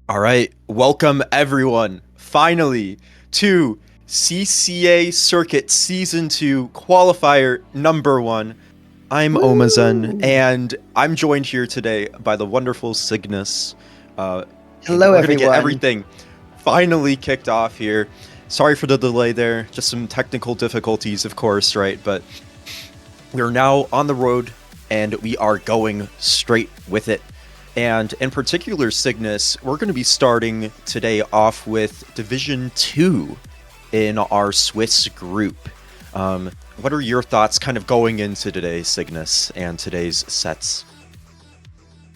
All right, welcome everyone, finally, to CCA Circuit Season 2 Qualifier number 1. I'm Omazen, Woo! and I'm joined here today by the wonderful Cygnus. And Hello, we're going to get everyone. everything finally kicked off here. Sorry for the delay there, just some technical difficulties, of course, right? But we're now on the road, and we are going straight with it. And in particular, Cygnus, we're going to be starting today off with Division 2 in our Swiss group. What are your thoughts kind of going into today, Cygnus, and today's sets?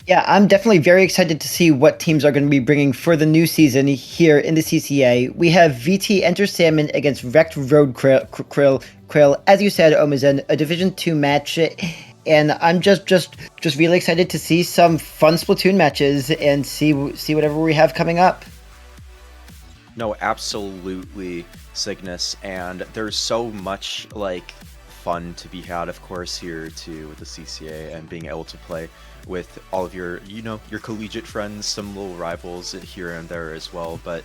Yeah, I'm definitely very excited to see what teams are going to be bringing for the new season here in the CCA. We have VT Enter Salmon against Rekt Roadkrill. As you said, Omazen, a Division 2 match. And I'm just really excited to see some fun Splatoon matches and see whatever we have coming up. No, absolutely, Cygnus, and there's so much like fun to be had, of course, here too with the CCA and being able to play with all of your, your collegiate friends, some little rivals here and there as well. But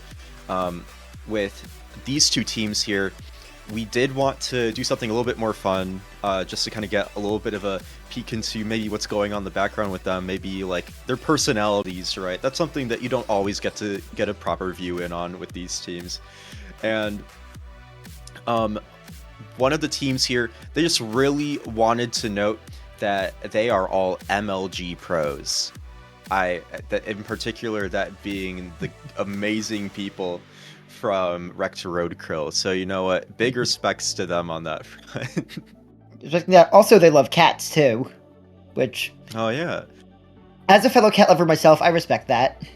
with these two teams here, we did want to do something a little bit more fun, just to kind of get a little bit of a peek into maybe what's going on in the background with them, maybe like their personalities, right? That's something that you don't always get to get a proper view in on with these teams. And one of the teams here, they just really wanted to note that they are all MLG pros. In particular, that being the amazing people from Rekt Roadkrill. So you know what? Big respects to them on that front. Yeah, also, they love cats too, which, Oh yeah. as a fellow cat lover myself, I respect that.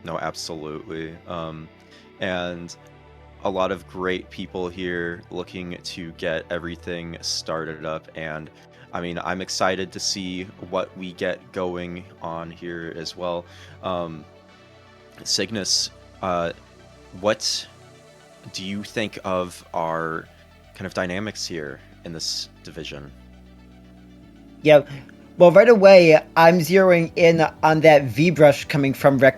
No, absolutely. And a lot of great people here looking to get everything started up. And I mean, I'm excited to see what we get going on here as well. Cygnus, what do you think of our kind of dynamics here in this division? Yeah, well, right away, I'm zeroing in on that V brush coming from Rekt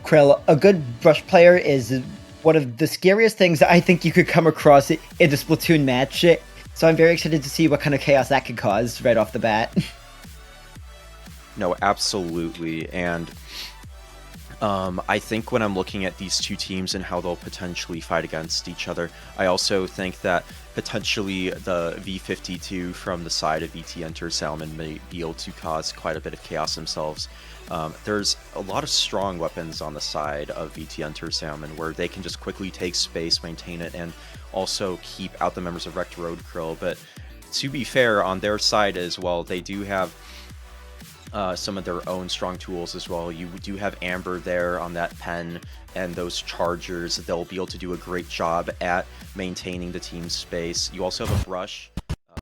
Roadkrill. A good brush player is one of the scariest things I think you could come across in a Splatoon match. So I'm very excited to see what kind of chaos that could cause right off the bat. No, absolutely. And I think when I'm looking at these two teams and how they'll potentially fight against each other, I also think that potentially the V52 from the side of VT Enter Salmon may be able to cause quite a bit of chaos themselves. There's a lot of strong weapons on the side of VT Enter Salmon where they can just quickly take space, maintain it, and also keep out the members of Rekt Roadkrill. But to be fair, on their side as well, they do have some of their own strong tools as well. You do have Amber there on that pen and those chargers. They'll be able to do a great job at maintaining the team space. You also have a brush,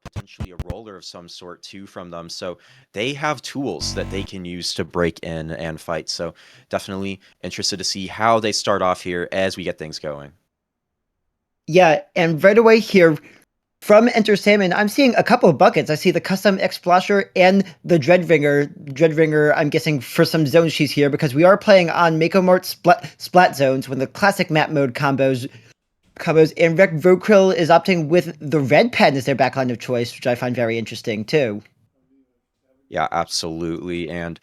potentially a roller of some sort too from them. So they have tools that they can use to break in and fight. So definitely interested to see how they start off here as we get things going. Yeah, and right away here, from Enter Salmon, I'm seeing a couple of buckets. I see the custom Explasher and the Dreadringer, I'm guessing for some zone she's here, because we are playing on Mako Mart Splat zones with the classic map mode combos. And Rekt Roadkrill is opting with the red pen as their backline of choice, which I find very interesting too. Yeah, absolutely. And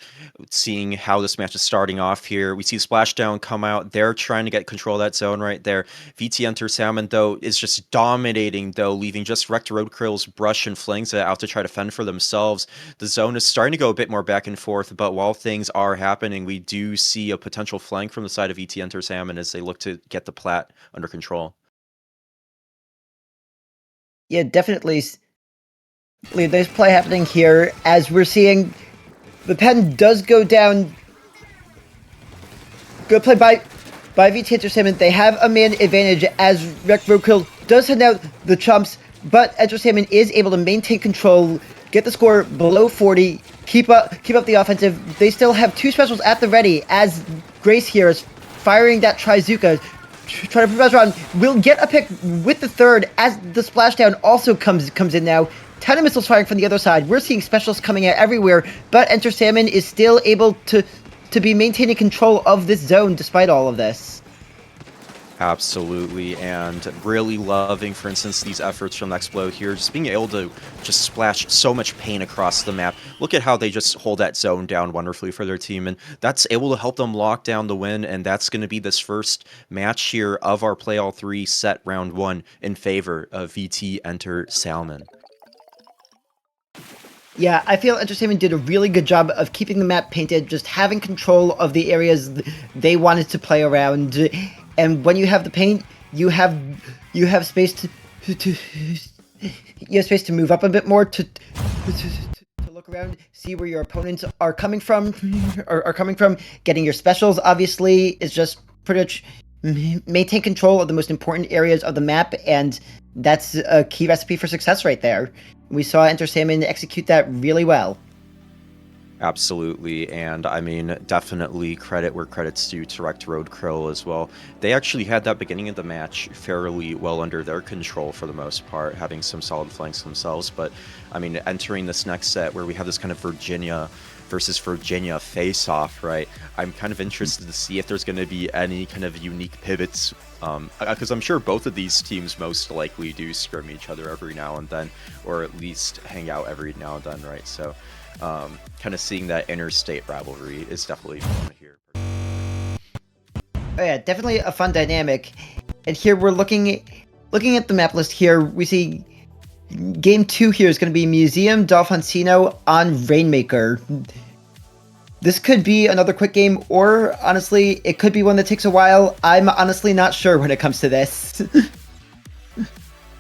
seeing how this match is starting off here, we see Splashdown come out. They're trying to get control of that zone right there. VT Enter Salmon, though, is just dominating, though, leaving just Rekt Roadkrill's brush and flings it out to try to fend for themselves. The zone is starting to go a bit more back and forth, but while things are happening, we do see a potential flank from the side of VT Enter Salmon as they look to get the plat under control. Yeah, definitely. There's play happening here as we're seeing the pen does go down. Good play by VT Entertainment. They have a man advantage as Rekt Roadkrill does send out the chumps, but Entertainment is able to maintain control, get the score below 40, keep up the offensive. They still have two specials at the ready as Grace here is firing that Trizuka. Trying to press around, will get a pick with the third as the splashdown also comes in now. 10 missiles firing from the other side. We're seeing specials coming out everywhere, but Enter Salmon is still able to to be maintaining control of this zone despite all of this. Absolutely, and really loving, for instance, these efforts from Explo here, just being able to just splash so much pain across the map. Look at how they just hold that zone down wonderfully for their team, and that's able to help them lock down the win, and that's going to be this first match here of our Play All 3 set round 1 in favor of VT Enter Salmon. Yeah, I feel Entertainment did a really good job of keeping the map painted, just having control of the areas they wanted to play around. And when you have the paint, you have space to you have space to move up a bit more, to look around, see where your opponents are coming from, Getting your specials, obviously, is just pretty much maintain control of the most important areas of the map, and that's a key recipe for success right there. We saw Enter Salmon execute that really well. Absolutely, and I mean, definitely credit where credit's due to Rekt Roadkrill as well. They actually had that beginning of the match fairly well under their control for the most part, having some solid flanks themselves, but I mean, entering this next set where we have this kind of Virginia versus Virginia face-off, right? I'm kind of interested to see if there's going to be any kind of unique pivots, because I'm sure both of these teams most likely do scrim each other every now and then, or at least hang out every now and then, right? So kind of seeing that interstate rivalry is definitely fun here. Oh yeah, definitely a fun dynamic. And here we're looking at the map list here. We see game 2 here is going to be Museum Dolphincino on Rainmaker. This could be another quick game, or honestly, it could be one that takes a while. I'm honestly not sure when it comes to this.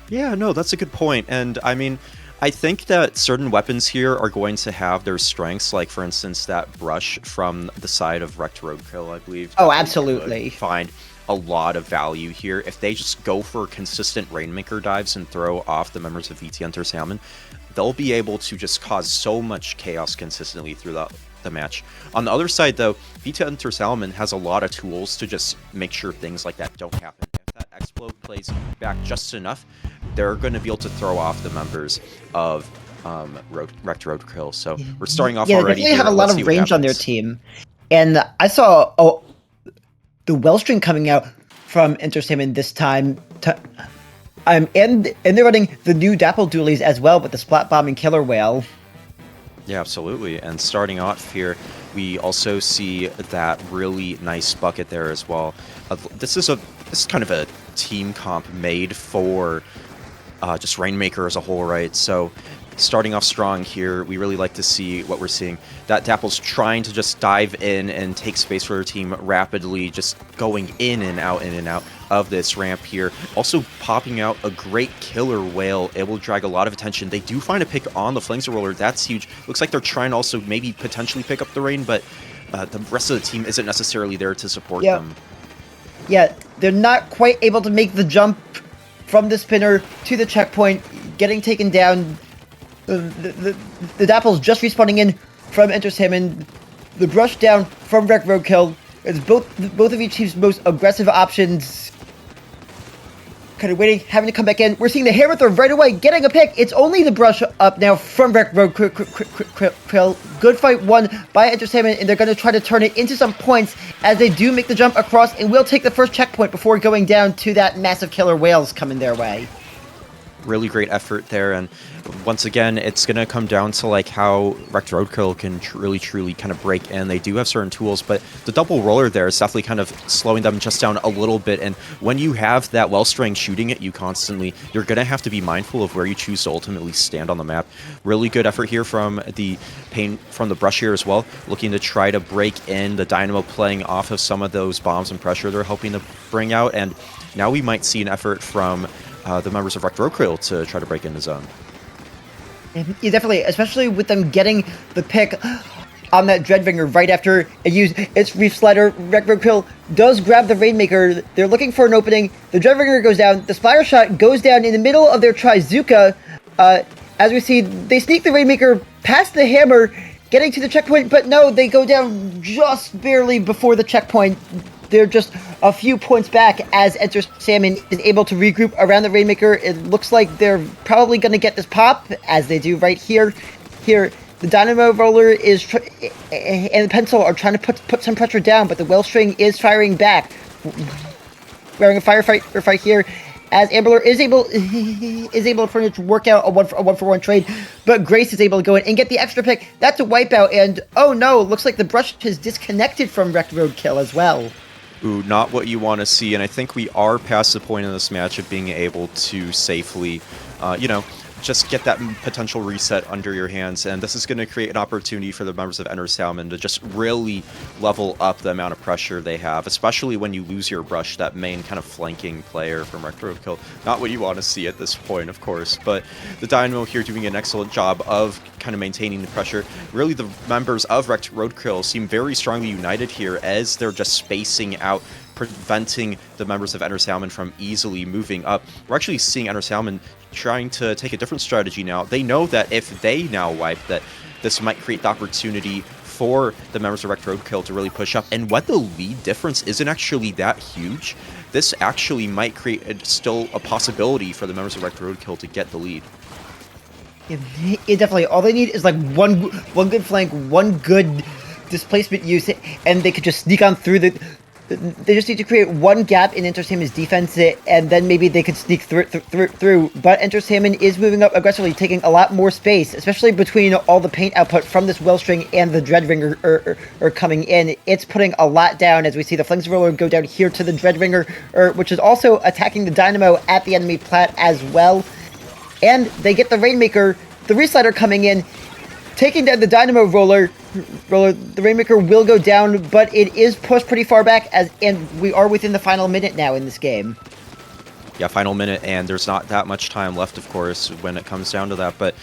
Yeah, no, that's a good point. And I mean, I think that certain weapons here are going to have their strengths, like for instance that brush from the side of Rekt Roadkrill, I believe. Oh, absolutely. Find a lot of value here. If they just go for consistent Rainmaker dives and throw off the members of VT Enter Salmon, they'll be able to just cause so much chaos consistently throughout the match. On the other side, though, VT Enter Salmon has a lot of tools to just make sure things like that don't happen. If that Explode plays back just enough, they're going to be able to throw off the members of Rekt Roadkrill. So we're starting off already. They have a lot of range on their team. And I saw the Wellstring coming out from Enter Salmon this time. And they're running the new Dapple dualies as well with the Splat Bomb and Killer Whale. Yeah, absolutely. And starting off here, we also see that really nice bucket there as well. This is kind of a team comp made for just Rainmaker as a whole, right? So starting off strong here, we really like to see what we're seeing. That Dapple's trying to just dive in and take space for their team rapidly, just going in and out of this ramp here. Also popping out a great Killer Whale, able to drag a lot of attention. They do find a pick on the Flanger Roller. That's huge. Looks like they're trying to also maybe potentially pick up the Rain, but the rest of the team isn't necessarily there to support them. Yeah, they're not quite able to make the jump from the spinner to the checkpoint, getting taken down. The Dapple's just respawning in from Enter Salmon. The brush down from Rekt Roadkrill. It's both of each team's most aggressive options. Kind of waiting, having to come back in. We're seeing the hammer throw right away, getting a pick. It's only the brush up now from Rekt Roadkrill. Good fight won by Enter Salmon, and they're going to try to turn it into some points as they do make the jump across, and will take the first checkpoint before going down to that massive Killer Whales coming their way. Really great effort there, and once again, it's going to come down to like how Rekt Roadkrill can really truly kind of break in. They do have certain tools, but the double roller there is definitely kind of slowing them just down a little bit, and when you have that Wellstring shooting at you constantly, you're going to have to be mindful of where you choose to ultimately stand on the map. Really good effort here from the brush here as well, looking to try to break in. The Dynamo playing off of some of those bombs and pressure they're hoping to bring out, and now we might see an effort from the members of Rekt Roadkrill to try to break into zone. Yeah, definitely, especially with them getting the pick on that Dreadbringer right after it used its Reef Slider. Rekt Roadkrill does grab the Rainmaker. They're looking for an opening. The Dreadbringer goes down. The Splatter Shot goes down in the middle of their Trizuka. As we see, they sneak the Rainmaker past the hammer, getting to the checkpoint, but no, they go down just barely before the checkpoint. They're just a few points back as Enter Salmon is able to regroup around the Rainmaker. It looks like they're probably going to get this pop, as they do right here. Here, the Dynamo Roller and the Pencil are trying to put some pressure down, but the Wellstring is firing back. Wearing a fight here, as Amberler is able to pretty much work out a one for one trade, but Grace is able to go in and get the extra pick. That's a wipeout, and oh no, looks like the brush has disconnected from Rekt Roadkrill as well. Ooh, not what you want to see, and I think we are past the point in this match of being able to safely, just get that potential reset under your hands, and this is going to create an opportunity for the members of Enter Salmon to just really level up the amount of pressure they have, especially when you lose your brush, that main kind of flanking player from Rekt Roadkrill. Not what you want to see at this point, of course, but the Dynamo here doing an excellent job of kind of maintaining the pressure. Really, the members of Rekt Roadkrill seem very strongly united here as they're just spacing out, preventing the members of Enter Salmon from easily moving up. We're actually seeing Enter Salmon trying to take a different strategy now. They know that if they now wipe, that this might create the opportunity for the members of Rekt Roadkrill to really push up. And when the lead difference isn't actually that huge, this actually might create still a possibility for the members of Rekt Roadkrill to get the lead. Yeah, definitely. All they need is like one good flank, one good displacement use, and they could just sneak on through the. They just need to create one gap in Enter Salmon's defense, and then maybe they could sneak through. But Enter Salmon is moving up aggressively, taking a lot more space, especially between all the paint output from this Wellstring and the Dreadringer are coming in. It's putting a lot down as we see the Flanks Roller go down here to the Dreadringer, which is also attacking the Dynamo at the enemy plat as well. And they get the Rainmaker, the Reslider coming in, taking down the Dynamo Roller. The Rainmaker will go down, but it is pushed pretty far back, and we are within the final minute now in this game. Yeah, final minute, and there's not that much time left, of course, when it comes down to that, but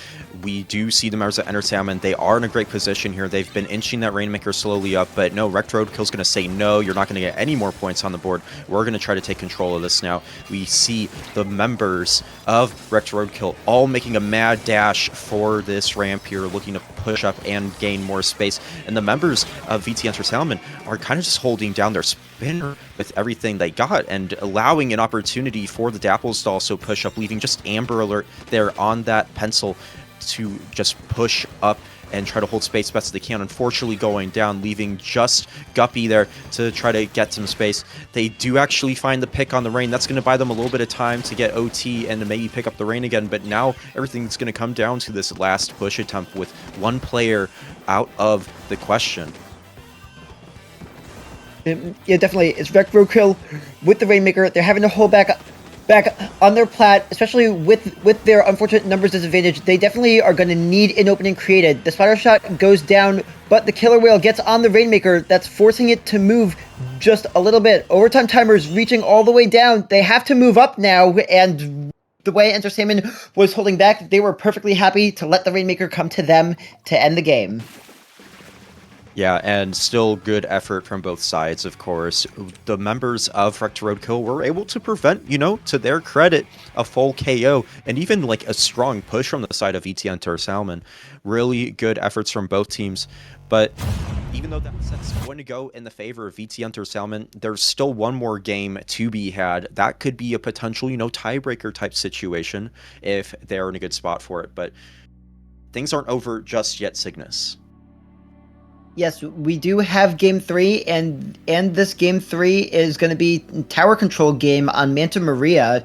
we do see the members of Enter Salmon. They are in a great position here. They've been inching that Rainmaker slowly up, but no, Rekt Roadkill's going to say, no, you're not going to get any more points on the board. We're going to try to take control of this now. We see the members of Rekt Roadkill all making a mad dash for this ramp here, looking to push up and gain more space, and the members of VT Enter Salmon are kind of just holding down their spinner with everything they got and allowing an opportunity for the Dapples to also push up, leaving just Amber Alert there on that pencil to just push up and try to hold space best they can. Unfortunately going down, leaving just Guppy there to try to get some space. They do actually find the pick on the Rain. That's going to buy them a little bit of time to get OT and to maybe pick up the Rain again, but now everything's going to come down to this last push attempt with one player out of the question. Yeah, definitely. It's Rekt Roadkrill with the Rainmaker. They're having to hold back on their plat, especially with their unfortunate numbers disadvantage. They definitely are going to need an opening created. The Spider Shot goes down, but the Killer Whale gets on the Rainmaker. That's forcing it to move just a little bit. Overtime timers reaching all the way down. They have to move up now, and the way Enter Salmon was holding back, they were perfectly happy to let the Rainmaker come to them to end the game. Yeah, and still good effort from both sides, of course. The members of Rekt Roadkill were able to prevent, to their credit, a full KO, and even like a strong push from the side of VT Enter Salmon. Really good efforts from both teams. But even though that set's going to go in the favor of VT Enter Salmon, there's still one more game to be had. That could be a potential, tiebreaker type situation if they're in a good spot for it. But things aren't over just yet, Cygnus. Yes, we do have Game 3, and this Game 3 is going to be tower control game on Manta Maria.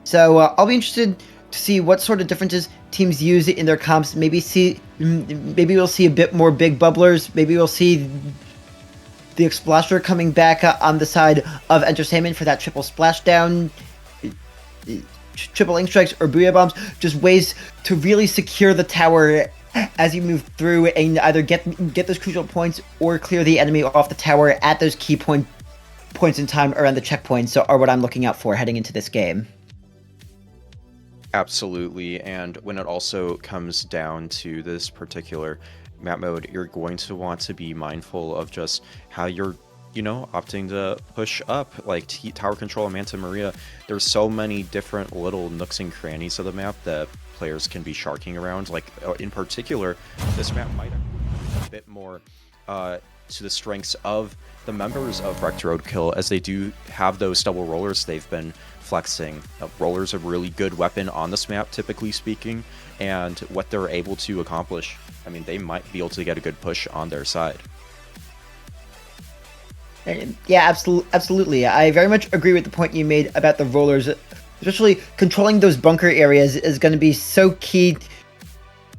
So I'll be interested to see what sort of differences teams use in their comps. Maybe we'll see a bit more big bubblers. Maybe we'll see the Exploster coming back on the side of Enter Salmon for that triple splashdown, triple ink strikes, or booyah bombs. Just ways to really secure the tower as you move through and either get those crucial points or clear the enemy off the tower at those key points in time around the checkpoints. So are what I'm looking out for heading into this game. Absolutely, and when it also comes down to this particular map mode, you're going to want to be mindful of just how you're opting to push up, like tower control and Manta Maria. There's so many different little nooks and crannies of the map that players can be sharking around. Like in particular, this map might have a bit more to the strengths of the members of Rekt Roadkrill, as they do have those double rollers they've been flexing. Roller's a really good weapon on this map, typically speaking, and what they're able to accomplish, I mean, they might be able to get a good push on their side. Yeah, absolutely. I very much agree with the point you made about the rollers. Especially controlling those bunker areas is going to be so key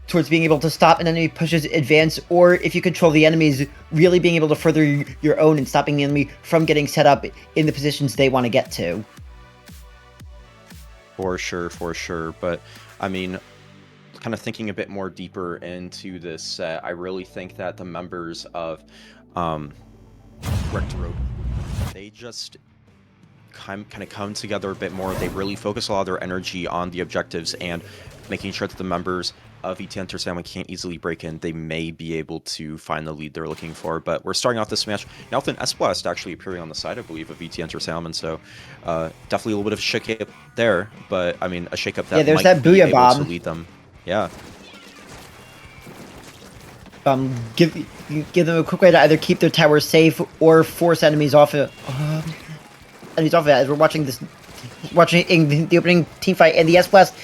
towards being able to stop an enemy pushes advance, or if you control the enemies, really being able to further your own and stopping the enemy from getting set up in the positions they want to get to. For sure. But, I mean, kind of thinking a bit more deeper into this set, I really think that the members of Rekt Road, they just kind of come together a bit more. They really focus a lot of their energy on the objectives and making sure that the members of ET Enter Salmon can't easily break in. They may be able to find the lead they're looking for, but we're starting off this match now with an S-Blast actually appearing on the side, I believe, of ET Enter Salmon, so definitely a little bit of a shake-up there, but I mean, a shake-up that there's might that be Booyah able Bomb to lead them. Yeah. Give them a quick way to either keep their tower safe or force enemies off it. As we're watching the opening team fight, and the S-Blast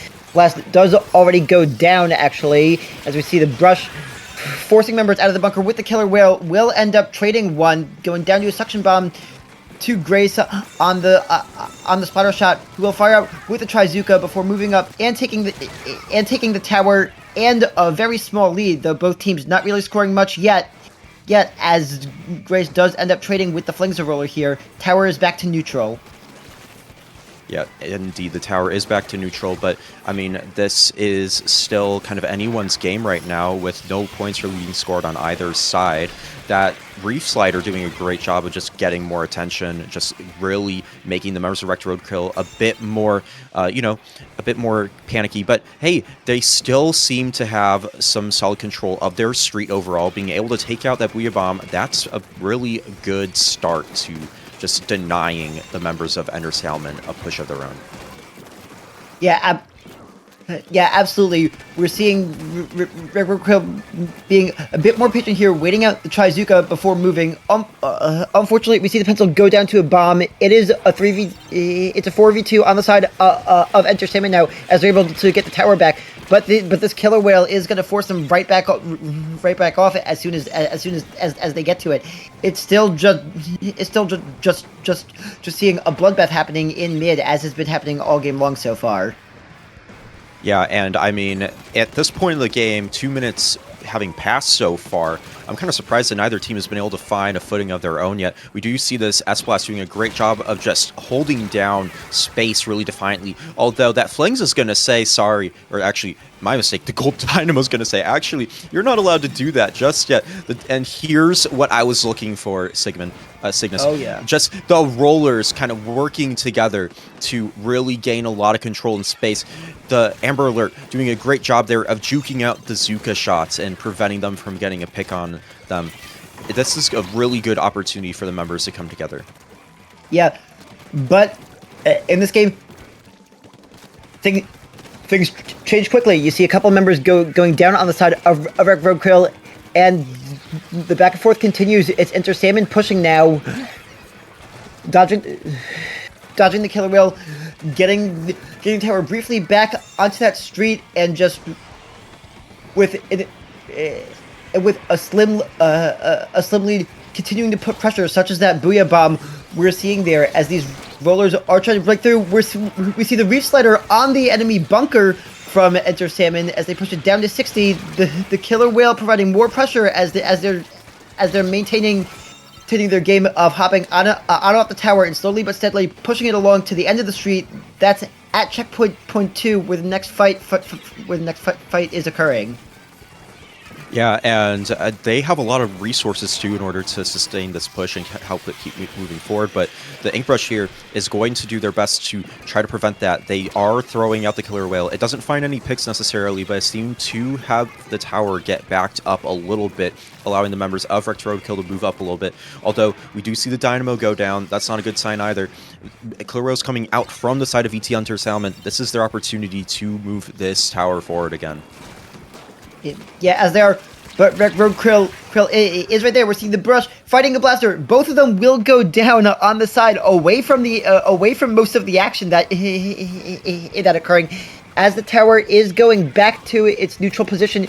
does already go down, actually, as we see the brush forcing members out of the bunker with the killer whale. Will end up trading one, going down to a suction bomb to Grace on the splatter shot, who will fire out with the Trizuka before moving up and taking the tower and a very small lead, though both teams not really scoring much yet, as Grace does end up trading with the Flingza roller here. Tower is back to neutral. Yeah, indeed, the tower is back to neutral, but, I mean, this is still kind of anyone's game right now with no points or leading scored on either side. That Reef Slider doing a great job of just getting more attention, just really making the members of Rekt Roadkrill a bit more, a bit more panicky. But, hey, they still seem to have some solid control of their street overall, being able to take out that Booyah Bomb. That's a really good start to just denying the members of Ender Salmon a push of their own. Yeah, absolutely. We're seeing Roadkrill being a bit more patient here, waiting out the Trizuka before moving. Unfortunately, we see the pencil go down to a bomb. It is a 4v2 on the side of Enter Salmon now, as they're able to get the tower back. But this killer whale is going to force them right back off it as soon as they get to it. It's still just seeing a bloodbath happening in mid, as has been happening all game long so far. Yeah, and I mean, at this point in the game, 2 minutes having passed so far, I'm kind of surprised that neither team has been able to find a footing of their own yet. We do see this S-Blast doing a great job of just holding down space really defiantly, although that Flings is going to say sorry, or actually, my mistake, the Gold Dynamo's going to say, actually, you're not allowed to do that just yet. And here's what I was looking for, Cygnus. Oh, yeah. Just the rollers kind of working together to really gain a lot of control in space. The Amber Alert doing a great job there of juking out the Zuka shots and preventing them from getting a pick on them. This is a really good opportunity for the members to come together. Yeah, but in this game, things change quickly. You see a couple members going down on the side of Rekt Roadkrill, and the back and forth continues. It's Enter Salmon pushing now, dodging the killer whale, getting tower briefly back onto that street, and just with a slim lead, continuing to put pressure, such as that Booyah Bomb we're seeing there as these rollers are trying to break through. We see the Reef Slider on the enemy bunker from Enter Salmon as they push it down to 60. The killer whale providing more pressure as they're maintaining their game of hopping on off the tower and slowly but steadily pushing it along to the end of the street. That's at checkpoint point 2, where the next fight is occurring. Yeah, and they have a lot of resources too in order to sustain this push and help it keep moving forward. But the Inkbrush here is going to do their best to try to prevent that. They are throwing out the killer whale. It doesn't find any picks necessarily, but it seemed to have the tower get backed up a little bit, allowing the members of Rekt Roadkrill to move up a little bit. Although we do see the Dynamo go down, that's not a good sign either. Killer whale's coming out from the side of ET Enter Salmon. This is their opportunity to move this tower forward again. Yeah, as they are but Roadkrill is right there. We're seeing the brush fighting a blaster. Both of them will go down on the side, away from most of the action that occurring, as the tower is going back to its neutral position.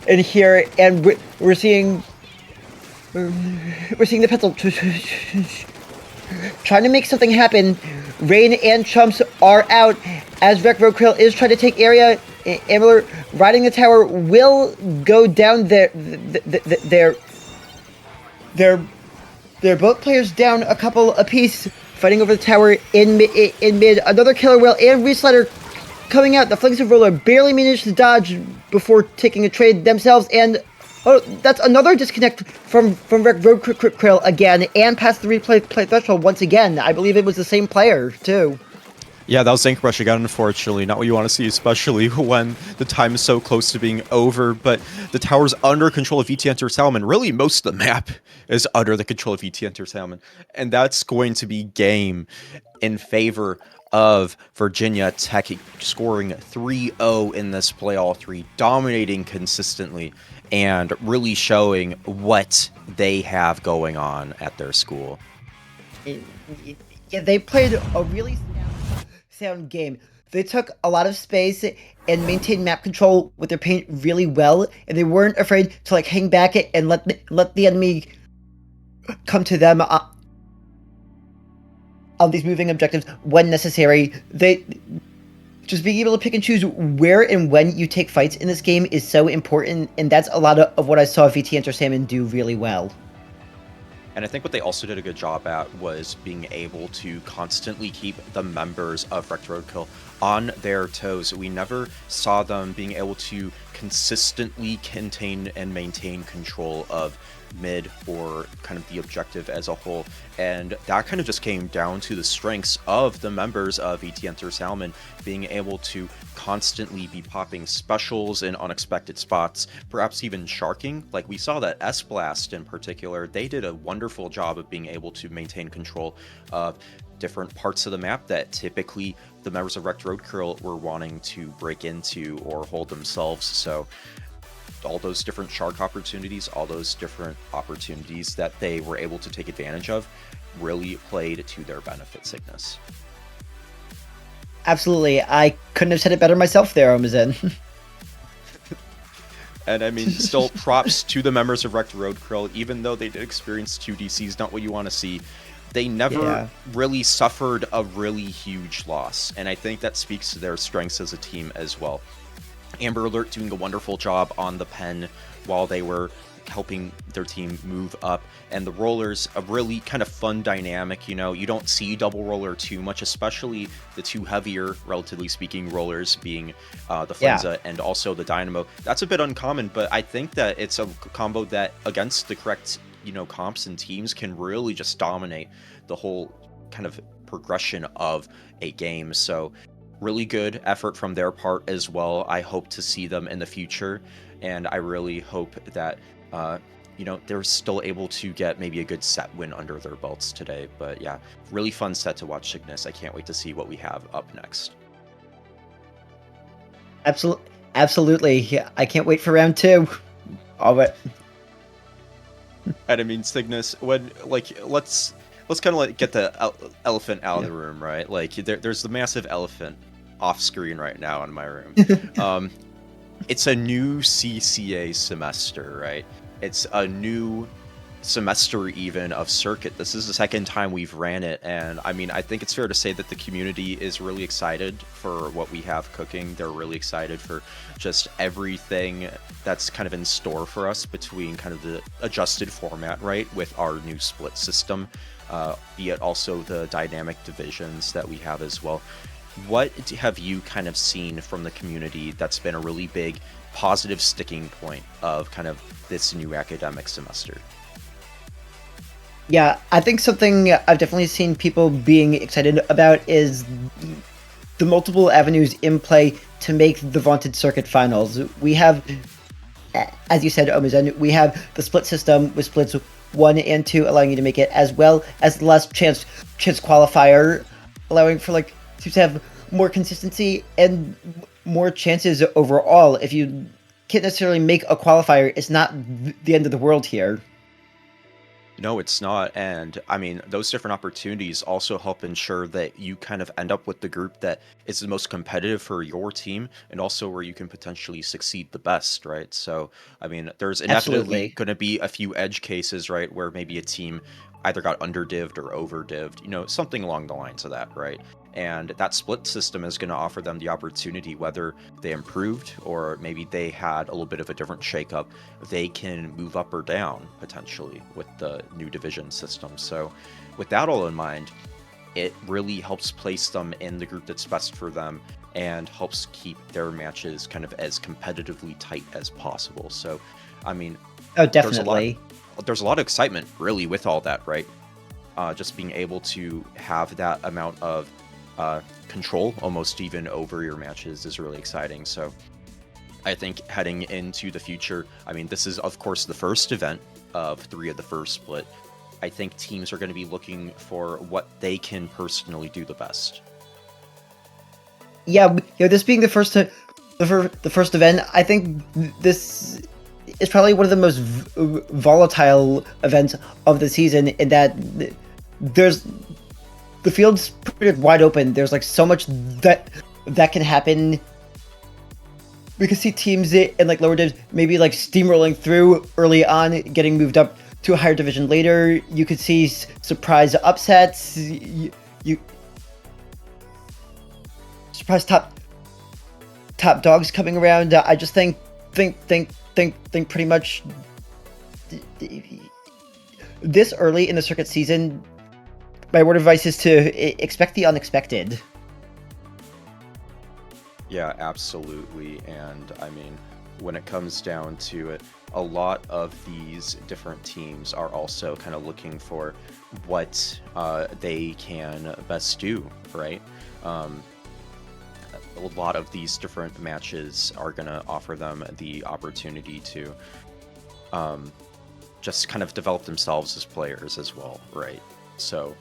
And here, and we're seeing the pencil trying to make something happen. Rain and Chumps are out as Roadkrill is trying to take area. Ambler riding the tower will go down there. They're both players down a couple apiece, fighting over the tower in mid. Another killer whale and Reslider coming out. The Flings of Roller barely managed to dodge before taking a trade themselves, and oh, that's another disconnect from Roadkrill again, and past the replay threshold once again. I believe it was the same player, too. Yeah, that was Zank Rush again, unfortunately. Not what you want to see, especially when the time is so close to being over, but the tower's under control of VT Enter Salmon. Really, most of the map is under the control of VT Enter Salmon, and that's going to be game in favor of Virginia Tech, scoring 3-0 in this play, all three, dominating consistently, and really showing what they have going on at their school. Yeah, they played a really sound game. They took a lot of space and maintained map control with their paint really well, and they weren't afraid to like hang back and let the enemy come to them on these moving objectives when necessary. They just being able to pick and choose where and when you take fights in this game is so important, and that's a lot of what I saw VT Enter Salmon do really well. And I think what they also did a good job at was being able to constantly keep the members of Rekt Roadkrill on their toes. We never saw them being able to consistently contain and maintain control of mid or kind of the objective as a whole, and that kind of just came down to the strengths of the members of VT Enter Salmon being able to constantly be popping specials in unexpected spots, perhaps even sharking. Like we saw that S-Blast in particular, they did a wonderful job of being able to maintain control of different parts of the map that typically the members of Rekt Roadkrill were wanting to break into or hold themselves. So all those different shark opportunities, all those different opportunities that they were able to take advantage of really played to their benefit, Cygnus. Absolutely. I couldn't have said it better myself there, Omazen. And I mean, still props to the members of Rekt Roadkrill, even though they did experience 2 DCs, not what you want to see. They never really suffered a really huge loss, and I think that speaks to their strengths as a team as well. Amber Alert doing a wonderful job on the pen while they were helping their team move up, and the rollers, a really kind of fun dynamic. You know, you don't see double roller too much, especially the two heavier, relatively speaking, rollers being the Frenza and also the Dynamo. That's a bit uncommon, but I think that it's a combo that against the correct, you know, comps and teams can really just dominate the whole kind of progression of a game. So really good effort from their part as well. I hope to see them in the future, and I really hope that you know, they're still able to get maybe a good set win under their belts today. But yeah, really fun set to watch, Cygnus. I can't wait to see what we have up next. Absolutely. Yeah, I can't wait for round 2. All right. And I mean, Cygnus, when like let's kind of like get the elephant out of the room, right? Like there's the massive elephant off screen right now in my room. It's a new CCA semester, right? It's a new semester even of Circuit. This is the second time we've ran it, and I mean, I think it's fair to say that the community is really excited for what we have cooking. They're really excited for just everything that's kind of in store for us between kind of the adjusted format, right, with our new split system, be it also the dynamic divisions that we have as well. What have you kind of seen from the community that's been a really big positive sticking point of kind of this new academic semester? Yeah, I think something I've definitely seen people being excited about is the multiple avenues in play to make the vaunted circuit finals. We have, as you said, Omazen, we have the split system with splits 1 and 2 allowing you to make it, as well as the last chance qualifier, allowing for like teams to have more consistency. And more chances overall. If you can't necessarily make a qualifier, it's not the end of the world here. No, it's not. And I mean, those different opportunities also help ensure that you kind of end up with the group that is the most competitive for your team and also where you can potentially succeed the best, right? So, I mean, there's inevitably Absolutely. going to be a few edge cases, right, where maybe a team either got under-divved or over-divved, something along the lines of that, right? And that split system is going to offer them the opportunity, whether they improved or maybe they had a little bit of a different shakeup, they can move up or down potentially with the new division system. So, with that all in mind, it really helps place them in the group that's best for them and helps keep their matches kind of as competitively tight as possible. So, I mean, Oh, there's a lot definitely. there's a lot of excitement really with all that, right? Just being able to have that amount of control almost even over your matches is really exciting. So I think heading into the future, I mean, this is of course the first event of 3 of the first split. I think teams are going to be looking for what they can personally do the best. Yeah, this being the first event, I think this is probably one of the most volatile events of the season. In that there's the field's pretty wide open. There's like so much that can happen. We could see teams in like lower divs maybe like steamrolling through early on, getting moved up to a higher division later. You could see surprise upsets. You surprise top dogs coming around. I just think pretty much this early in the circuit season, my word of advice is to expect the unexpected. Yeah, absolutely. And I mean, when it comes down to it, a lot of these different teams are also kind of looking for what they can best do, right? A lot of these different matches are going to offer them the opportunity to just kind of develop themselves as players as well, right? So,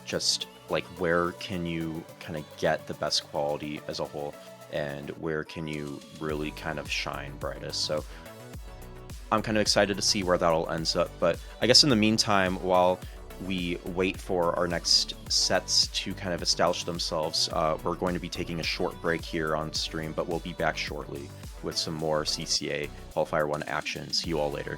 just like where can you kind of get the best quality as a whole, and where can you really kind of shine brightest? So, I'm kind of excited to see where that all ends up. But I guess in the meantime, while we wait for our next sets to kind of establish themselves, we're going to be taking a short break here on stream, but we'll be back shortly with some more CCA Qualifier 1 action. See you all later.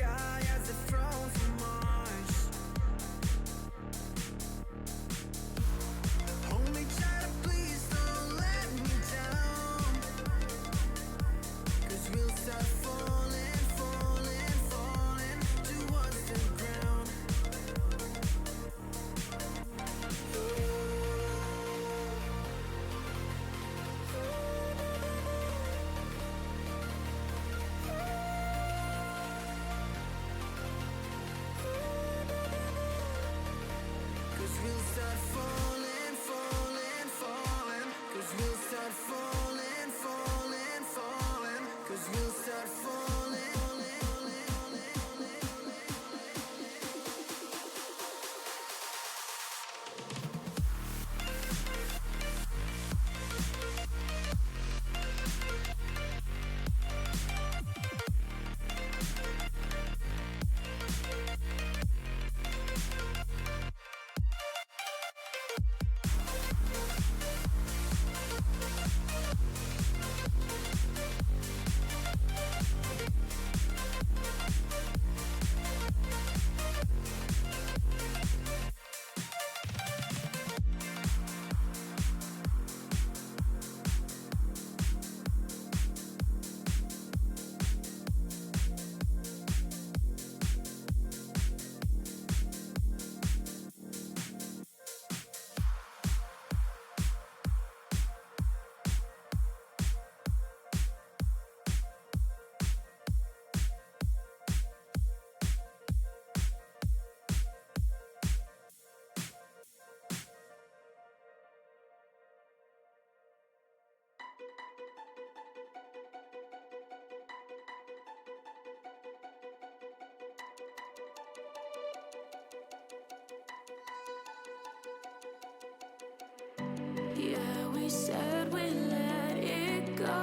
sky as if thrown from Mars. Hold me tight, please don't let me down, 'cause we'll start falling, falling, falling towards the ground. 'Cause we'll start falling, falling, falling. 'Cause we'll start falling, falling, falling. 'Cause we'll start falling, falling, falling, yeah, we said we let it go,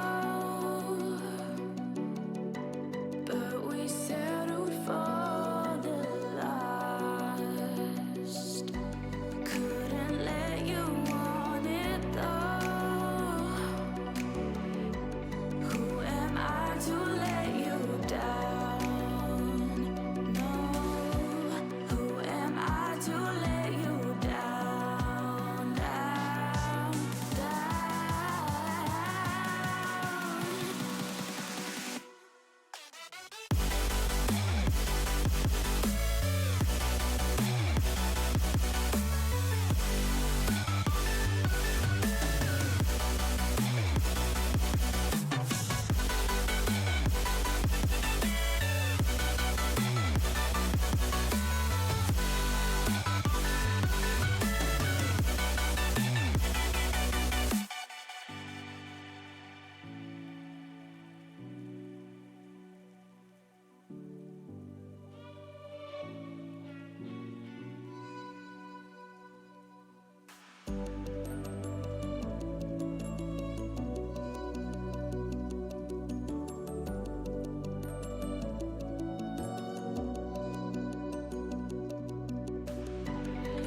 but we settled for the last. Couldn't let you want it though. Who am I to let you down? No, who am I to let you down, down,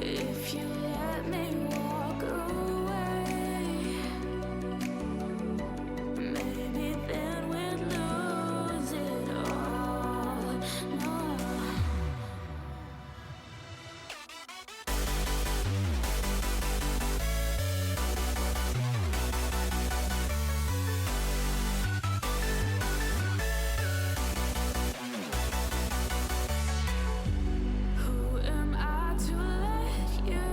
if you let me walk away, maybe then we'd lose it all. No. Who am I to let you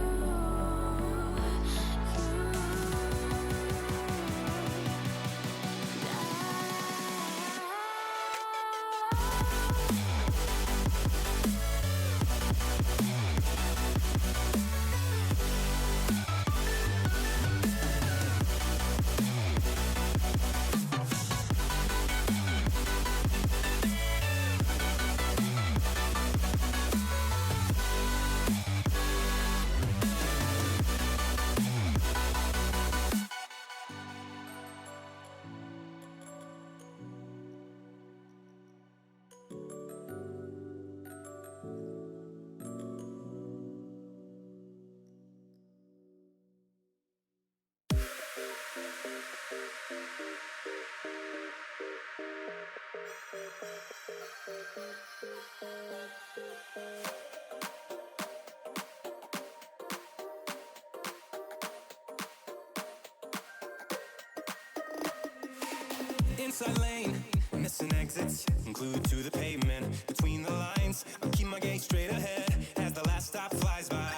Inside lane, missing exits, glued to the pavement. Between the lines, I'll keep my gaze straight ahead as the last stop flies by.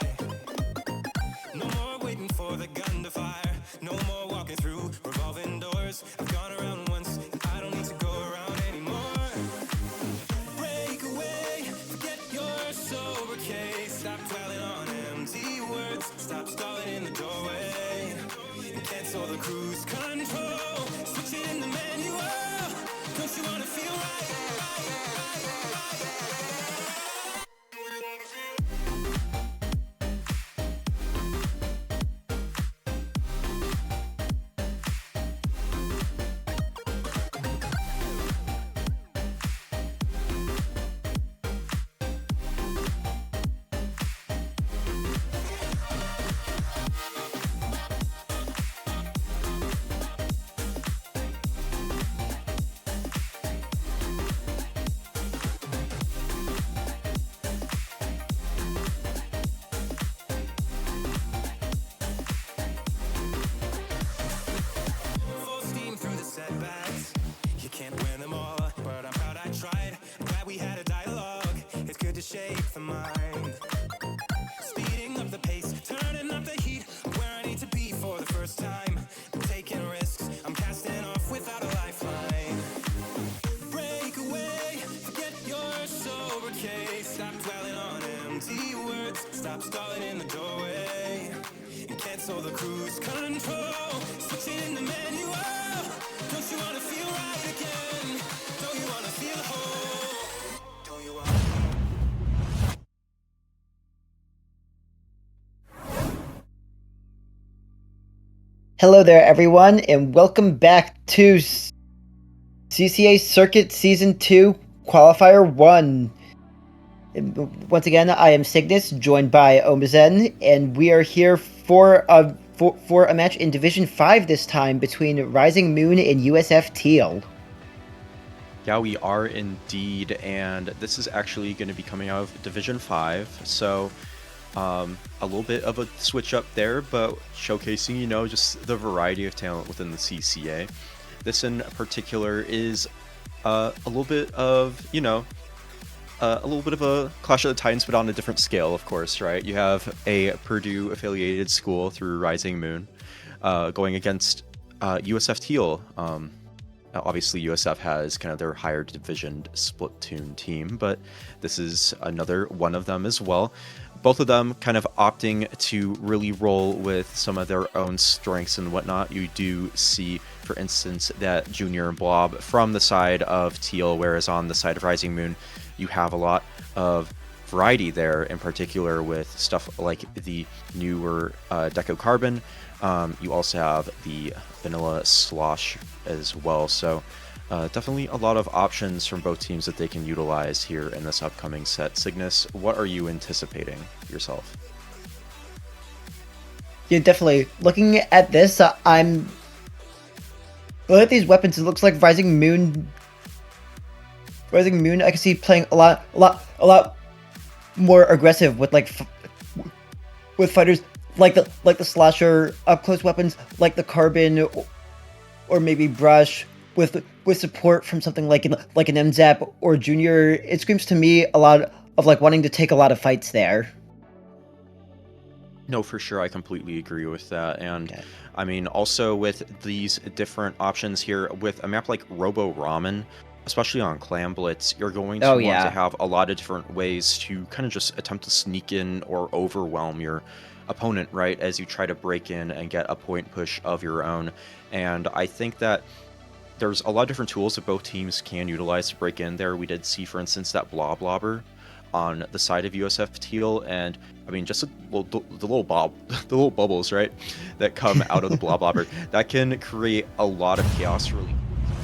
No more waiting for the gun to fire. No more walking through revolving doors. I've gone around once, and I don't need to go around anymore. Break away, forget your sober case. Stop dwelling on empty words. Stop stalling in the doorway. And cancel the cruise control. Switch it in the manual. Don't you wanna feel full steam through the setbacks? You can't win them all, but I'm proud I tried. I'm glad we had a dialogue. It's good to shape the mind. Speeding up the pace, turning up the heat. Where I need to be for the first time. I'm taking risks, I'm casting off without a lifeline. Break away, forget your sober case. Stop dwelling on empty words. Stop stalling in the doorway. And cancel the cruise control. Switch it in the manual. Don't you wanna feel right again? Don't you wanna feel whole? Don't you wanna? Hello there, everyone, and welcome back to CCA Circuit Season 2, Qualifier 1. And once again, I am Cygnus, joined by Omazen, and we are here for a match in Division 5 this time between Rising Moon and USF Teal. Yeah, we are indeed, and this is actually going to be coming out of Division 5, so a little bit of a switch up there, but showcasing, just the variety of talent within the CCA. This in particular is a little bit of, a little bit of a Clash of the Titans, but on a different scale, of course, right? You have a Purdue-affiliated school through Rising Moon going against USF Teal. Obviously, USF has kind of their higher division Splatoon team, but this is another one of them as well. Both of them kind of opting to really roll with some of their own strengths and whatnot. You do see, for instance, that Junior Blob from the side of Teal, whereas on the side of Rising Moon, you have a lot of variety there, in particular with stuff like the newer Deco Carbon. You also have the Vanilla Slosh as well, so definitely a lot of options from both teams that they can utilize here in this upcoming set. Cygnus, what are you anticipating yourself? Yeah, definitely. Looking at this, I'm looking at these weapons. It looks like Rising Moon. I can see playing a lot more aggressive with with fighters like the slasher up close weapons, like the carbon, or maybe brush with support from something like an MZAP or Junior. It screams to me a lot of wanting to take a lot of fights there. No, for sure, I completely agree with that. And Okay. I mean, also with these different options here, with a map like Robo Ramen, especially on Clam Blitz, you're going to Oh, want yeah. to have a lot of different ways to kind of just attempt to sneak in or overwhelm your opponent, right, as you try to break in and get a point push of your own. And I think that there's a lot of different tools that both teams can utilize to break in there. We did see, for instance, that Blobber on the side of USF Teal, and I mean, just the little the little bubbles, right, that come out of the Blobber, that can create a lot of chaos, really,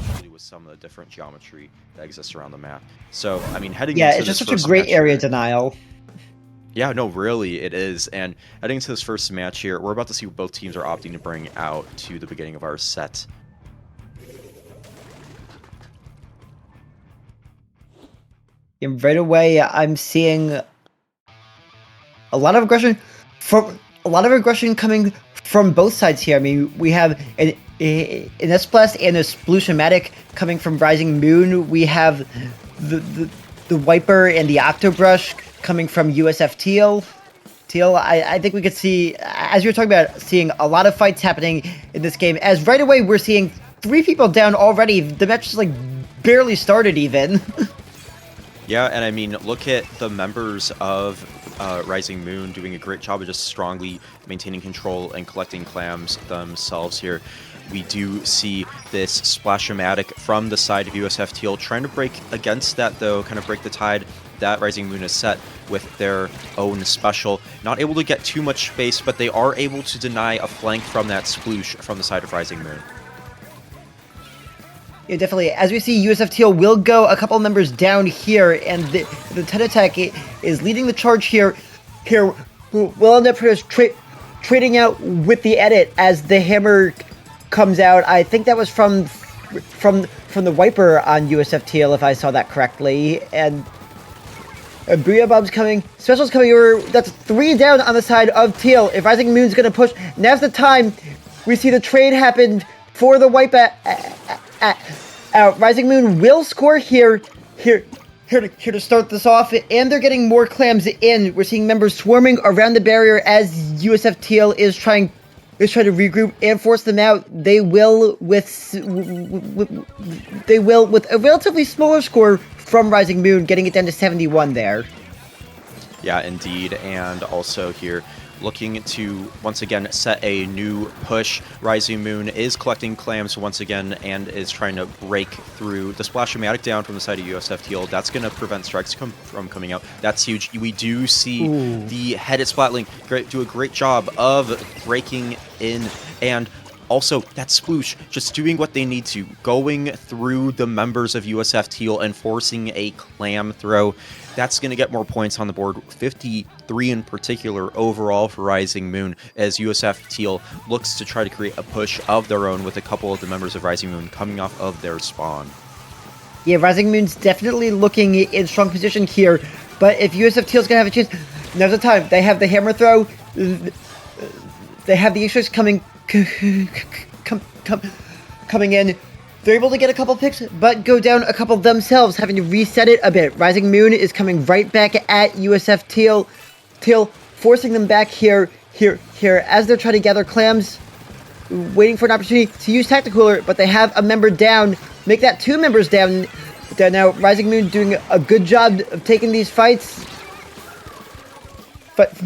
especially with some of the different geometry that exists around the map. So, I mean, heading Yeah, into it's this just such a first great match area here- denial. Yeah, no, really, it is. And heading into this first match here, we're about to see what both teams are opting to bring out to the beginning of our set. And right away, I'm seeing a lot of aggression coming from both sides here. I mean, we have an S-Blast and a Sploosh-O-Matic coming from Rising Moon. We have the Wiper and the Octobrush coming from USF Teal. I think we could see, as you were talking about, seeing a lot of fights happening in this game, as right away we're seeing 3 people down already. The match is like barely started even. Yeah, and I mean, look at the members of Rising Moon doing a great job of just strongly maintaining control and collecting clams themselves here. We do see this Splash-O-Matic from the side of USF Teal trying to break against that, though, kind of break the tide that Rising Moon is set with their own special. Not able to get too much space, but they are able to deny a flank from that Sploosh from the side of Rising Moon. Yeah, definitely. As we see, USF Teal will go a couple members down here, and the Ted Attack is leading the charge here. We'll end up trading out with the edit as the hammer comes out. I think that was from the Wiper on USF Teal, if I saw that correctly. And Booyah Bomb's coming. Special's coming over. That's 3 down on the side of Teal. If Rising Moon's going to push, now's the time. We see the trade happen for the wipe out. Rising Moon will score here to start this off, and they're getting more clams in. We're seeing members swarming around the barrier as USF Teal is trying to regroup and force them out. They will with a relatively smaller score from Rising Moon, getting it down to 71 there. Yeah, indeed, and also here, looking to once again set a new push. Rising Moon is collecting clams once again and is trying to break through the Splash-O-Matic down from the side of USF Teal. That's going to prevent strikes from coming out. That's huge. We do see the headed Splatling do a great job of breaking in, and also that Sploosh just doing what they need to, going through the members of USF Teal and forcing a clam throw. That's going to get more points on the board, 53 in particular overall for Rising Moon, as USF Teal looks to try to create a push of their own with a couple of the members of Rising Moon coming off of their spawn. Yeah, Rising Moon's definitely looking in strong position here, but if USF Teal's going to have a chance, now's the time. They have the hammer throw, they have the Esports coming in. They're able to get a couple picks, but go down a couple themselves, having to reset it a bit. Rising Moon is coming right back at USF Teal. Teal forcing them back here, as they're trying to gather clams, waiting for an opportunity to use Tacticooler, but they have a member down. Make that 2 members down now. Rising Moon doing a good job of taking these fights. But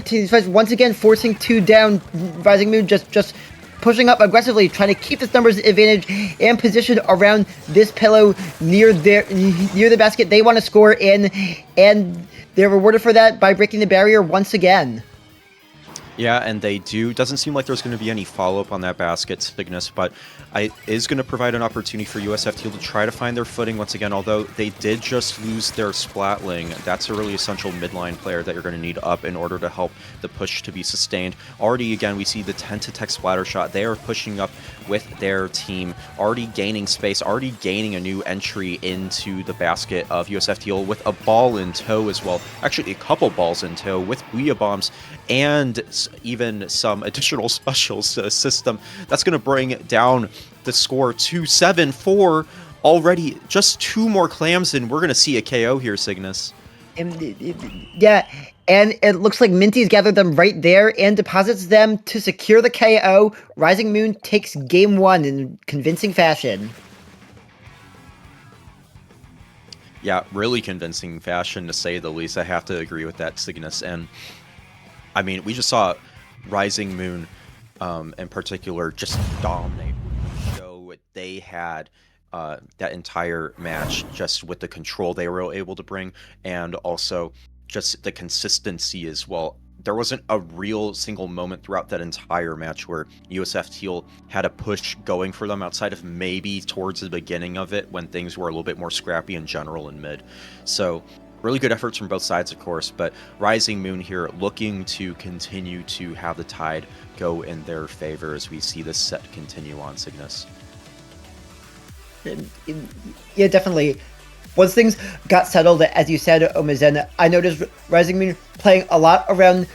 these fights, once again, forcing 2 down. Rising Moon just pushing up aggressively, trying to keep this numbers advantage and position around this pillow near the basket they want to score in, and they're rewarded for that by breaking the barrier once again. Yeah, and they do. Doesn't seem like there's going to be any follow-up on that basket, Cygnus, but it is going to provide an opportunity for USF Teal to try to find their footing once again, although they did just lose their Splatling. That's a really essential midline player that you're going to need up in order to help the push to be sustained. Already, again, we see the 10-to-tech splatter shot. They are pushing up with their team, already gaining space, already gaining a new entry into the basket of USF Teal with a ball in tow as well. Actually, a couple balls in tow with Booyah Bombs and even some additional specials to assist them. That's going to bring down the score to 7-4 already. Just 2 more clams and we're going to see a KO here, Cygnus. Yeah, and it looks like Minty's gathered them right there and deposits them to secure the KO. Rising Moon takes game 1 in convincing fashion. Yeah, really convincing fashion, to say the least. I have to agree with that, Cygnus. And I mean, we just saw Rising Moon in particular just dominate, show what they had that entire match, just with the control they were able to bring, and also just the consistency as well. There wasn't a real single moment throughout that entire match where USF Teal had a push going for them, outside of maybe towards the beginning of it when things were a little bit more scrappy in general in mid. So really good efforts from both sides, of course, but Rising Moon here looking to continue to have the tide go in their favor as we see this set continue on, Cygnus. Yeah, definitely. once things got settled, as you said, Omazen, I noticed Rising Moon playing a lot around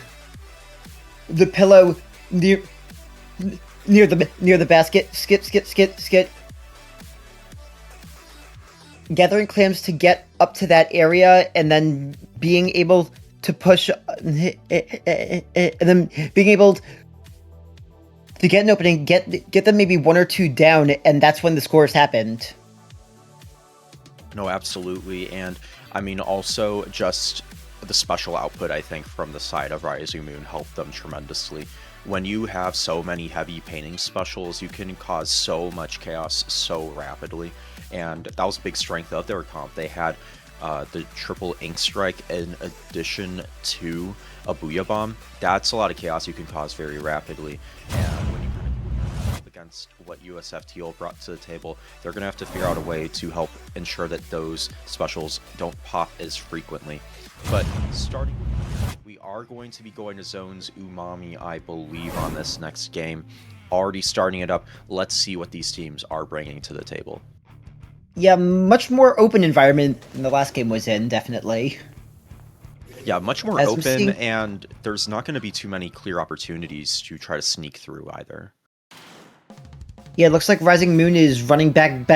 the pillow near the basket. Skit. Gathering clams to get up to that area, and then being able to push, and then being able to get an opening, get them maybe 1 or 2 down, and that's when the scores happened. No, absolutely. And I mean, also just the special output, I think, from the side of Rising Moon helped them tremendously. When you have so many heavy painting specials, you can cause so much chaos so rapidly. And that was a big strength of their comp. They had the triple ink strike in addition to a Booyah Bomb. That's a lot of chaos you can cause very rapidly. And when you up against what USF Teal brought to the table, they're going to have to figure out a way to help ensure that those specials don't pop as frequently. But starting, we are going to be going to zones Umami, I believe, on this next game. Already starting it up. Let's see what these teams are bringing to the table. Yeah, much more open environment than the last game was in, definitely. Yeah, much more As we're open, seeing- and there's not going to be too many clear opportunities to try to sneak through either. Yeah, it looks like Rising Moon is running back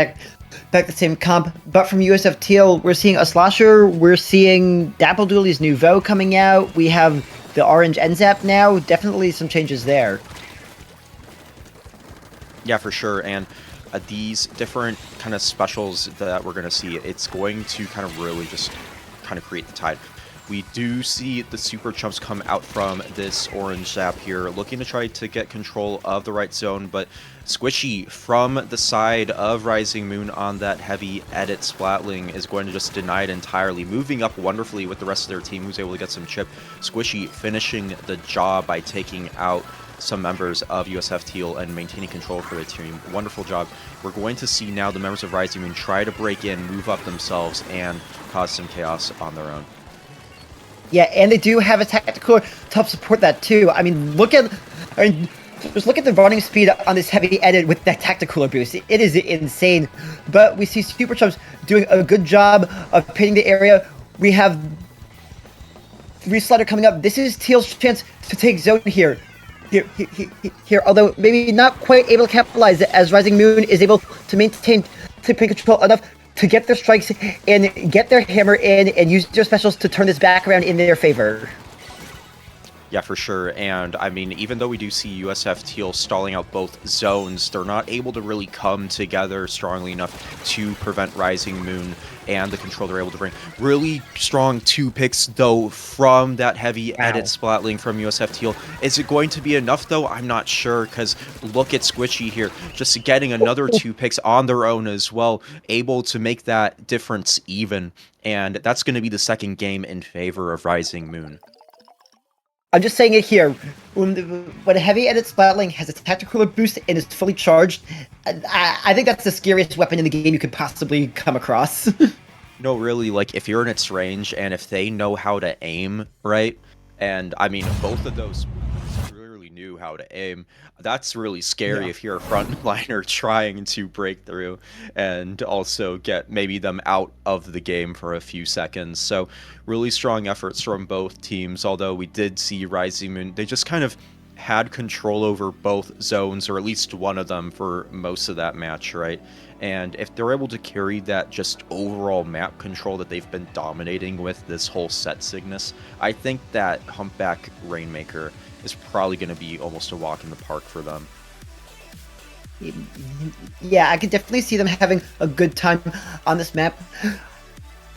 the same comp, but from USF Teal, we're seeing a Slosher, we're seeing Dapple Dooley's Nouveau coming out, we have the Orange NZAP now, definitely some changes there. Yeah, for sure, and these different kind of specials that we're going to see, it's going to kind of really just kind of create the tide. We do see the Super Chumps come out from this orange zap here, looking to try to get control of the right zone, but Squishy from the side of Rising Moon on that heavy edit Splatling is going to just deny it entirely, moving up wonderfully with the rest of their team, who's able to get some chip. Squishy finishing the job by taking out some members of USF Teal and maintaining control for the team. Wonderful job. We're going to see now the members of Rising Moon try to break in, move up themselves, and cause some chaos on their own. Yeah, and they do have a tactical to help support that too. I mean, just look at the running speed on this heavy edit with that tactical boost. It is insane. But we see Super Chumps doing a good job of pinning the area. We have 3 Slider coming up. This is Teal's chance to take zone here. Here, although maybe not quite able to capitalize as Rising Moon is able to maintain pin control enough to get their strikes and get their hammer in and use their specials to turn this back around in their favor. Yeah, for sure. And I mean, even though we do see USF Teal stalling out both zones, they're not able to really come together strongly enough to prevent Rising Moon and the control they're able to bring. Really strong 2 picks, though, from that heavy edit Splatling from USF Teal. Is it going to be enough, though? I'm not sure, because look at Squishy here, just getting another 2 picks on their own as well, able to make that difference even. And that's going to be the second game in favor of Rising Moon. I'm just saying it here. When a heavy edit Splatling has a tactical boost and is fully charged, I think that's the scariest weapon in the game you could possibly come across. No, really, like, if you're in its range and if they know how to aim, right? And, I mean, both of those clearly knew how to aim. That's really scary if you're a frontliner trying to break through and also get maybe them out of the game for a few seconds. So really strong efforts from both teams, although we did see Rising Moon, they just kind of had control over both zones, or at least one of them for most of that match, right? And if they're able to carry that just overall map control that they've been dominating with this whole set Cygnus, I think that Humpback Rainmaker is probably going to be almost a walk in the park for them. Yeah, I could definitely see them having a good time on this map.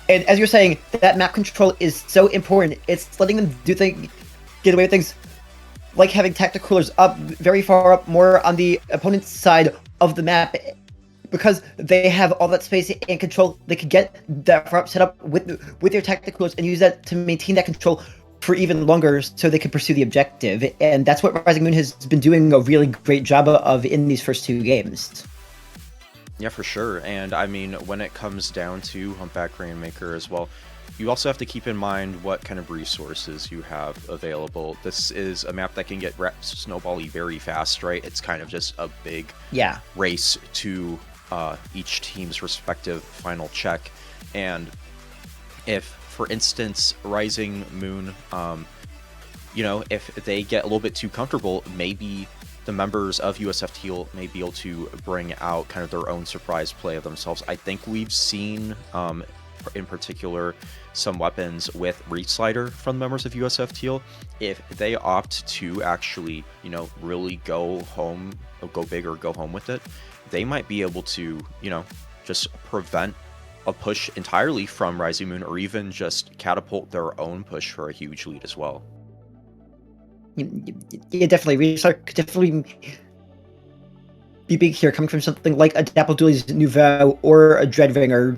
And as you're saying, that map control is so important. It's letting them get away with things like having tacticalers up very far up, more on the opponent's side of the map. Because they have all that space and control, they could get that far up set up with their tacticalers and use that to maintain that control for even longer so they can pursue the objective. And that's what Rising Moon has been doing a really great job of in these first 2 games. Yeah, for sure. And I mean, when it comes down to Humpback Rainmaker as well, you also have to keep in mind what kind of resources you have available. This is a map that can get snowbally very fast, right? It's kind of just a big race to each team's respective final check. And if, for instance, Rising Moon, if they get a little bit too comfortable, maybe the members of USF Teal may be able to bring out kind of their own surprise play of themselves. I think we've seen, in particular, some weapons with Reach Slider from the members of USF Teal. If they opt to actually, really go home, or go big or go home with it, they might be able to, just prevent a push entirely from Rising Moon, or even just catapult their own push for a huge lead as well. Yeah, definitely. Restart could definitely be big here, coming from something like a Dapple Dooley's Nouveau or a Dreadringer,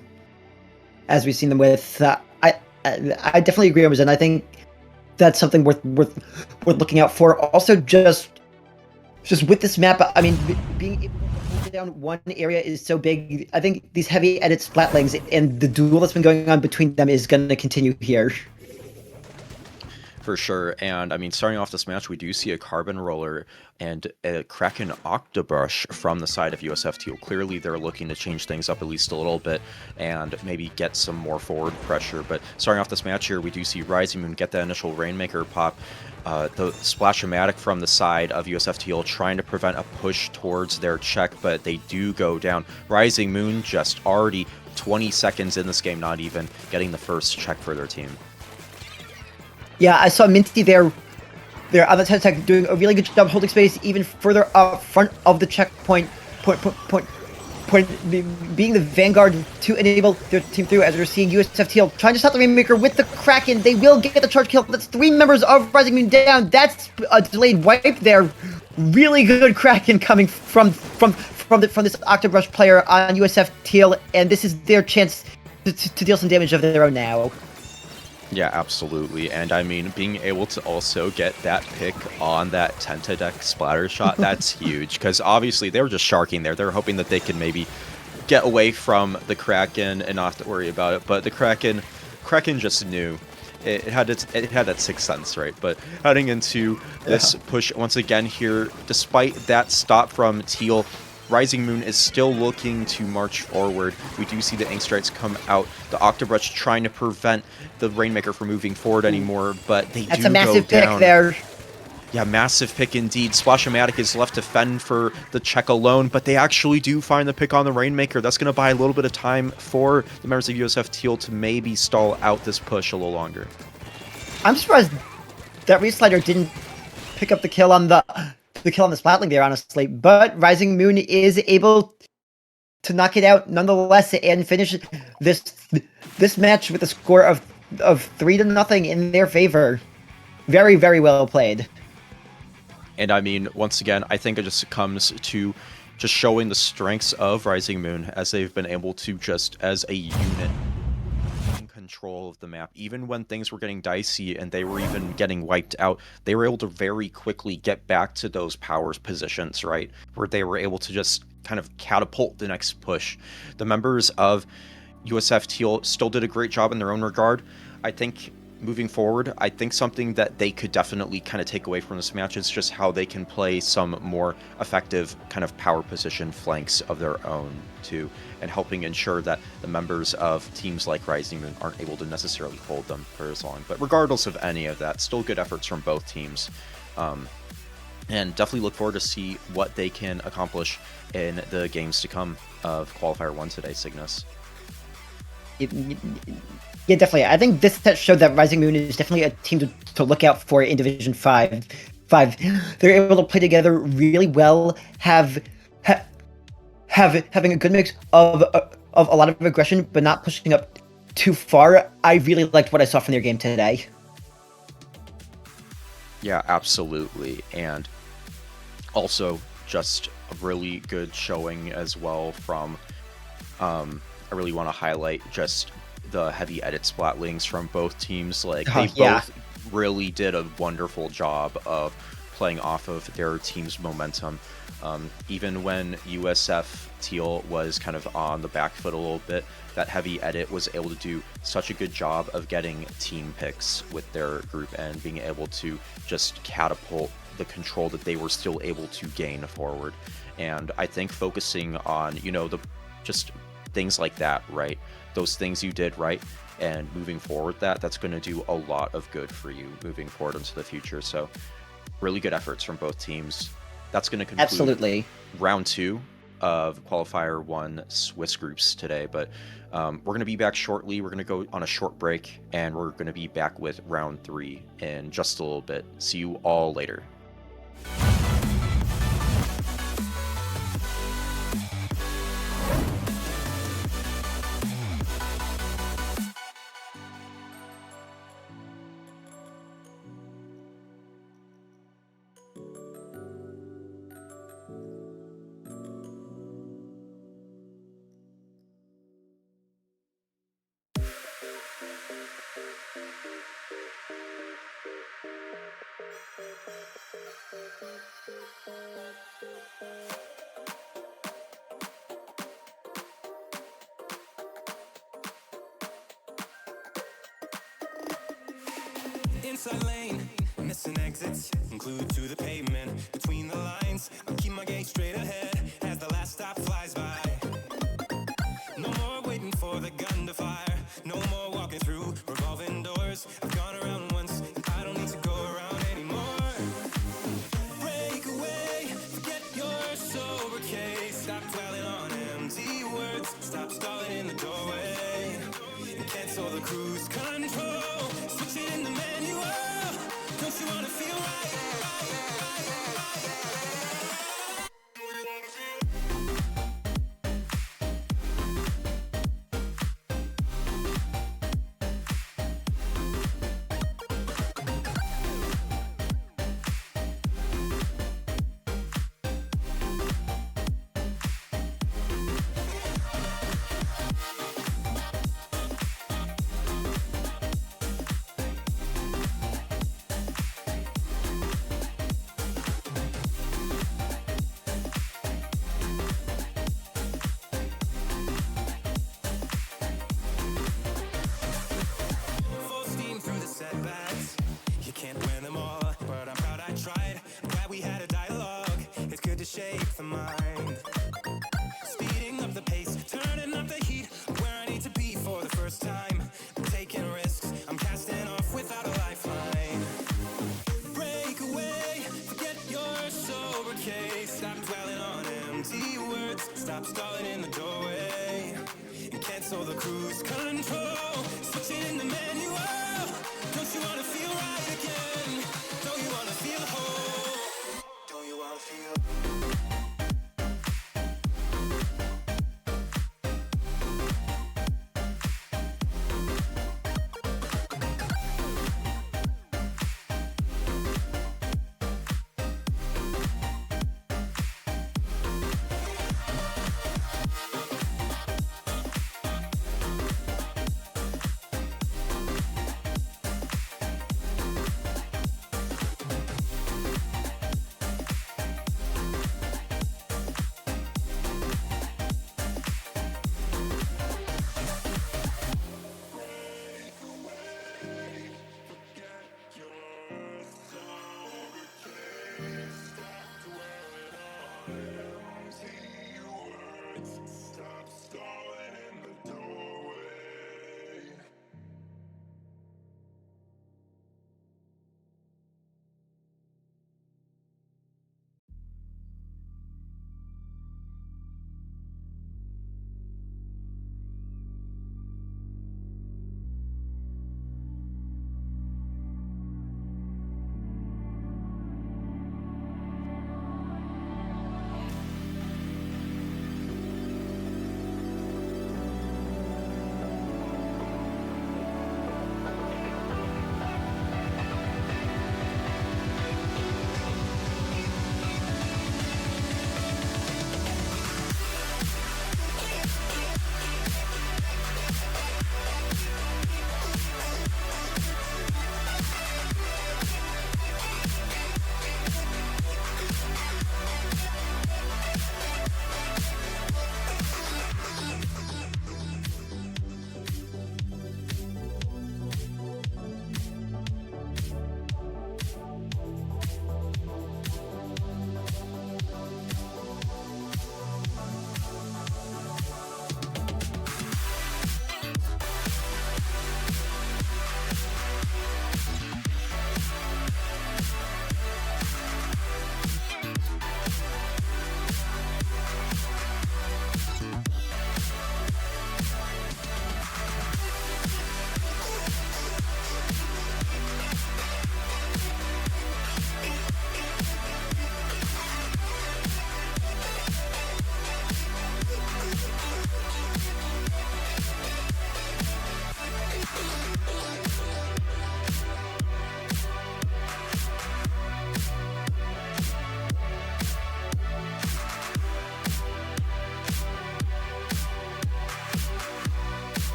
as we've seen them with. I definitely agree on and I think that's something worth looking out for. Also, just with this map, I mean, being able to hold down one area is so big. I think these heavy edit Splatlings and the duel that's been going on between them is going to continue here. For sure. And I mean, starting off this match, we do see a Carbon Roller and a Kraken Octobrush from the side of USF Teal. Clearly, they're looking to change things up at least a little bit and maybe get some more forward pressure. But starting off this match here, we do see Rising Moon get that initial Rainmaker pop. The Splash-O-Matic from the side of USF Teal trying to prevent a push towards their check, but they do go down. Rising Moon just already 20 seconds in this game, not even getting the first check for their team. Yeah, I saw Minty there on the 10 attack doing a really good job holding space even further up front of the checkpoint, being the vanguard to enable their team through, as we're seeing USF Teal trying to stop the Rainmaker with the Kraken. They will get the charge kill. That's 3 members of Rising Moon down. That's a delayed wipe there. Really good Kraken coming from this Octobrush player on USF Teal, and this is their chance to deal some damage of their own now. Yeah, absolutely. And I mean, being able to also get that pick on that Tentadeck splatter shot, that's huge. Because obviously they were just sharking there. They were hoping that they could maybe get away from the Kraken and not have to worry about it. But the Kraken just knew. It had that sixth sense, right? But heading into this push once again here, despite that stop from Teal, Rising Moon is still looking to march forward. We do see the Ink Strikes come out. The Octobrush trying to prevent the Rainmaker from moving forward anymore, but they do go down. That's a massive pick there. Yeah, massive pick indeed. Splash-O-Matic is left to fend for the check alone, but they actually do find the pick on the Rainmaker. That's going to buy a little bit of time for the members of USF Teal to maybe stall out this push a little longer. I'm surprised that Reslider didn't pick up the kill on the Splatling there, honestly. But Rising Moon is able to knock it out nonetheless and finish this match with a score of 3-0 in their favor. Very, very well played. And I mean, once again, I think it just comes to just showing the strengths of Rising Moon as they've been able to just as a unit in control of the map. Even when things were getting dicey and they were even getting wiped out, they were able to very quickly get back to those powers positions, right? Where they were able to just kind of catapult the next push. The members of USF Teal still did a great job in their own regard. I think moving forward, I think something that they could definitely kind of take away from this match is just how they can play some more effective kind of power position flanks of their own too, and helping ensure that the members of teams like Rising Moon aren't able to necessarily hold them for as long. But regardless of any of that, still good efforts from both teams. And definitely look forward to see what they can accomplish in the games to come of Qualifier 1 today, Cygnus. Yeah, definitely. I think this set showed that Rising Moon is definitely a team to look out for in Division 5. They're able to play together really well, having a good mix of a lot of aggression, but not pushing up too far. I really liked what I saw from their game today. Yeah, absolutely. And also just a really good showing as well from, I really want to highlight just the heavy edit Splatlings from both teams. Like, they both really did a wonderful job of playing off of their team's momentum. Even when USF Teal was kind of on the back foot a little bit, that heavy edit was able to do such a good job of getting team picks with their group and being able to just catapult the control that they were still able to gain forward. And I think focusing on, you know, the just things like that, right? Those things you did right, and moving forward, that's going to do a lot of good for you moving forward into the future. So really good efforts from both teams. That's going to conclude Absolutely. round 2 of Qualifier 1 Swiss groups today, but we're going to be back shortly. We're going to go on a short break, and we're going to be back with round 3 in just a little bit. See you all later. Inside lane, missing exits, glued to the pavement. Between the lines, I'll keep my gaze straight ahead as the last stop flies by. No more waiting for the gun to fire. No more walking through revolving doors. I've gone around once, and I don't need to go around anymore. Break away, forget your sober case. Stop dwelling on empty words. Stop stalling in the doorway. And cancel the cruise control. Switch it in the manual. Don't you wanna feel right?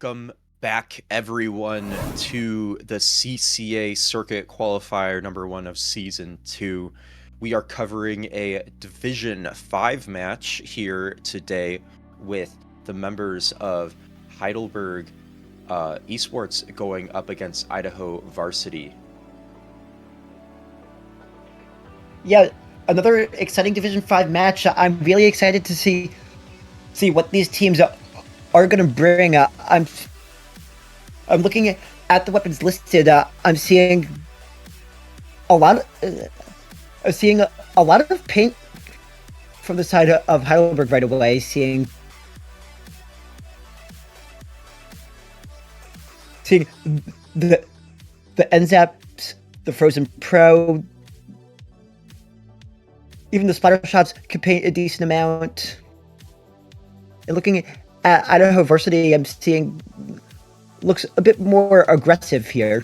Welcome back, everyone, to the CCA Circuit Qualifier #1 of Season 2. We are covering a Division 5 match here today with the members of Heidelberg Esports going up against Idaho Varsity. Yeah, another exciting Division 5 match. I'm really excited to see what these teams are going to bring. I'm looking at the weapons listed. I'm seeing a lot of paint from the side of Heidelberg right away. Seeing the NZAPs, the Frozen Pro, even the splatter shots can paint a decent amount. And looking at Idaho Varsity, I'm seeing looks a bit more aggressive here.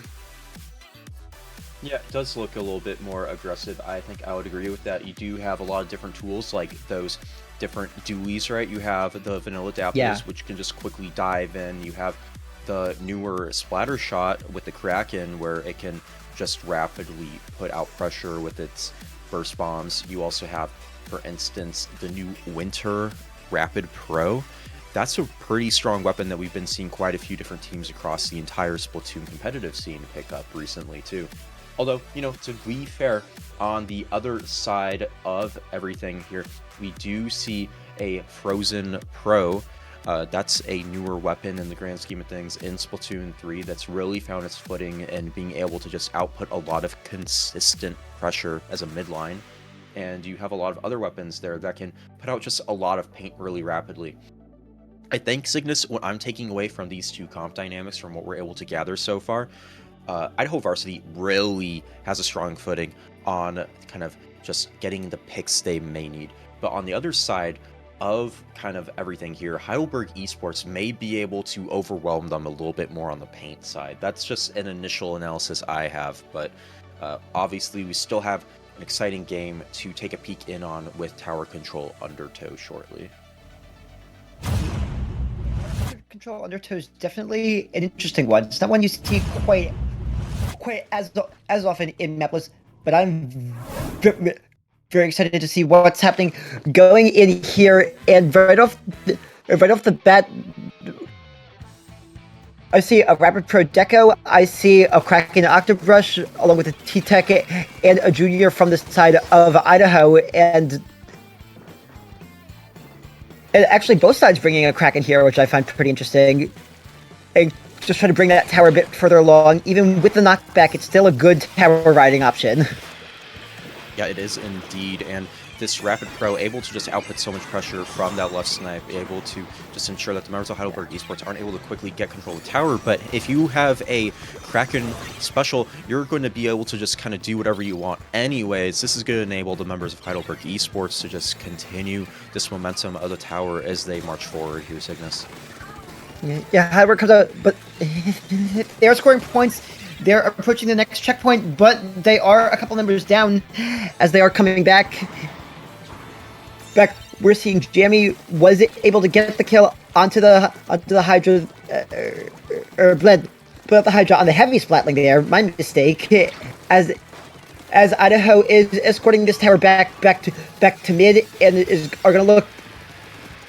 Yeah, it does look a little bit more aggressive. I think I would agree with that. You do have a lot of different tools, like those different dualies, right? You have the vanilla dapples, which can just quickly dive in. You have the newer splatter shot with the Kraken, where it can just rapidly put out pressure with its burst bombs. You also have, for instance, the new Winter Rapid Pro. That's a pretty strong weapon that we've been seeing quite a few different teams across the entire Splatoon competitive scene pick up recently too. Although, you know, to be fair, on the other side of everything here, we do see a Frozen Pro. That's a newer weapon in the grand scheme of things in Splatoon 3 that's really found its footing and being able to just output a lot of consistent pressure as a midline. And you have a lot of other weapons there that can put out just a lot of paint really rapidly. I think, Cygnus, what I'm taking away from these two comp dynamics from what we're able to gather so far, Idaho Varsity really has a strong footing on kind of just getting the picks they may need. But on the other side of kind of everything here, Heidelberg Esports may be able to overwhelm them a little bit more on the paint side. That's just an initial analysis I have, but obviously we still have an exciting game to take a peek in on with Tower Control Undertow shortly. Control Undertow is definitely an interesting one. It's not one you see quite as often in Mapless, but I'm very excited to see what's happening going in here. And right off the bat, I see a Rapid Pro Deco, I see a Kraken Octobrush, along with a T-Tech and a Junior from the side of Idaho, and actually both sides bringing a Kraken here, which I find pretty interesting. And just trying to bring that tower a bit further along. Even with the knockback, it's still a good tower riding option. Yeah, it is indeed, and this Rapid Pro able to just output so much pressure from that left snipe, able to just ensure that the members of Heidelberg Esports aren't able to quickly get control of the tower. But if you have a Kraken special, you're going to be able to just kind of do whatever you want anyways. This is going to enable the members of Heidelberg Esports to just continue this momentum of the tower as they march forward here, Cygnus. Yeah, Heidelberg comes out, but they are scoring points. They're approaching the next checkpoint, but they are a couple numbers down as they are coming back. We're seeing Jammy was able to get the kill onto the Hydra, bled put out the Hydra on the heavy splatling there. My mistake. As Idaho is escorting this tower back to mid and are gonna look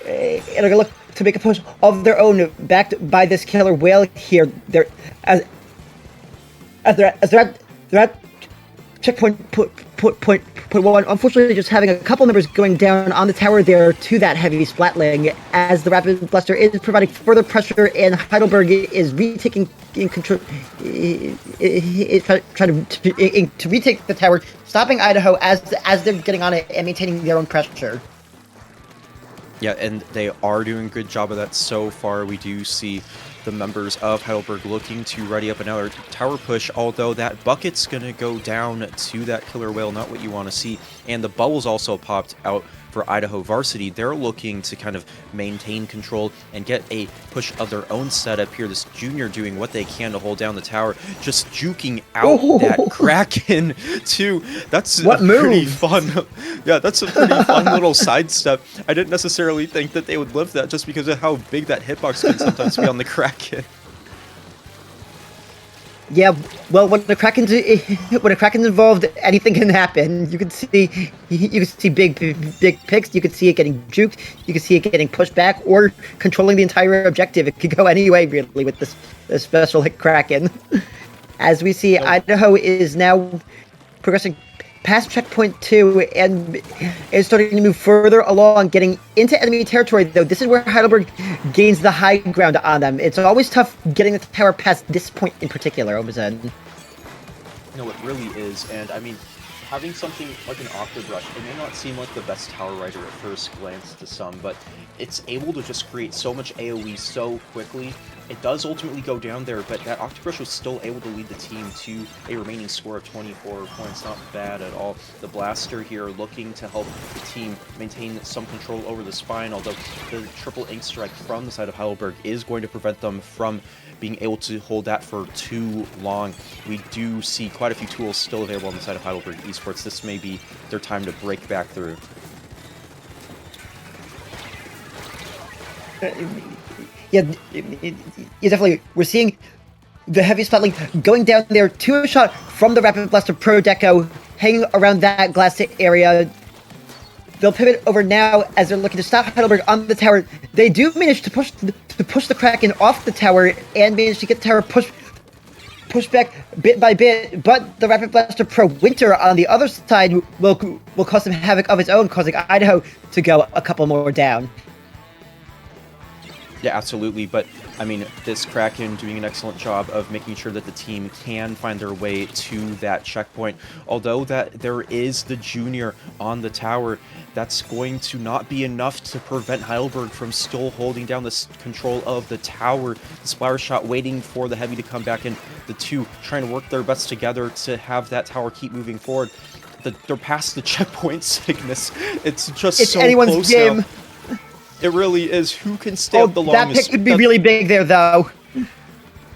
to make a push of their own, backed by this killer whale here. They're at checkpoint point one. Unfortunately, just having a couple numbers going down on the tower there to that heavy splatling, as the Rapid Blaster is providing further pressure, and Heidelberg is retaking in control, trying to retake the tower, stopping Idaho as they're getting on it and maintaining their own pressure. Yeah, and they are doing a good job of that so far. We do see the members of Heidelberg looking to ready up another tower push, although that bucket's going to go down to that killer whale, not what you want to see. And the bubbles also popped out for Idaho Varsity. They're looking to kind of maintain control and get a push of their own setup here. This junior doing what they can to hold down the tower, just juking out that Kraken too. That's What pretty move? fun. Yeah, that's a pretty fun little sidestep. I didn't necessarily think that they would live that just because of how big that hitbox can sometimes be on the Kraken. Yeah, well, when the Kraken's involved, anything can happen. You can see big picks. You can see it getting juked. You can see it getting pushed back or controlling the entire objective. It could go any way really with this special hit Kraken. As we see, Idaho is now progressing past checkpoint 2 and is starting to move further along, getting into enemy territory, though. This is where Heidelberg gains the high ground on them. It's always tough getting the tower past this point in particular, Omazen. No, it really is, and I mean, having something like an Octobrush, it may not seem like the best tower rider at first glance to some, but it's able to just create so much AoE so quickly. It does ultimately go down there, but that Octobrush was still able to lead the team to a remaining score of 24 points. Not bad at all. The Blaster here looking to help the team maintain some control over the spine, although the triple ink strike from the side of Heidelberg is going to prevent them from being able to hold that for too long. We do see quite a few tools still available on the side of Heidelberg Esports. This may be their time to break back through. Yeah, definitely. We're seeing the heavy spotlight going down there to a shot from the Rapid Blaster Pro Deco, hanging around that glass area. They'll pivot over now as they're looking to stop Heidelberg on the tower. They do manage to push the Kraken off the tower and manage to get the tower pushed back bit by bit, but the Rapid Blaster Pro Winter on the other side will cause some havoc of its own, causing Idaho to go a couple more down. Yeah, absolutely, but I mean, this Kraken doing an excellent job of making sure that the team can find their way to that checkpoint. Although that there is the junior on the tower, that's going to not be enough to prevent Heidelberg from still holding down this control of the tower. The splatter shot waiting for the heavy to come back in. The two trying to work their best together to have that tower keep moving forward. They're past the checkpoint sickness. It's just it's so anyone's close game. now. It really is. Who can stay up the longest? That pick could be really big there, though.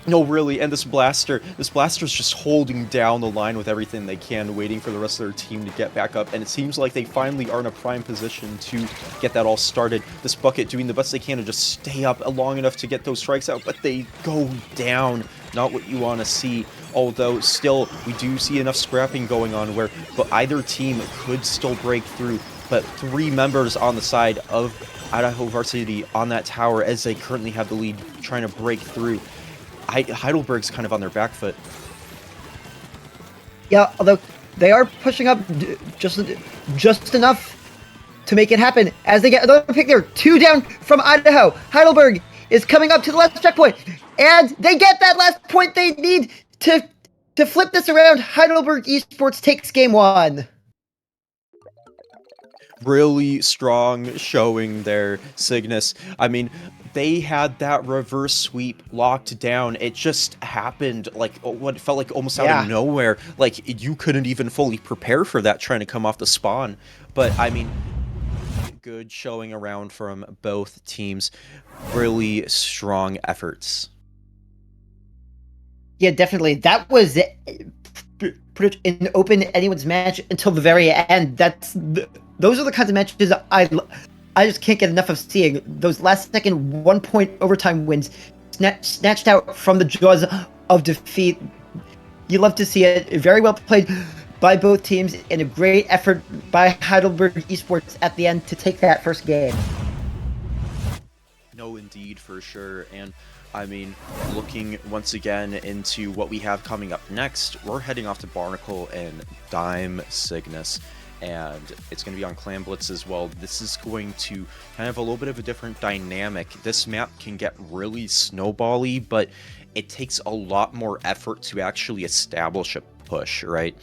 No, really, and this Blaster's just holding down the line with everything they can, waiting for the rest of their team to get back up, and it seems like they finally are in a prime position to get that all started. This Bucket doing the best they can to just stay up long enough to get those strikes out, but they go down. Not what you want to see, although still, we do see enough scrapping going on where either team could still break through, but 3 members on the side of Idaho Varsity on that tower as they currently have the lead, trying to break through. Heidelberg's kind of on their back foot. Yeah, although they are pushing up just enough to make it happen as they get another pick there. 2 down from Idaho. Heidelberg is coming up to the last checkpoint, and they get that last point they need to flip this around. Heidelberg Esports takes game 1. Really strong showing there, Cygnus. I mean, they had that reverse sweep locked down. It just happened like what felt like almost out of nowhere. Like you couldn't even fully prepare for that trying to come off the spawn. But I mean, good showing around from both teams. Really strong efforts. Yeah, definitely. That was pretty much an open anyone's match until the very end. Those are the kinds of matches I just can't get enough of seeing. Those last second 1-point overtime wins snatched out from the jaws of defeat. You love to see it. Very well played by both teams and a great effort by Heidelberg Esports at the end to take that first game. No, indeed, for sure. And I mean, looking once again into what we have coming up next, we're heading off to Barnacle and Dime Cygnus, and it's going to be on Clan Blitz as well. This is going to kind of have a little bit of a different dynamic. This map can get really snowbally, but it takes a lot more effort to actually establish a push, right?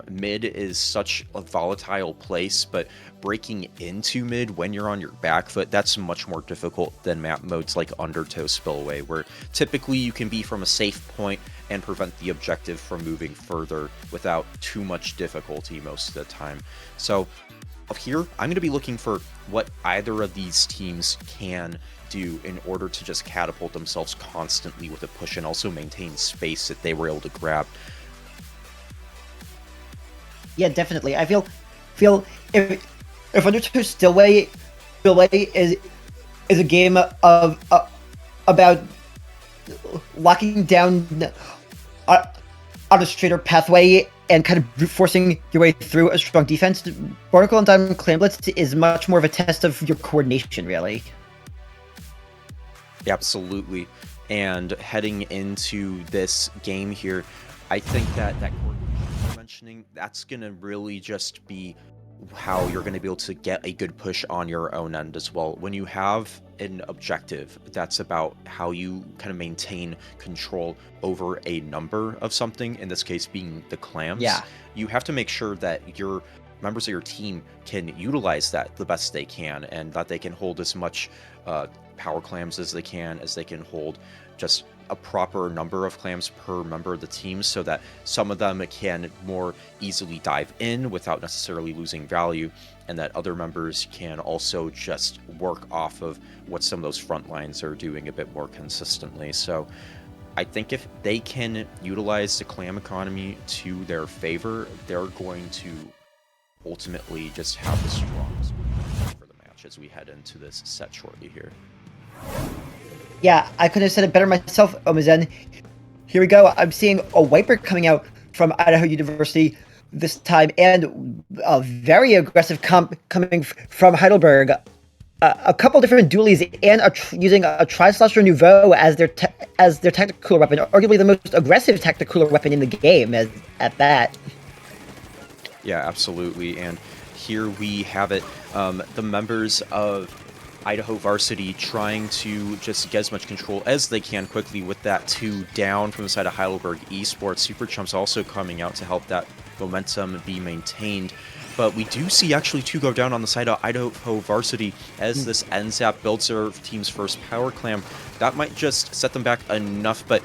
Mid is such a volatile place, but breaking into mid when you're on your back foot, that's much more difficult than map modes like Undertow Spillway, where typically you can be from a safe point and prevent the objective from moving further without too much difficulty most of the time. So here, I'm going to be looking for what either of these teams can do in order to just catapult themselves constantly with a push and also maintain space that they were able to grab. Yeah, definitely. I feel if Undertow Spillway is a game of about locking down on a straighter pathway and kind of brute forcing your way through a strong defense, Roadkrill and Diamond Clan Blitz is much more of a test of your coordination, really. Absolutely. And heading into this game here, I think that coordination you're mentioning, that's going to really just be how you're going to be able to get a good push on your own end as well. When you have an objective, that's about how you kind of maintain control over a number of something, in this case being the clams. Yeah. You have to make sure that your members of your team can utilize that the best they can, and that they can hold as much power clams as they can hold just a proper number of clams per member of the team, so that some of them can more easily dive in without necessarily losing value, and that other members can also just work off of what some of those front lines are doing a bit more consistently. So I think if they can utilize the clam economy to their favor, they're going to ultimately just have the strongest for the match as we head into this set shortly here. Yeah, I could have said it better myself, Omazen. Here we go. I'm seeing a wiper coming out from Idaho University this time, and a very aggressive comp coming from Heidelberg. A couple different dualies and using a Tri-Slasher Nouveau as their tactical weapon, arguably the most aggressive tactical weapon in the game at that. Yeah, absolutely. And here we have it. The members of Idaho Varsity trying to just get as much control as they can quickly with that 2 down from the side of Heidelberg Esports. Super Chumps also coming out to help that momentum be maintained. But we do see actually 2 go down on the side of Idaho Varsity as this NZAP builds their team's first power clam. That might just set them back enough, but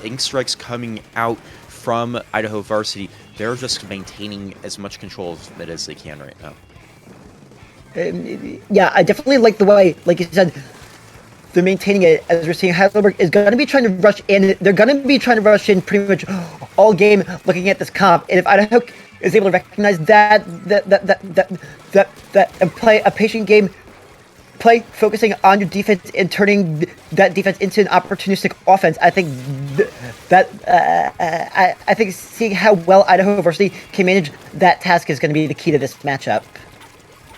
Ink Strikes coming out from Idaho Varsity, they're just maintaining as much control of it as they can right now. Yeah, I definitely like the way, like you said, they're maintaining it. As we're seeing, Heidelberg is going to be trying to rush in. They're going to be trying to rush in pretty much all game, looking at this comp. And if Idaho is able to recognize that and play a patient game, focusing on your defense and turning that defense into an opportunistic offense, I think I think seeing how well Idaho Varsity can manage that task is going to be the key to this matchup.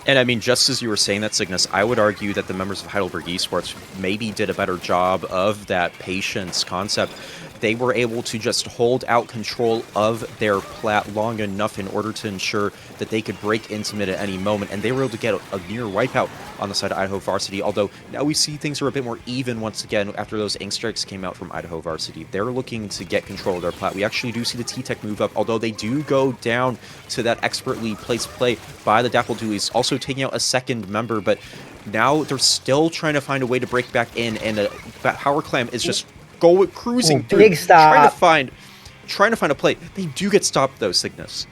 And I mean, just as you were saying that, Cygnus, I would argue that the members of Heidelberg Esports maybe did a better job of that patience concept. They were able to just hold out control of their plat long enough in order to ensure that they could break into mid at any moment, and they were able to get a near wipeout on the side of Idaho Varsity, although now we see things are a bit more even once again after those ink strikes came out from Idaho Varsity. They're looking to get control of their plat. We actually do see the T-Tech move up, although they do go down to that expertly placed play by the Dapple Doolies, also taking out a second member, but now they're still trying to find a way to break back in, and Power Clam is just cruising through, big stop. trying to find a play. They do get stopped though, Cygnus.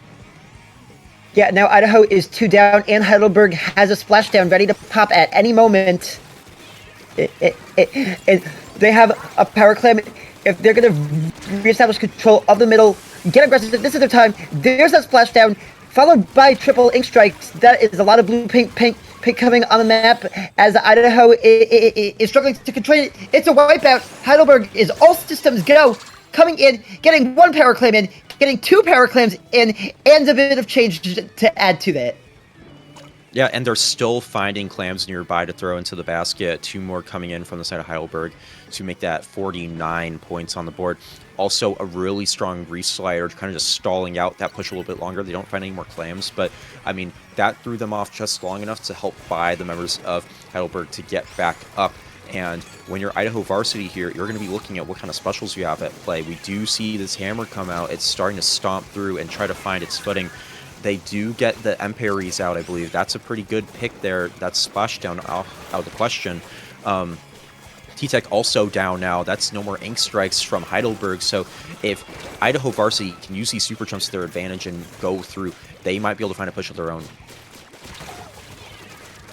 Yeah, now Idaho is 2 down, and Heidelberg has a splashdown ready to pop at any moment. And they have a power clam. If they're going to reestablish control of the middle, get aggressive, this is their time. There's that splashdown, followed by triple ink strikes. That is a lot of blue, pink coming on the map as Idaho is struggling to control it. It's a wipeout. Heidelberg is all systems go, coming in, getting 1 power clam in, getting 2 power clams in, and a bit of change to add to that. Yeah, and they're still finding clams nearby to throw into the basket. 2 more coming in from the side of Heidelberg to make that 49 points on the board. Also, a really strong reslider, kind of just stalling out that push a little bit longer. They don't find any more clams, but I mean, that threw them off just long enough to help buy the members of Heidelberg to get back up. And when you're Idaho Varsity here, you're going to be looking at what kind of specials you have at play. We do see this hammer come out. It's starting to stomp through and try to find its footing. They do get the Emperies out, I believe. That's a pretty good pick there. That's Splashdown out of the question. T-Tech also down now. That's no more Ink Strikes from Heidelberg. So if Idaho Varsity can use these Super Jumps to their advantage and go through, they might be able to find a push of their own.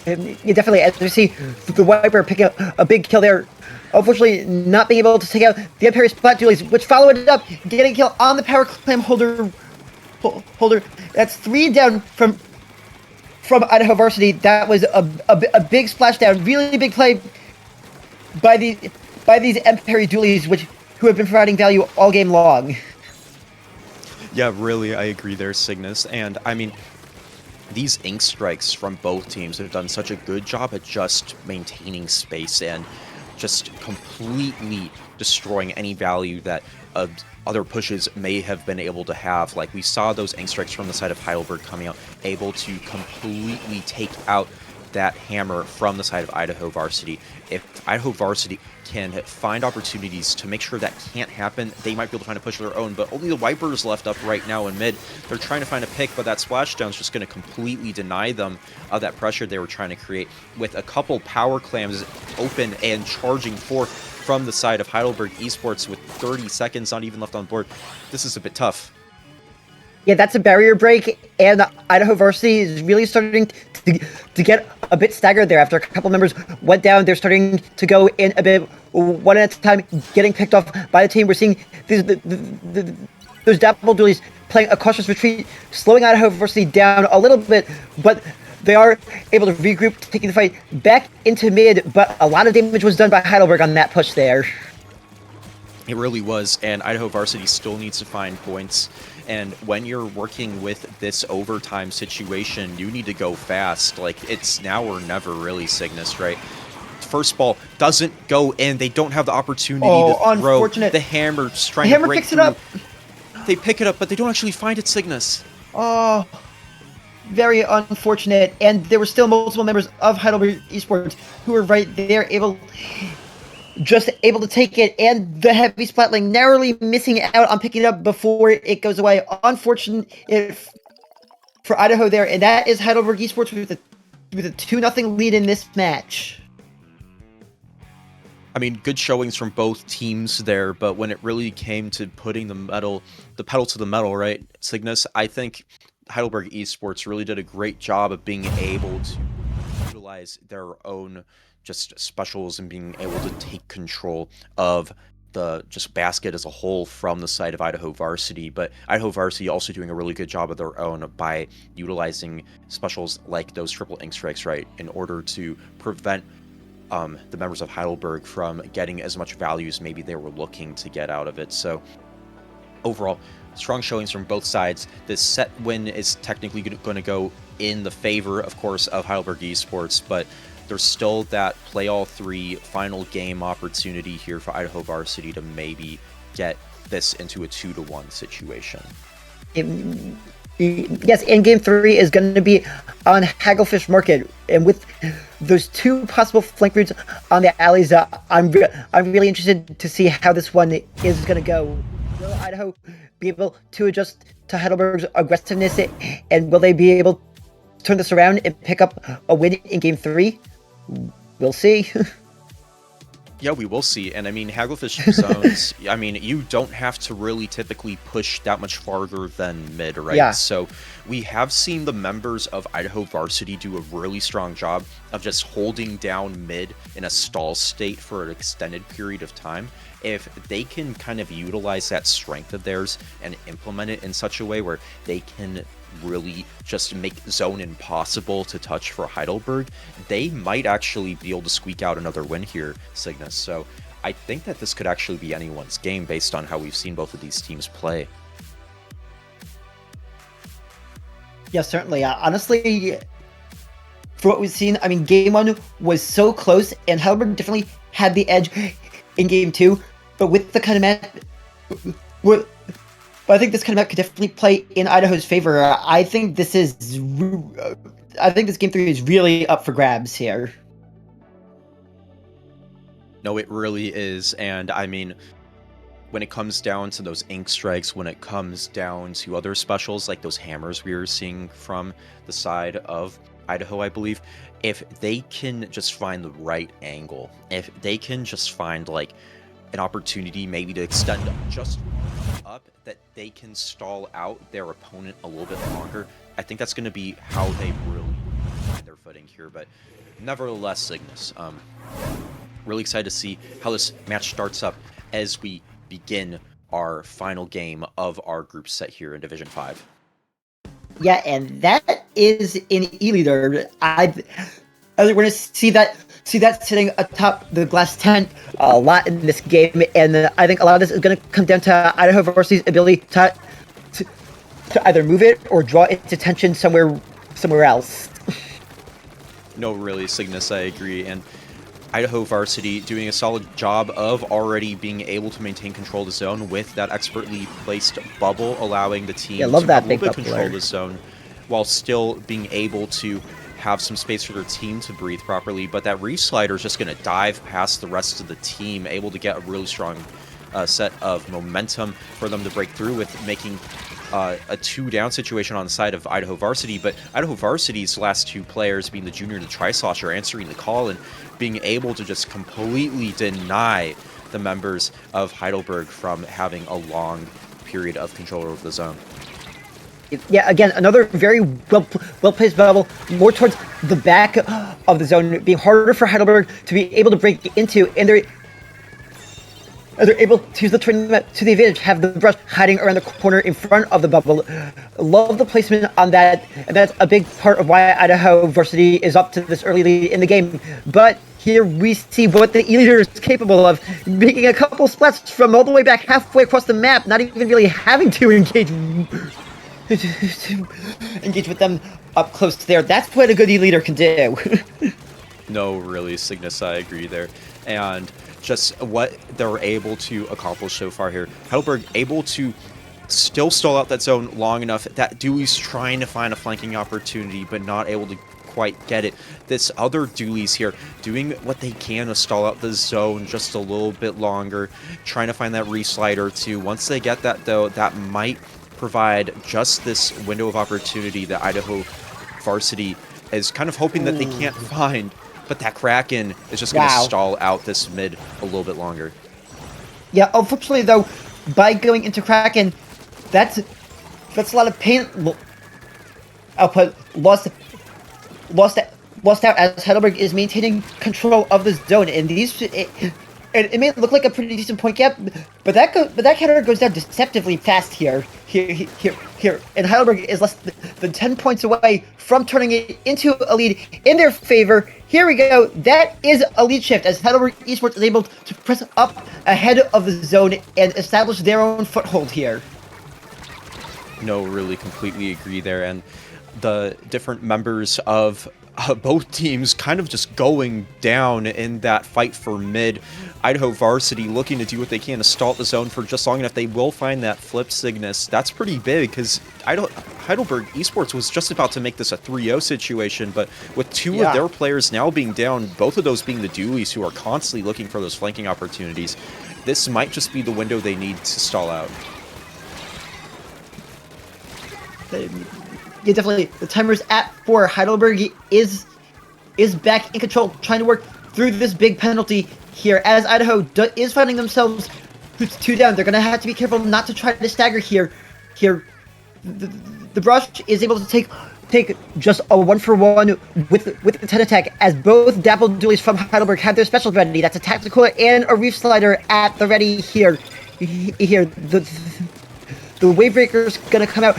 Yeah, definitely, as we see the Wiper picking up a big kill there. Unfortunately, not being able to take out the Empire Splat Dualies, which followed it up, getting a kill on the Power Clam holder. That's 3 down from Idaho Varsity. That was a big splashdown, really big play by these Empire Dualies, who have been providing value all game long. Yeah, really, I agree there, Cygnus. And I mean, these Ink Strikes from both teams have done such a good job at just maintaining space and just completely destroying any value that other pushes may have been able to have. Like, we saw those Ink Strikes from the side of Heidelberg coming out, able to completely take out that hammer from the side of Idaho Varsity. If Idaho Varsity can find opportunities to make sure that can't happen, they might be able to find a push of their own, but only the Wipers left up right now in mid. They're trying to find a pick, but that splashdown is just going to completely deny them of that pressure they were trying to create, with a couple power clams open and charging forth from the side of Heidelberg Esports with 30 seconds not even left on board. This is a bit tough. Yeah, that's a barrier break, and Idaho Varsity is really starting to get a bit staggered there. After a couple members went down, they're starting to go in a bit one at a time, getting picked off by the team. We're seeing those Dapple Dualies playing a cautious retreat, slowing Idaho Varsity down a little bit, but they are able to regroup, taking the fight back into mid, but a lot of damage was done by Heidelberg on that push there. It really was, and Idaho Varsity still needs to find points. And when you're working with this overtime situation, you need to go fast. Like, it's now or never, really, Cygnus, right? First ball doesn't go in. They don't have the opportunity to throw. Unfortunate. The hammer's trying to break picks through. it up. They pick it up, but they don't actually find it, Cygnus. Oh, very unfortunate. And there were still multiple members of Heidelberg Esports who were right there, just able to take it, and the heavy splatling narrowly missing out on picking it up before it goes away. Unfortunate for Idaho there, and that is Heidelberg Esports with a 2-0 lead in this match. I mean, good showings from both teams there, but when it really came to putting the pedal to the metal, right, Cygnus, I think Heidelberg Esports really did a great job of being able to utilize their own just specials and being able to take control of the just basket as a whole from the side of Idaho Varsity. But Idaho Varsity also doing a really good job of their own by utilizing specials like those triple Ink Strikes, right, in order to prevent the members of Heidelberg from getting as much value as maybe they were looking to get out of it. So overall, strong showings from both sides. This set win is technically going to go in the favor, of course, of Heidelberg Esports, but there's still that play all 3 final game opportunity here for Idaho Varsity to maybe get this into a 2-1 situation. Yes, and game 3 is going to be on Hagglefish Market, and with those 2 possible flank routes on the alleys, I'm really interested to see how this one is going to go. Will Idaho be able to adjust to Heidelberg's aggressiveness, and will they be able to turn this around and pick up a win in game 3? We'll see. Yeah, we will see. And I mean, Hagglefish zones, I mean, you don't have to really typically push that much farther than mid, right? Yeah. So we have seen the members of Idaho Varsity do a really strong job of just holding down mid in a stall state for an extended period of time. If they can kind of utilize that strength of theirs and implement it in such a way where they can really just make zone impossible to touch for Heidelberg, they might actually be able to squeak out another win here, Cygnus. So I think that this could actually be anyone's game based on how we've seen both of these teams play. Yeah, certainly. Honestly, for what we've seen, I mean, game 1 was so close, and Heidelberg definitely had the edge in game 2, but with the kind of match, but I think this kind of map could definitely play in Idaho's favor. I think this game 3 is really up for grabs here. No, it really is. And I mean, when it comes down to those ink strikes, when it comes down to other specials like those hammers we were seeing from the side of Idaho, I believe, if they can just find the right angle, if they can just find like an opportunity maybe to extend just up that they can stall out their opponent a little bit longer, I think that's going to be how they really find their footing here. But nevertheless, Cygnus, really excited to see how this match starts up as we begin our final game of our group set here in Division 5. Yeah, and that is an E-leader. We're going to see that sitting atop the glass tent a lot in this game, and I think a lot of this is going to come down to Idaho Varsity's ability to either move it or draw its attention somewhere else. No, really, Cygnus, I agree. And Idaho Varsity doing a solid job of already being able to maintain control of the zone with that expertly placed bubble, allowing the team love to that have a little big bit of control of bubbler. the zone while still being able to have some space for their team to breathe properly. But that re-slider is just going to dive past the rest of the team, able to get a really strong set of momentum for them to break through with, making a 2-down situation on the side of Idaho Varsity. But Idaho Varsity's last two players, being the junior and the tri-slosher, answering the call and being able to just completely deny the members of Heidelberg from having a long period of control over the zone. Yeah, again, another very well-placed bubble, more towards the back of the zone, being harder for Heidelberg to be able to break into, and they're able to use the turn to the advantage, have the brush hiding around the corner in front of the bubble. Love the placement on that, and that's a big part of why Idaho Varsity is up to this early lead in the game. But here we see what the E-leader is capable of, making a couple splats from all the way back halfway across the map, not even really having to engage with them up close there. That's what a good E-leader can do. No, really, Cygnus, I agree there. And just what they're able to accomplish so far here. Heidelberg able to still stall out that zone long enough that Dewey's trying to find a flanking opportunity, but not able to quite get it. This other Dooley's here doing what they can to stall out the zone just a little bit longer, trying to find that re-slider too. Once they get that, though, that might provide just this window of opportunity that Idaho Varsity is kind of hoping that they can't find. But that Kraken is just going to stall out this mid a little bit longer. Yeah, unfortunately though, by going into Kraken, that's a lot of paint output lost out as Heidelberg is maintaining control of the zone. And it may look like a pretty decent point gap, but that counter goes down deceptively fast here. And Heidelberg is less than 10 points away from turning it into a lead in their favor. Here we go. That is a lead shift as Heidelberg Esports is able to press up ahead of the zone and establish their own foothold here. No, really completely agree there. And the different members of both teams kind of just going down in that fight for mid. Idaho Varsity looking to do what they can to stall the zone for just long enough. They will find that flip, Cygnus. That's pretty big because Heidelberg Esports was just about to make this a 3-0 situation, but with two of their players now being down, both of those being the Dooleys who are constantly looking for those flanking opportunities, this might just be the window they need to stall out. Yeah, definitely. The timer's at 4. Heidelberg is back in control, trying to work through this big penalty here. As Idaho is finding themselves 2 down, they're going to have to be careful not to try to stagger here. The Brush is able to take just a 1-for-1 with the 10 attack, as both Dapple Dualies from Heidelberg have their specials ready. That's a tactical and a reef slider at the ready here. The Wavebreaker's going to come out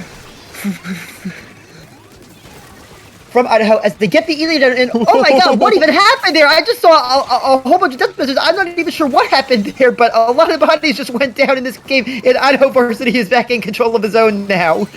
from Idaho as they get the E-leader, and oh my god, what even happened there? I just saw a whole bunch of death messages. I'm not even sure what happened there, but a lot of bodies just went down in this game, and Idaho Varsity is back in control of the zone now.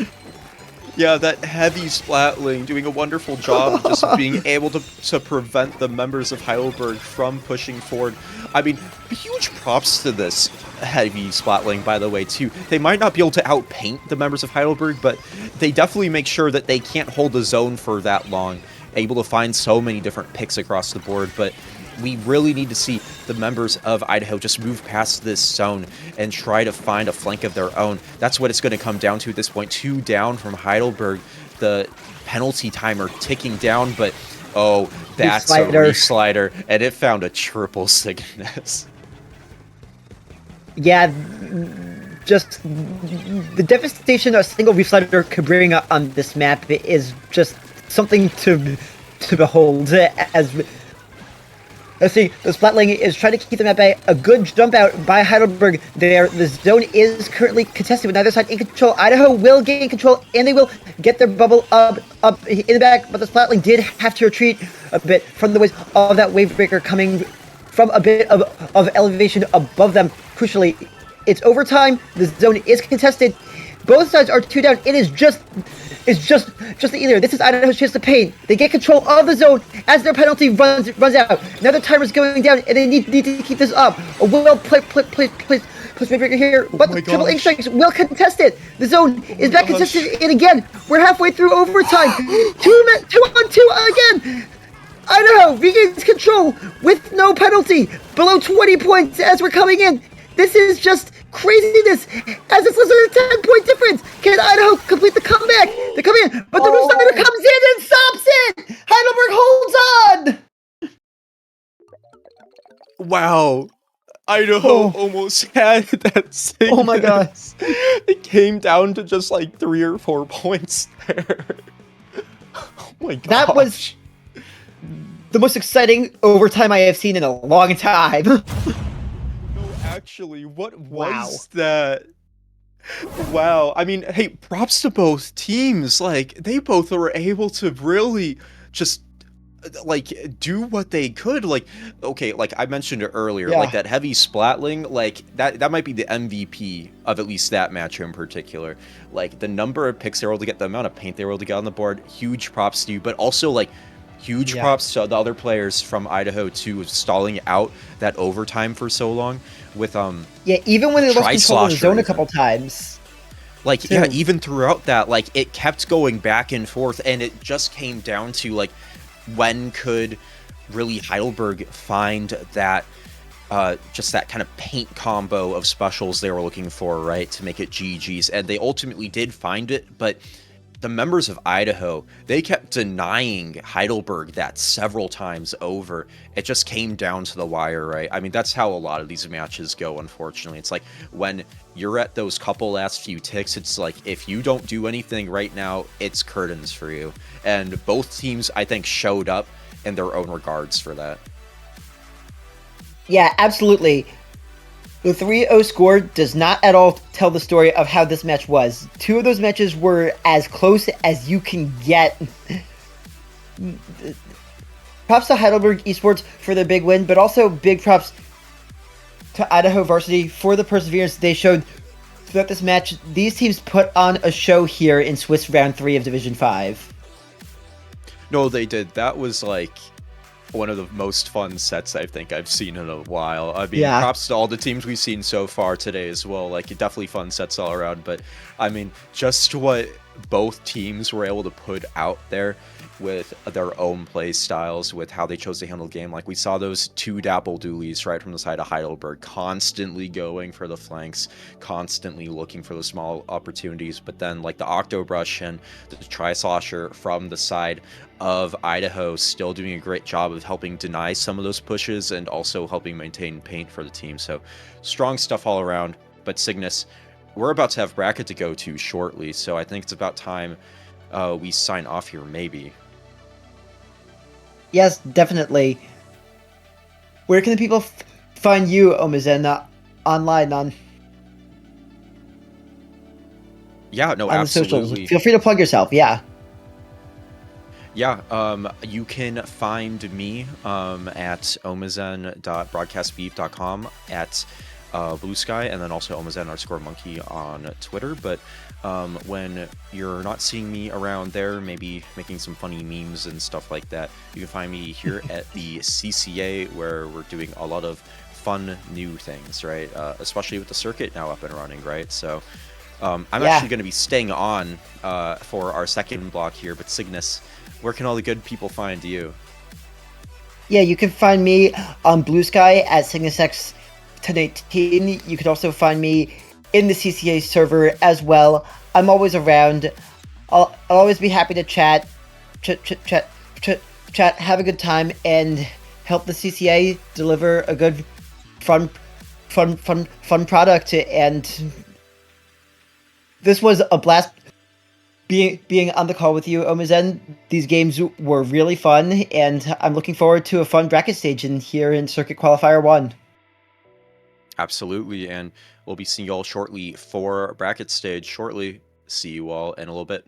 Yeah, that heavy Splatling doing a wonderful job of just being able to prevent the members of Heidelberg from pushing forward. I mean, huge props to this heavy Splatling, by the way, too. They might not be able to outpaint the members of Heidelberg, but they definitely make sure that they can't hold the zone for that long. Able to find so many different picks across the board, but we really need to see the members of Idaho just move past this zone and try to find a flank of their own. That's what it's going to come down to at this point. 2 down from Heidelberg. The penalty timer ticking down, but oh, that's a re-slider, and it found a triple Cygnus. Yeah, just the devastation a single re-slider could bring on this map is just something to behold. As let's see, the Splatling is trying to keep them at bay. A good jump out by Heidelberg there. The zone is currently contested with neither side in control. Idaho will gain control, and they will get their bubble up in the back, but the Splatling did have to retreat a bit from the waves of that wave breaker coming from a bit of elevation above them. Crucially, it's overtime. The zone is contested. Both sides are 2 down. It is just the either. This is Idaho's chance to paint. They get control of the zone as their penalty runs out. Now the timer's going down, and they need to keep this up. A well placed breaker here, but the triple ink strikes will contest it. The zone is back contested, and again, we're halfway through overtime. 2-on-2 again. Idaho regains control with no penalty, below 20 points as we're coming in. This is just craziness, as it's less than a 10-point difference. Can Idaho complete the comeback? They're coming in, but the Roadkrill comes in and stops it. Heidelberg holds on. Wow. Idaho almost had that Cygnus. Oh my god. It came down to just like 3 or 4 points there. Oh my god. That was the most exciting overtime I have seen in a long time. No, actually, what was that? Wow. I mean, hey, props to both teams. Like, they both were able to really just like do what they could. Like, okay, like I mentioned it earlier, like that heavy Splatling, like that might be the MVP of at least that match in particular. Like the number of picks they were able to get, the amount of paint they were able to get on the board, huge props to you, but also like huge props to the other players from Idaho too, stalling out that overtime for so long with even when they lost control of the zone a couple times. Like even throughout that, like it kept going back and forth, and it just came down to like when could really Heidelberg find that just that kind of paint combo of specials they were looking for, right, to make it GG's, and they ultimately did find it, but the members of Idaho, they kept denying Heidelberg that several times over. It just came down to the wire, right? I mean, that's how a lot of these matches go, unfortunately. It's like when you're at those couple last few ticks, it's like if you don't do anything right now, it's curtains for you. And both teams, I think, showed up in their own regards for that. Yeah, absolutely. The 3-0 score does not at all tell the story of how this match was. 2 of those matches were as close as you can get. Props to Heidelberg Esports for their big win, but also big props to Idaho Varsity for the perseverance they showed throughout this match. These teams put on a show here in Swiss Round 3 of Division 5. No, they did. That was like one of the most fun sets I think I've seen in a while. I mean, props to all the teams we've seen so far today as well. Like, definitely fun sets all around. But, I mean, just what both teams were able to put out there with their own play styles, with how they chose to handle the game. Like, we saw those 2 Dapple Doolies right from the side of Heidelberg, constantly going for the flanks, constantly looking for the small opportunities. But then, like, the Octobrush and the Tri-Slosher from the side of Idaho still doing a great job of helping deny some of those pushes and also helping maintain paint for the team. So strong stuff all around. But Cygnus, we're about to have bracket to go to shortly, so I think it's about time we sign off here, maybe. Yes, definitely. Where can the people find you, Omazen, online on? Yeah, no, on absolutely. The socials. Feel free to plug yourself. Yeah. Yeah, you can find me at omazen.broadcastbeef.com, at Blue Sky, and then also omazen_monkey on Twitter. But when you're not seeing me around there, maybe making some funny memes and stuff like that, you can find me here at the CCA, where we're doing a lot of fun new things, right? Especially with the circuit now up and running, right? So I'm actually going to be staying on for our second block here, but Cygnus, where can all the good people find you? Yeah, you can find me on Blue Sky at CygnusX1018. You can also find me in the CCA server as well. I'm always around. I'll always be happy to chat, chat, have a good time, and help the CCA deliver a good, fun product. And this was a blast being on the call with you, Omazen. These games were really fun, and I'm looking forward to a fun bracket stage in here in Circuit Qualifier 1. Absolutely, and we'll be seeing you all shortly for bracket stage shortly. See you all in a little bit.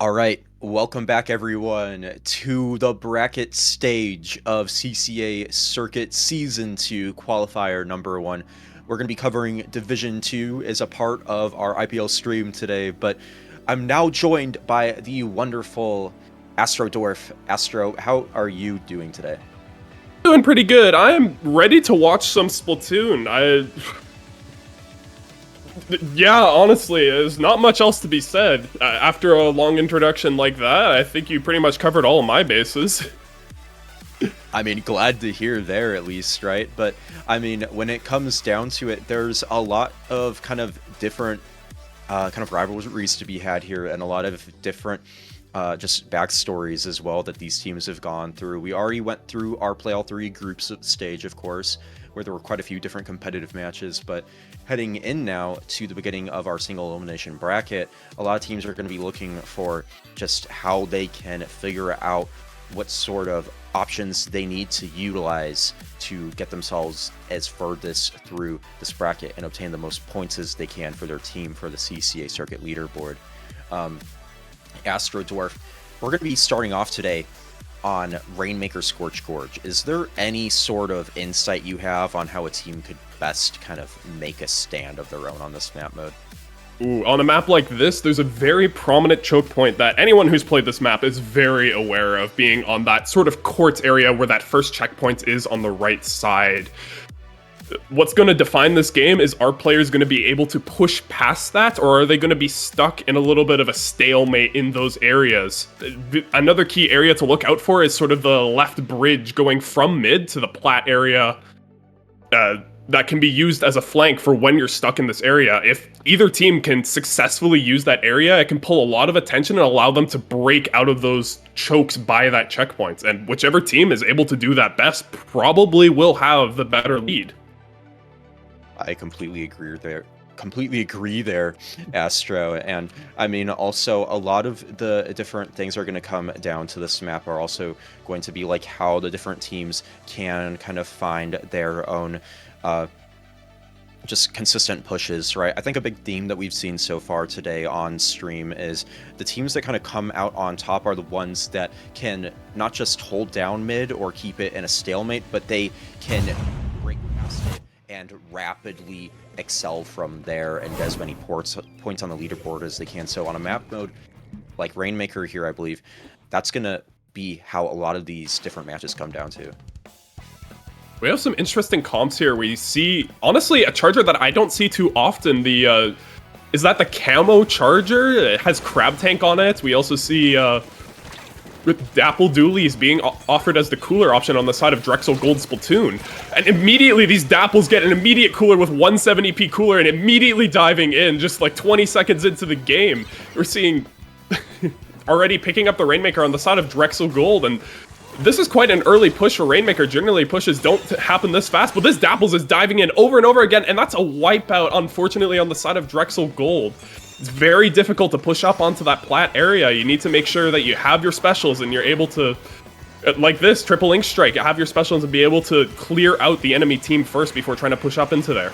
All right, welcome back everyone to the bracket stage of CCA Circuit Season 2 Qualifier number 1. We're going to be covering Division 2 as a part of our IPL stream today, but I'm now joined by the wonderful Astro Dwarf. Astro, how are you doing today? Doing pretty good. I am ready to watch some Splatoon. Yeah, honestly, there's not much else to be said. After a long introduction like that, I think you pretty much covered all of my bases. I mean, glad to hear there at least, right? But I mean, when it comes down to it, there's a lot of kind of different kind of rivalries to be had here, and a lot of different just backstories as well that these teams have gone through. We already went through our play all 3 groups stage, of course, where there were quite a few different competitive matches, but heading in now to the beginning of our single elimination bracket, a lot of teams are going to be looking for just how they can figure out what sort of options they need to utilize to get themselves as furthest through this bracket and obtain the most points as they can for their team for the CCA Circuit leaderboard. Astro Dwarf, we're going to be starting off today on Rainmaker Scorch Gorge. Is there any sort of insight you have on how a team could best kind of make a stand of their own on this map mode? Ooh, on a map like this, there's a very prominent choke point that anyone who's played this map is very aware of, being on that sort of court area where that first checkpoint is on the right side. What's going to define this game is, are players going to be able to push past that, or are they going to be stuck in a little bit of a stalemate in those areas? Another key area to look out for is sort of the left bridge going from mid to the plat area. That can be used as a flank for when you're stuck in this area. If either team can successfully use that area, it can pull a lot of attention and allow them to break out of those chokes by that checkpoint. And whichever team is able to do that best probably will have the better lead. I completely agree there, Astro. And I mean, also a lot of the different things are going to come down to this map are also going to be like how the different teams can kind of find their own just consistent pushes, right? I think a big theme that we've seen so far today on stream is the teams that kind of come out on top are the ones that can not just hold down mid or keep it in a stalemate, but they can break past it and rapidly excel from there and get as many points on the leaderboard as they can. So on a map mode like Rainmaker here, I believe that's going to be how a lot of these different matches come down to. We have some interesting comps here. We see, honestly, a charger that I don't see too often. Is that the camo charger? It has Crab Tank on it. We also see Dapple Doolies being offered as the cooler option on the side of Drexel Gold Splatoon. And immediately these Dapples get an immediate cooler with 170p cooler and immediately diving in just like 20 seconds into the game. We're seeing already picking up the Rainmaker on the side of Drexel Gold, and this is quite an early push for Rainmaker. Generally, pushes don't happen this fast, but this Dapples is diving in over and over again, and that's a wipeout, unfortunately, on the side of Drexel Gold. It's very difficult to push up onto that plat area. You need to make sure that you have your specials and you're able to, like this, triple ink strike, have your specials and be able to clear out the enemy team first before trying to push up into there.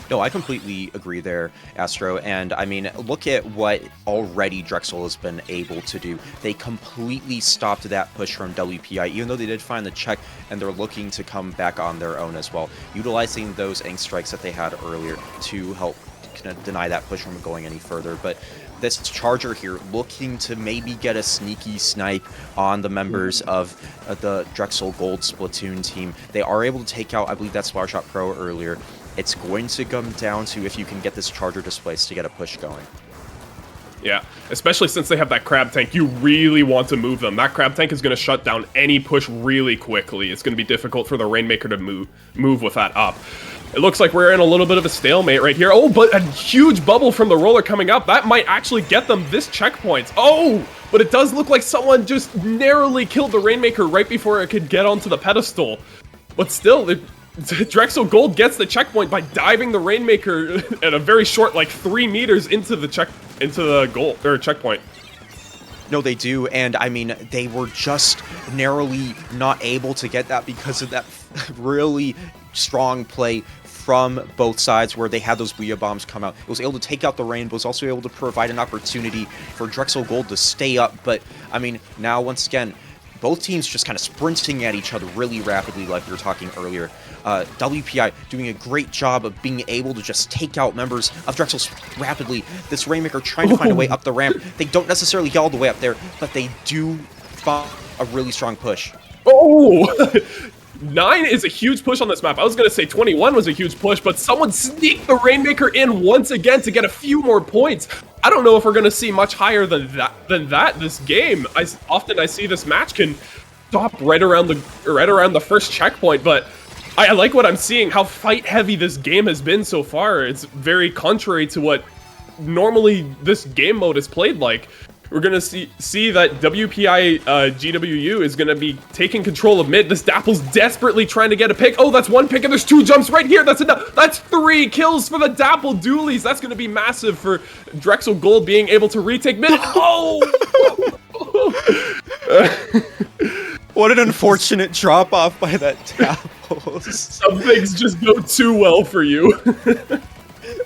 No, I completely agree there, Astro. And I mean, look at what already Drexel has been able to do. They completely stopped that push from WPI, even though they did find the check, and they're looking to come back on their own as well, utilizing those ink strikes that they had earlier to help deny that push from going any further. But this charger here looking to maybe get a sneaky snipe on the members of the Drexel Gold Splatoon team. They are able to take out, I believe that's Splattershot Pro earlier. It's going to come down to if you can get this charger displaced to get a push going. Yeah, especially since they have that Crab Tank, you really want to move them. That Crab Tank is going to shut down any push really quickly. It's going to be difficult for the Rainmaker to move with that up. It looks like we're in a little bit of a stalemate right here. Oh, but a huge bubble from the roller coming up. That might actually get them this checkpoint. Oh, but it does look like someone just narrowly killed the Rainmaker right before it could get onto the pedestal. But still, Drexel Gold gets the checkpoint by diving the Rainmaker at a very short, like 3 meters into the checkpoint. No, they do, and I mean, they were just narrowly not able to get that because of that really strong play from both sides where they had those Booyah Bombs come out. It was able to take out the rain, but was also able to provide an opportunity for Drexel Gold to stay up. But, I mean, now, once again, both teams just kind of sprinting at each other really rapidly like we were talking earlier. WPI doing a great job of being able to just take out members of Drexel rapidly. This Rainmaker trying to find a way up the ramp. They don't necessarily get all the way up there, but they do find a really strong push. Oh! 9 is a huge push on this map. I was going to say 21 was a huge push, but someone sneaked the Rainmaker in once again to get a few more points. I don't know if we're going to see much higher than that this game. Often I see this match can stop right around the first checkpoint, but I like what I'm seeing, how fight heavy this game has been so far. It's very contrary to what normally this game mode is played like. We're going to see that WPI GWU is going to be taking control of mid. This Dapple's desperately trying to get a pick. Oh, that's one pick, and there's 2 jumps right here. That's enough. That's 3 kills for the Dapple Doolies. That's going to be massive for Drexel Gold being able to retake mid. Oh! What an unfortunate drop-off by that Dapple. Some things just go too well for you.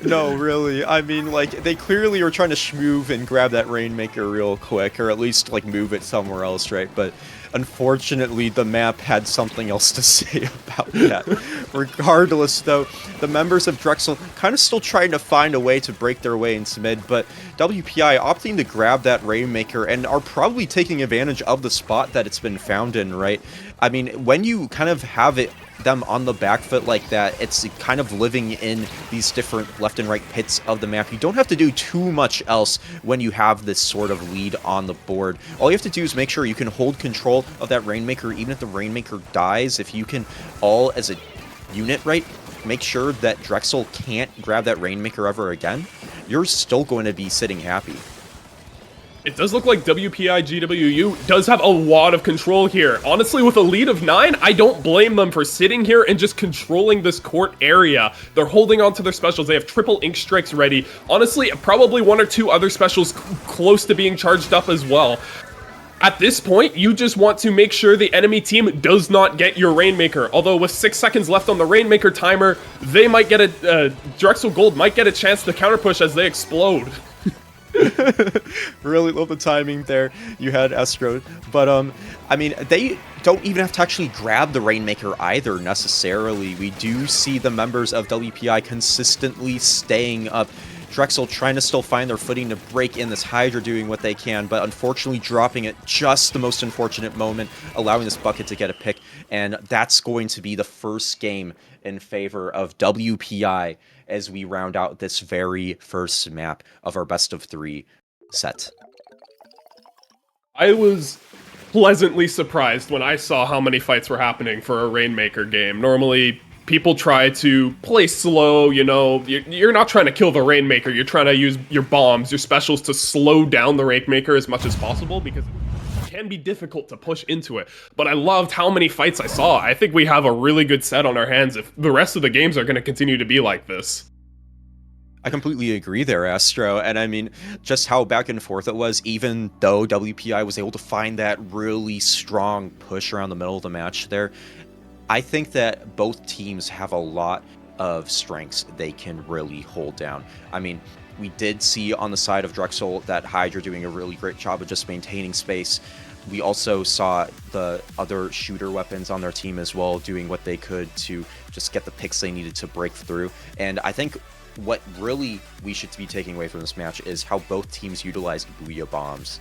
No, really. I mean, like, they clearly were trying to schmoove and grab that Rainmaker real quick, or at least, like, move it somewhere else, right? But unfortunately, the map had something else to say about that. Regardless, though, the members of Drexel kind of still trying to find a way to break their way into mid, but WPI opting to grab that Rainmaker and are probably taking advantage of the spot that it's been found in, right? I mean, when you kind of have them on the back foot like that, it's kind of living in these different left and right pits of the map. You don't have to do too much else when you have this sort of lead on the board. All you have to do is make sure you can hold control of that Rainmaker, even if the Rainmaker dies. If you can all, as a unit, right, make sure that Drexel can't grab that Rainmaker ever again, you're still going to be sitting happy. It does look like WPI GWU does have a lot of control here. Honestly, with a lead of 9, I don't blame them for sitting here and just controlling this court area. They're holding on to their specials. They have triple ink strikes ready. Honestly, probably 1 or 2 other specials close to being charged up as well. At this point, you just want to make sure the enemy team does not get your Rainmaker. Although with 6 seconds left on the Rainmaker timer, they might get Drexel Gold might get a chance to counterpush as they explode. Really love the timing there. You had Estro, but I mean, they don't even have to actually grab the Rainmaker either necessarily. We do see the members of WPI consistently staying up. Drexel trying to still find their footing to break in, this Hydra doing what they can, but unfortunately dropping at just the most unfortunate moment, allowing this bucket to get a pick, and that's going to be the first game in favor of WPI as we round out this very first map of our best of 3 set. I was pleasantly surprised when I saw how many fights were happening for a Rainmaker game. Normally, people try to play slow, you know, you're not trying to kill the Rainmaker, you're trying to use your bombs, your specials to slow down the Rainmaker as much as possible, because it can be difficult to push into it. But I loved how many fights I saw. I think we have a really good set on our hands if the rest of the games are going to continue to be like this. I completely agree there, Astro, and I mean, just how back and forth it was, even though WPI was able to find that really strong push around the middle of the match there, I think that both teams have a lot of strengths they can really hold down. I mean, we did see on the side of Drexel that Hydra doing a really great job of just maintaining space. We also saw the other shooter weapons on their team as well doing what they could to just get the picks they needed to break through. And I think what really we should be taking away from this match is how both teams utilized Booyah Bombs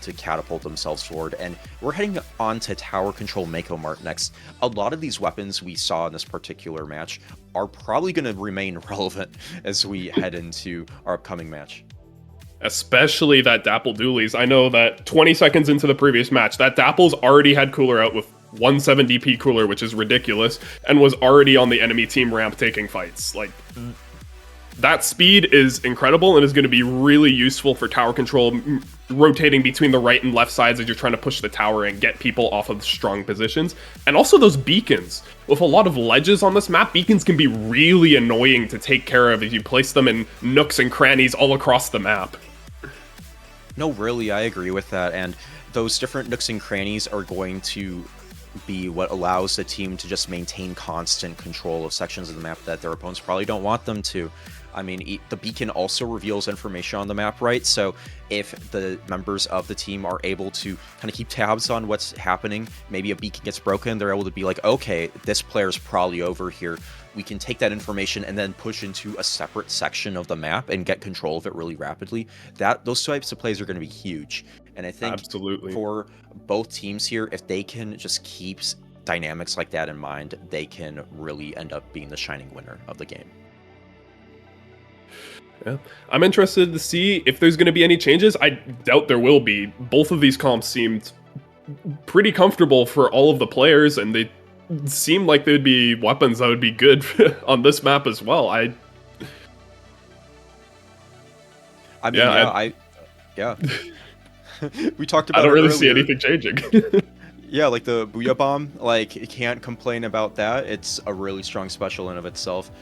to catapult themselves forward. And we're heading on to Tower Control Mako Mart next. A lot of these weapons we saw in this particular match are probably going to remain relevant as we head into our upcoming match. Especially that Dapple Doolies. I know that 20 seconds into the previous match, that Dapple's already had Cooler out with 1/7 DP Cooler, which is ridiculous, and was already on the enemy team ramp taking fights. Like, that speed is incredible and is going to be really useful for tower control, rotating between the right and left sides as you're trying to push the tower and get people off of strong positions. And also those beacons. With a lot of ledges on this map, beacons can be really annoying to take care of if you place them in nooks and crannies all across the map. No, really, I agree with that. And those different nooks and crannies are going to be what allows the team to just maintain constant control of sections of the map that their opponents probably don't want them to. I mean, the beacon also reveals information on the map, right? So if the members of the team are able to kind of keep tabs on what's happening, maybe a beacon gets broken, they're able to be like, okay, this player's probably over here. We can take that information and then push into a separate section of the map and get control of it really rapidly. Those types of plays are going to be huge. And I think Absolutely. for both teams here, if they can just keep dynamics like that in mind, they can really end up being the shining winner of the game. Yeah. I'm interested to see if there's going to be any changes. I doubt there will be. Both of these comps seemed pretty comfortable for all of the players, and they seem like they'd be weapons that would be good on this map as well. I mean, yeah. We talked about I don't it really see earlier. anything changing. Yeah, like the Booyah Bomb, like, you can't complain about that. It's a really strong special in of itself.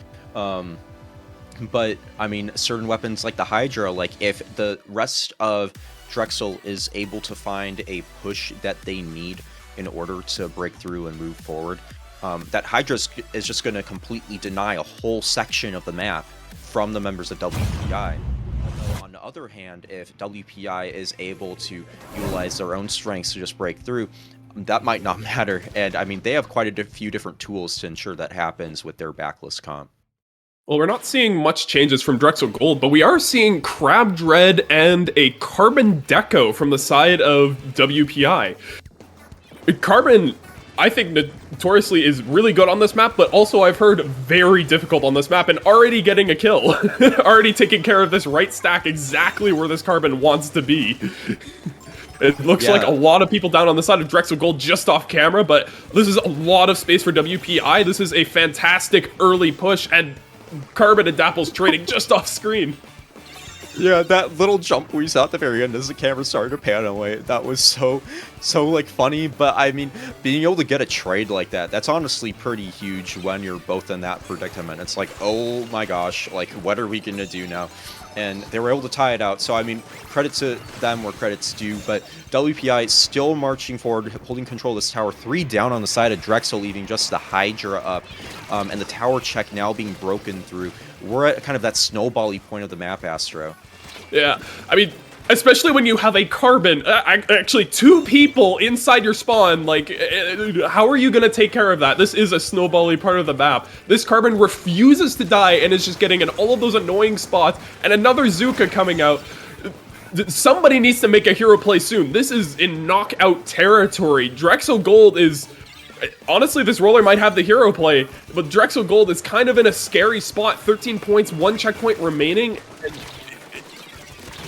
But, I mean, certain weapons like the Hydra, like, if the rest of Drexel is able to find a push that they need in order to break through and move forward, that Hydra is just going to completely deny a whole section of the map from the members of WPI. Although, on the other hand, if WPI is able to utilize their own strengths to just break through, that might not matter. And, I mean, they have quite a few different tools to ensure that happens with their backlist comp. Well, we're not seeing much changes from Drexel Gold, but we are seeing Crab Dread and a Carbon Deco from the side of WPI. Carbon, I think, notoriously is really good on this map, but also I've heard very difficult on this map, and already getting a kill. Already taking care of this right stack exactly where this Carbon wants to be. It looks like a lot of people down on the side of Drexel Gold just off camera, but this is a lot of space for WPI. This is a fantastic early push, and Carbon and Dapple's trading just off screen. Yeah, that little jump we saw at the very end as the camera started to pan away, that was so like funny. But I mean, being able to get a trade like that, that's honestly pretty huge when you're both in that predicament. It's like, oh my gosh, like, what are we gonna do now? And they were able to tie it out. So I mean, credit to them where credit's due. But WPI still marching forward, holding control of this tower. 3 down on the side of Drexel, leaving just the Hydra up, and the tower check now being broken through. We're at kind of that snowbally point of the map, Astro. Yeah, I mean, especially when you have a Carbon, actually 2 people inside your spawn, like, how are you going to take care of that? This is a snowbally part of the map. This Carbon refuses to die and is just getting in all of those annoying spots, and another Zuka coming out. Somebody needs to make a hero play soon. This is in knockout territory. Drexel Gold is... Honestly, this roller might have the hero play, but Drexel Gold is kind of in a scary spot. 13 points, 1 checkpoint remaining.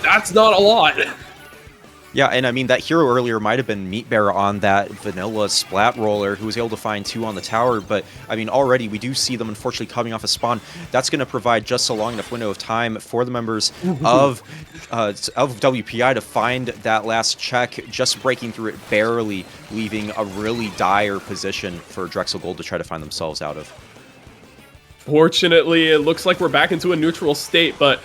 That's not a lot. Yeah, and I mean, that hero earlier might have been Meat Bear on that vanilla Splat roller, who was able to find 2 on the tower, but I mean, already we do see them unfortunately coming off a spawn. That's going to provide just a long enough window of time for the members of WPI to find that last check, just breaking through it barely, leaving a really dire position for Drexel Gold to try to find themselves out of. Fortunately, it looks like we're back into a neutral state, but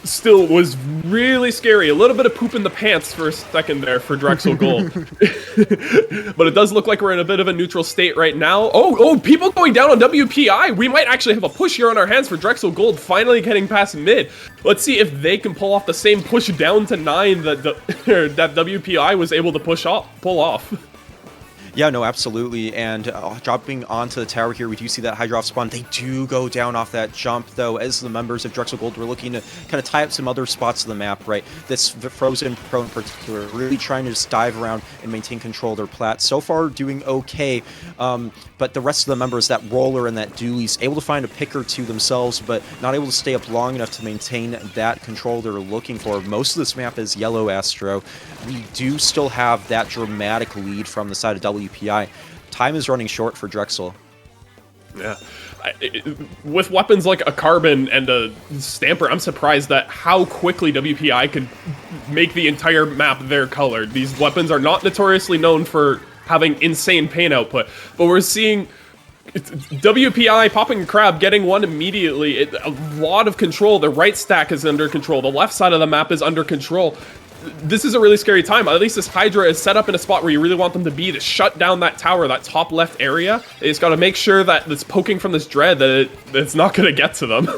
still was really scary. A little bit of poop in the pants for a second there for Drexel Gold. But it does look like we're in a bit of a neutral state right now. Oh, people going down on WPI. We might actually have a push here on our hands for Drexel Gold, finally getting past mid. Let's see if they can pull off the same push down to 9 that that WPI was able to pull off. Yeah, no, absolutely. And dropping onto the tower here, we do see that Hydra off spawn. They do go down off that jump, though, as the members of Drexel Gold were looking to kind of tie up some other spots of the map, right? This Frozen Pro in particular, really trying to just dive around and maintain control of their plat. So far, doing okay. But the rest of the members, that Roller and that Dooley's, able to find a pick or 2 themselves, but not able to stay up long enough to maintain that control they're looking for. Most of this map is yellow, Astro. We do still have that dramatic lead from the side of WPI. Time is running short for Drexel. Yeah. With weapons like a Carbon and a Stamper, I'm surprised at how quickly WPI could make the entire map their color. These weapons are not notoriously known for having insane paint output, but we're seeing WPI popping Crab, getting 1 immediately. A lot of control. The right stack is under control. The left side of the map is under control. this is a really scary time. At least this Hydra is set up in a spot where you really want them to be to shut down that tower, that top left area. They just got to make sure that it's poking from this dread that it's not going to get to them.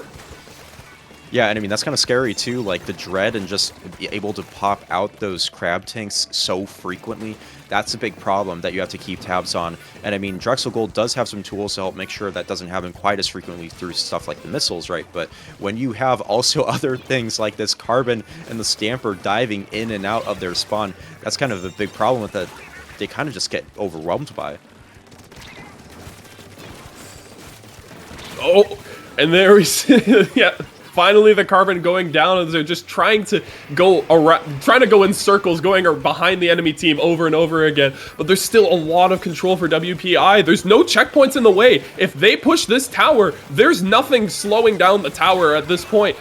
Yeah, and I mean, that's kind of scary too, like the dread and just be able to pop out those crab tanks so frequently. That's a big problem that you have to keep tabs on. And I mean, Drexel Gold does have some tools to help make sure that doesn't happen quite as frequently through stuff like the missiles, right? But when you have also other things like this Carbon and the Stamper diving in and out of their spawn, that's kind of a big problem with that. They kind of just get overwhelmed by. Oh, and there we see, yeah. Finally, the Carbon going down as they're just trying to go around, trying to go in circles, going behind the enemy team over and over again. But there's still a lot of control for WPI. There's no checkpoints in the way. If they push this tower, there's nothing slowing down the tower at this point.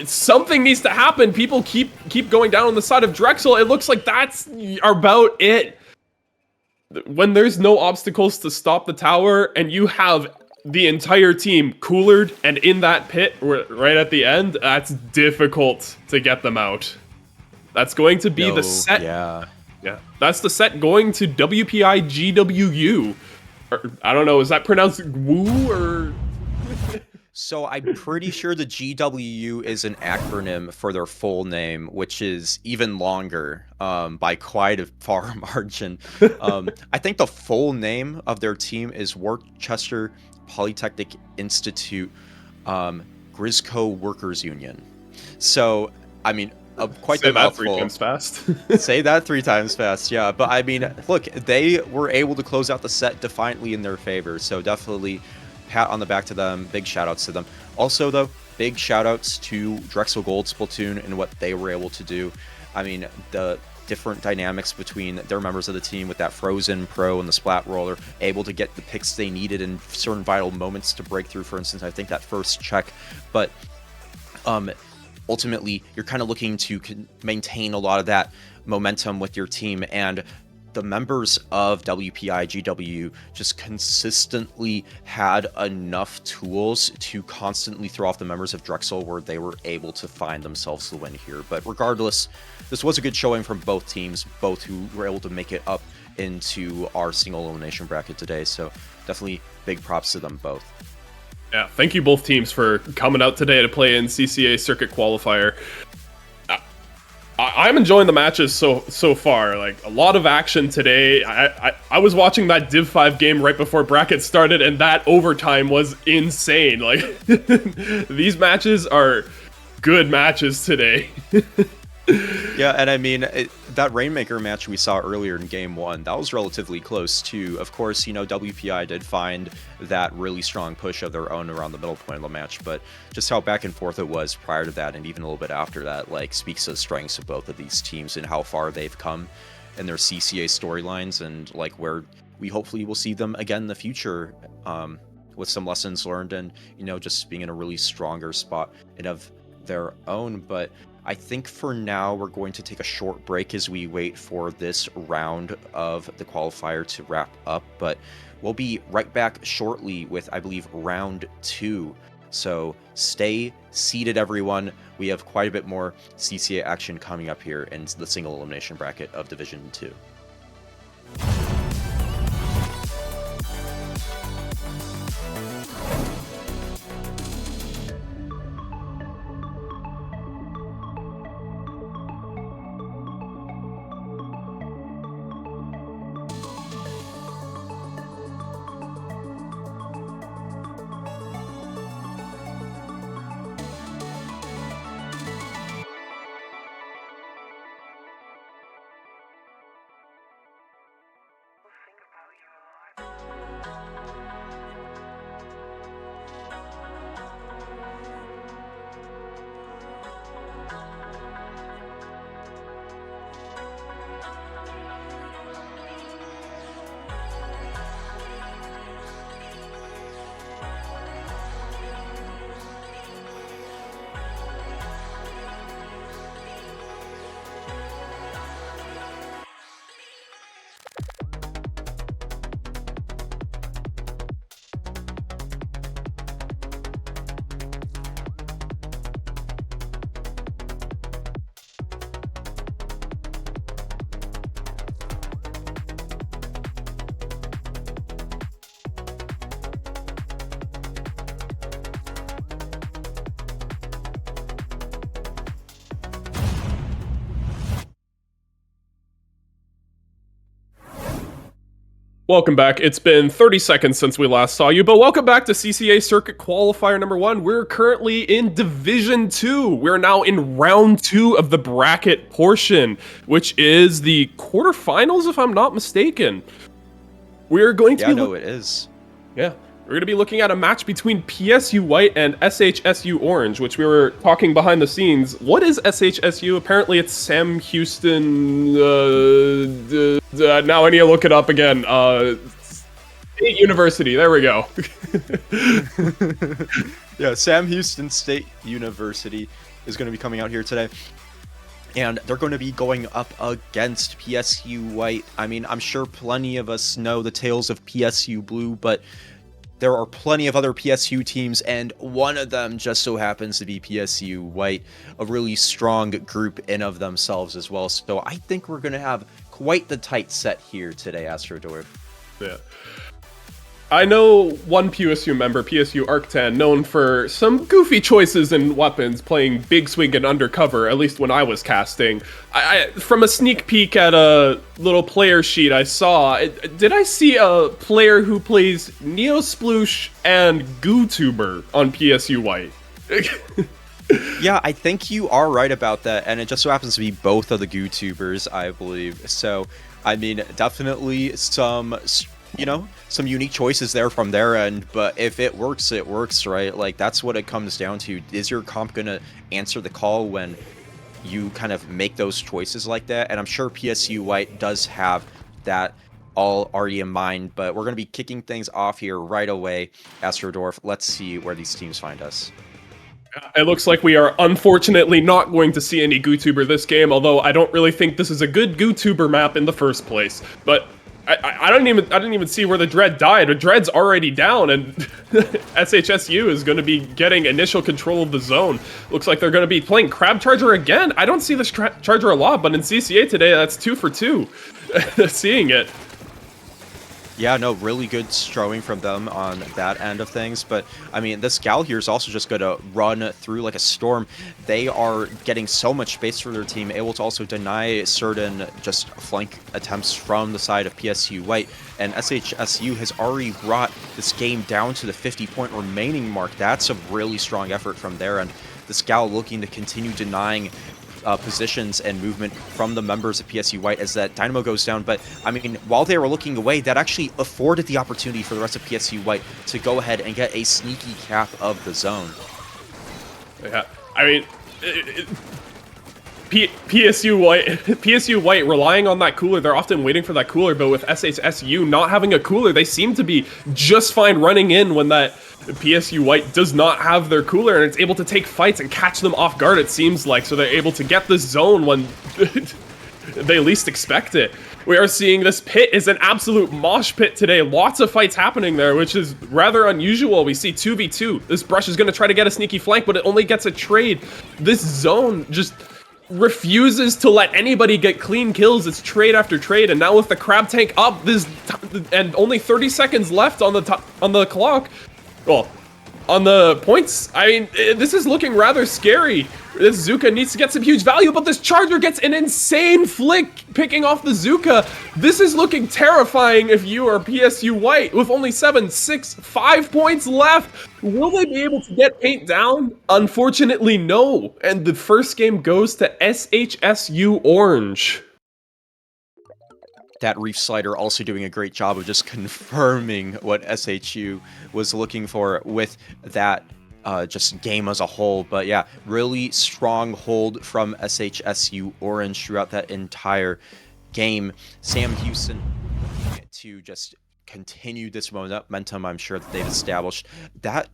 Something needs to happen. People keep going down on the side of Drexel. It looks like that's about it. When there's no obstacles to stop the tower, and you have the entire team coolered and in that pit right at the end, that's difficult to get them out. That's going to be the set. Yeah. That's the set going to WPI GWU. Or, I don't know, is that pronounced Woo or? So I'm pretty sure the GWU is an acronym for their full name, which is even longer by quite a far margin. I think the full name of their team is Worcester Polytechnic Institute Grisco Workers Union. So, I mean, quite the mouthful. Say that 3 times fast. Say that 3 times fast, yeah. But I mean, look, they were able to close out the set defiantly in their favor. So definitely pat on the back to them. Big shout outs to them. Also, though, big shout outs to Drexel Gold Splatoon and what they were able to do. I mean, the different dynamics between their members of the team with that Frozen Pro and the Splat Roller, able to get the picks they needed in certain vital moments to break through. For instance, I think that first check. But ultimately, you're kind of looking to maintain a lot of that momentum with your team, and the members of WPI GWU just consistently had enough tools to constantly throw off the members of Drexel where they were able to find themselves the win here. But regardless, this was a good showing from both teams, both who were able to make it up into our single elimination bracket today. So definitely big props to them both. Yeah, thank you both teams for coming out today to play in CCA Circuit Qualifier. I'm enjoying the matches so far. Like, a lot of action today. I was watching that Div 5 game right before bracket started, and that overtime was insane. Like, these matches are good matches today. Yeah, and I mean, that Rainmaker match we saw earlier in Game 1, that was relatively close too. Of course, you know, WPI did find that really strong push of their own around the middle point of the match, but just how back and forth it was prior to that and even a little bit after that, like, speaks to the strengths of both of these teams and how far they've come in their CCA storylines, and like where we hopefully will see them again in the future, with some lessons learned and, you know, just being in a really stronger spot and of their own. But I think for now we're going to take a short break as we wait for this round of the qualifier to wrap up, but we'll be right back shortly with, I believe, round 2. So stay seated, everyone. We have quite a bit more CCA action coming up here in the single elimination bracket of Division 2. Welcome back. It's been 30 seconds since we last saw you, but welcome back to CCA Circuit Qualifier number 1. We're currently in Division 2. We're now in round 2 of the bracket portion, which is the quarterfinals, if I'm not mistaken. We're going to Yeah, no, it is. Yeah. We're going to be looking at a match between PSU White and SHSU Orange, which we were talking behind the scenes. What is SHSU? Apparently it's Sam Houston... now I need to look it up again. State University. There we go. Yeah, Sam Houston State University is going to be coming out here today. And they're going to be going up against PSU White. I mean, I'm sure plenty of us know the tales of PSU Blue, but there are plenty of other PSU teams, and one of them just so happens to be PSU White, a really strong group in of themselves as well. So I think we're going to have quite the tight set here today, Astrodorf. Yeah. I know one PSU member, PSU Arctan, known for some goofy choices in weapons, playing Big Swing and Undercover, at least when I was casting. From a sneak peek at a little player sheet I saw, did I see a player who plays Neosploosh and GooTuber on PSU White? Yeah, I think you are right about that, and it just so happens to be both of the GooTubers, I believe. So, I mean, definitely some unique choices there from their end, but if it works, right? Like, that's what it comes down to. Is your comp gonna answer the call when you kind of make those choices like that? And I'm sure PSU White does have that all already in mind, but we're gonna be kicking things off here right away. Astrodorf, let's see where these teams find us. It looks like we are unfortunately not going to see any GooTuber this game, although I don't really think this is a good GooTuber map in the first place. But I didn't even see where the Dread died. The Dread's already down, and SHSU is going to be getting initial control of the zone. Looks like they're going to be playing Crab Charger again. I don't see this Charger a lot, but in CCA today, that's 2 for 2. Seeing it. Yeah, no, really good strowing from them on that end of things. But, I mean, this Gal here is also just going to run through like a storm. They are getting so much space for their team, able to also deny certain just flank attempts from the side of PSU White. And SHSU has already brought this game down to the 50-point remaining mark. That's a really strong effort from there. And this Gal looking to continue denying positions and movement from the members of PSU White as that Dynamo goes down. But, I mean, while they were looking away, that actually afforded the opportunity for the rest of PSU White to go ahead and get a sneaky cap of the zone. Yeah, I mean, PSU White relying on that cooler. They're often waiting for that cooler, but with SHSU not having a cooler, they seem to be just fine running in when that PSU White does not have their cooler, and it's able to take fights and catch them off guard, it seems like, so they're able to get this zone when they least expect it. We are seeing this pit is an absolute mosh pit today. Lots of fights happening there, which is rather unusual. We see 2v2. This Brush is going to try to get a sneaky flank, but it only gets a trade. This zone just refuses to let anybody get clean kills. It's trade after trade, and now with the Crab Tank up, and only 30 seconds left on the clock. Well, on the points, I mean, this is looking rather scary. This Zuka needs to get some huge value, but this Charger gets an insane flick picking off the Zuka. This is looking terrifying if you are PSU White with only 7, 6, 5 points left. Will they be able to get paint down? Unfortunately, no. And the first game goes to SHSU Orange. That Reef Slider also doing a great job of just confirming what SHU was looking for with that just game as a whole. But yeah, really strong hold from SHSU Orange throughout that entire game. Sam Houston to just continue this momentum I'm sure that they've established. That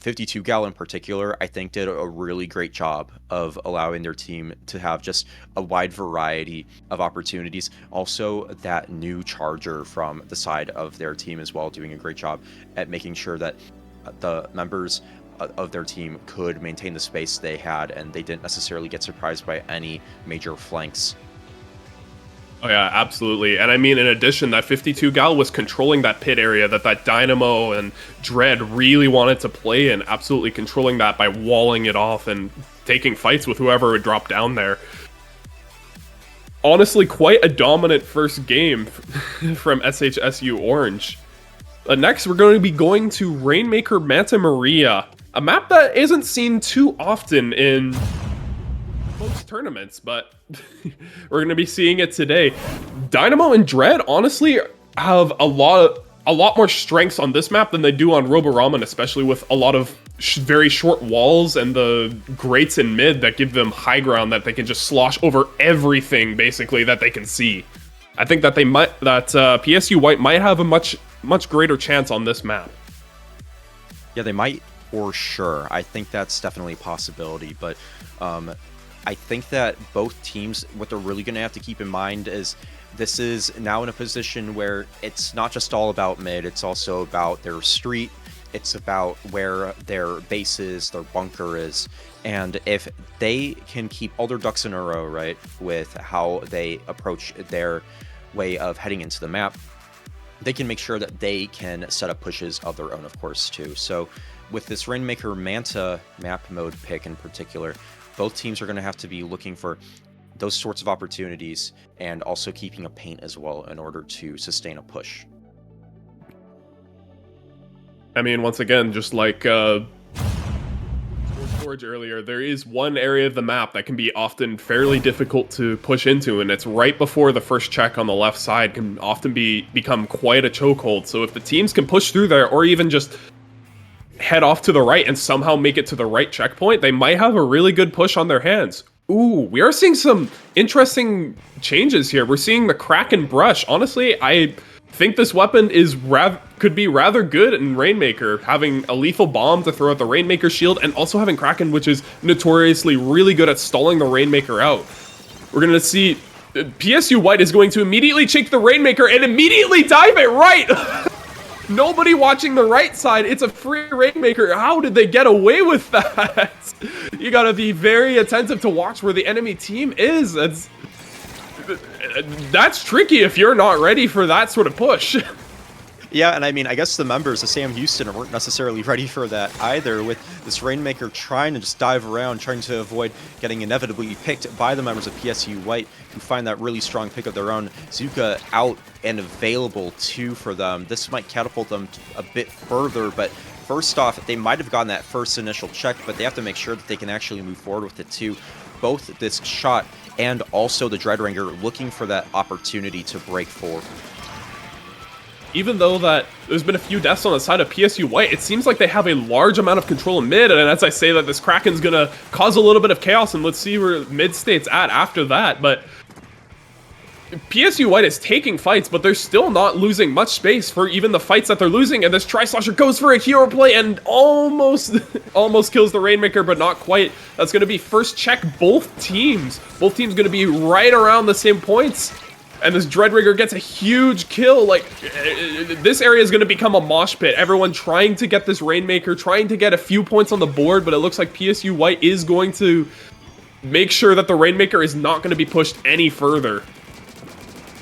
52 Gal in particular, I think, did a really great job of allowing their team to have just a wide variety of opportunities. Also, that new Charger from the side of their team as well, doing a great job at making sure that the members of their team could maintain the space they had, and they didn't necessarily get surprised by any major flanks. Oh yeah, absolutely. And I mean, in addition, that 52 Gal was controlling that pit area that Dynamo and Dread really wanted to play in, absolutely controlling that by walling it off and taking fights with whoever would drop down there. honestly quite a dominant first game from SHSU Orange. Next, we're going to be going to Rainmaker Manta Maria, a map that isn't seen too often in most tournaments, but we're going to be seeing it today. Dynamo and Dread honestly have a lot more strengths on this map than they do on Roboroman, especially with a lot of very short walls and the grates in mid that give them high ground that they can just slosh over everything basically that they can see. I think that PSU White might have a much greater chance on this map. Yeah, they might for sure. I think that's definitely a possibility, but I think that both teams, what they're really going to have to keep in mind is this is now in a position where it's not just all about mid, it's also about their street, it's about where their base is, their bunker is, and if they can keep all their ducks in a row, right, with how they approach their way of heading into the map, they can make sure that they can set up pushes of their own, of course, too. So with this Rainmaker Manta map mode pick in particular, both teams are going to have to be looking for those sorts of opportunities and also keeping a paint as well in order to sustain a push. I mean, once again, just like Forge earlier, there is one area of the map that can be often fairly difficult to push into, and it's right before the first check on the left side can often become quite a chokehold. So if the teams can push through there, or even just head off to the right and somehow make it to the right checkpoint, they might have a really good push on their hands. Ooh, we are seeing some interesting changes here. We're seeing the Kraken Brush. Honestly, I think this weapon could be rather good in Rainmaker, having a lethal bomb to throw at the Rainmaker shield, and also having Kraken, which is notoriously really good at stalling the Rainmaker out. We're going to see PSU White is going to immediately check the Rainmaker and immediately dive it right! Nobody watching the right side. It's a free Rainmaker. How did they get away with that? You gotta be very attentive to watch where the enemy team is. That's tricky if you're not ready for that sort of push. Yeah, and I mean, I guess the members of Sam Houston weren't necessarily ready for that either, with this Rainmaker trying to just dive around, trying to avoid getting inevitably picked by the members of PSU White, who find that really strong pick of their own. Zuka out and available too for them. This might catapult them a bit further, but first off, they might have gotten that first initial check, but they have to make sure that they can actually move forward with it too. Both this shot and also the Dreadringer looking for that opportunity to break forward. Even though that there's been a few deaths on the side of PSU White, it seems like they have a large amount of control in mid, and as I say that, this Kraken's gonna cause a little bit of chaos, and let's see where mid state's at after that. But PSU White is taking fights, but they're still not losing much space for even the fights that they're losing, and this Tri-Slosher goes for a hero play and almost kills the Rainmaker, but not quite. That's gonna be first check both teams. Both teams gonna be right around the same points. And this Dreadringer gets a huge kill. Like, this area is going to become a mosh pit. Everyone trying to get this Rainmaker, trying to get a few points on the board, but it looks like PSU White is going to make sure that the Rainmaker is not going to be pushed any further.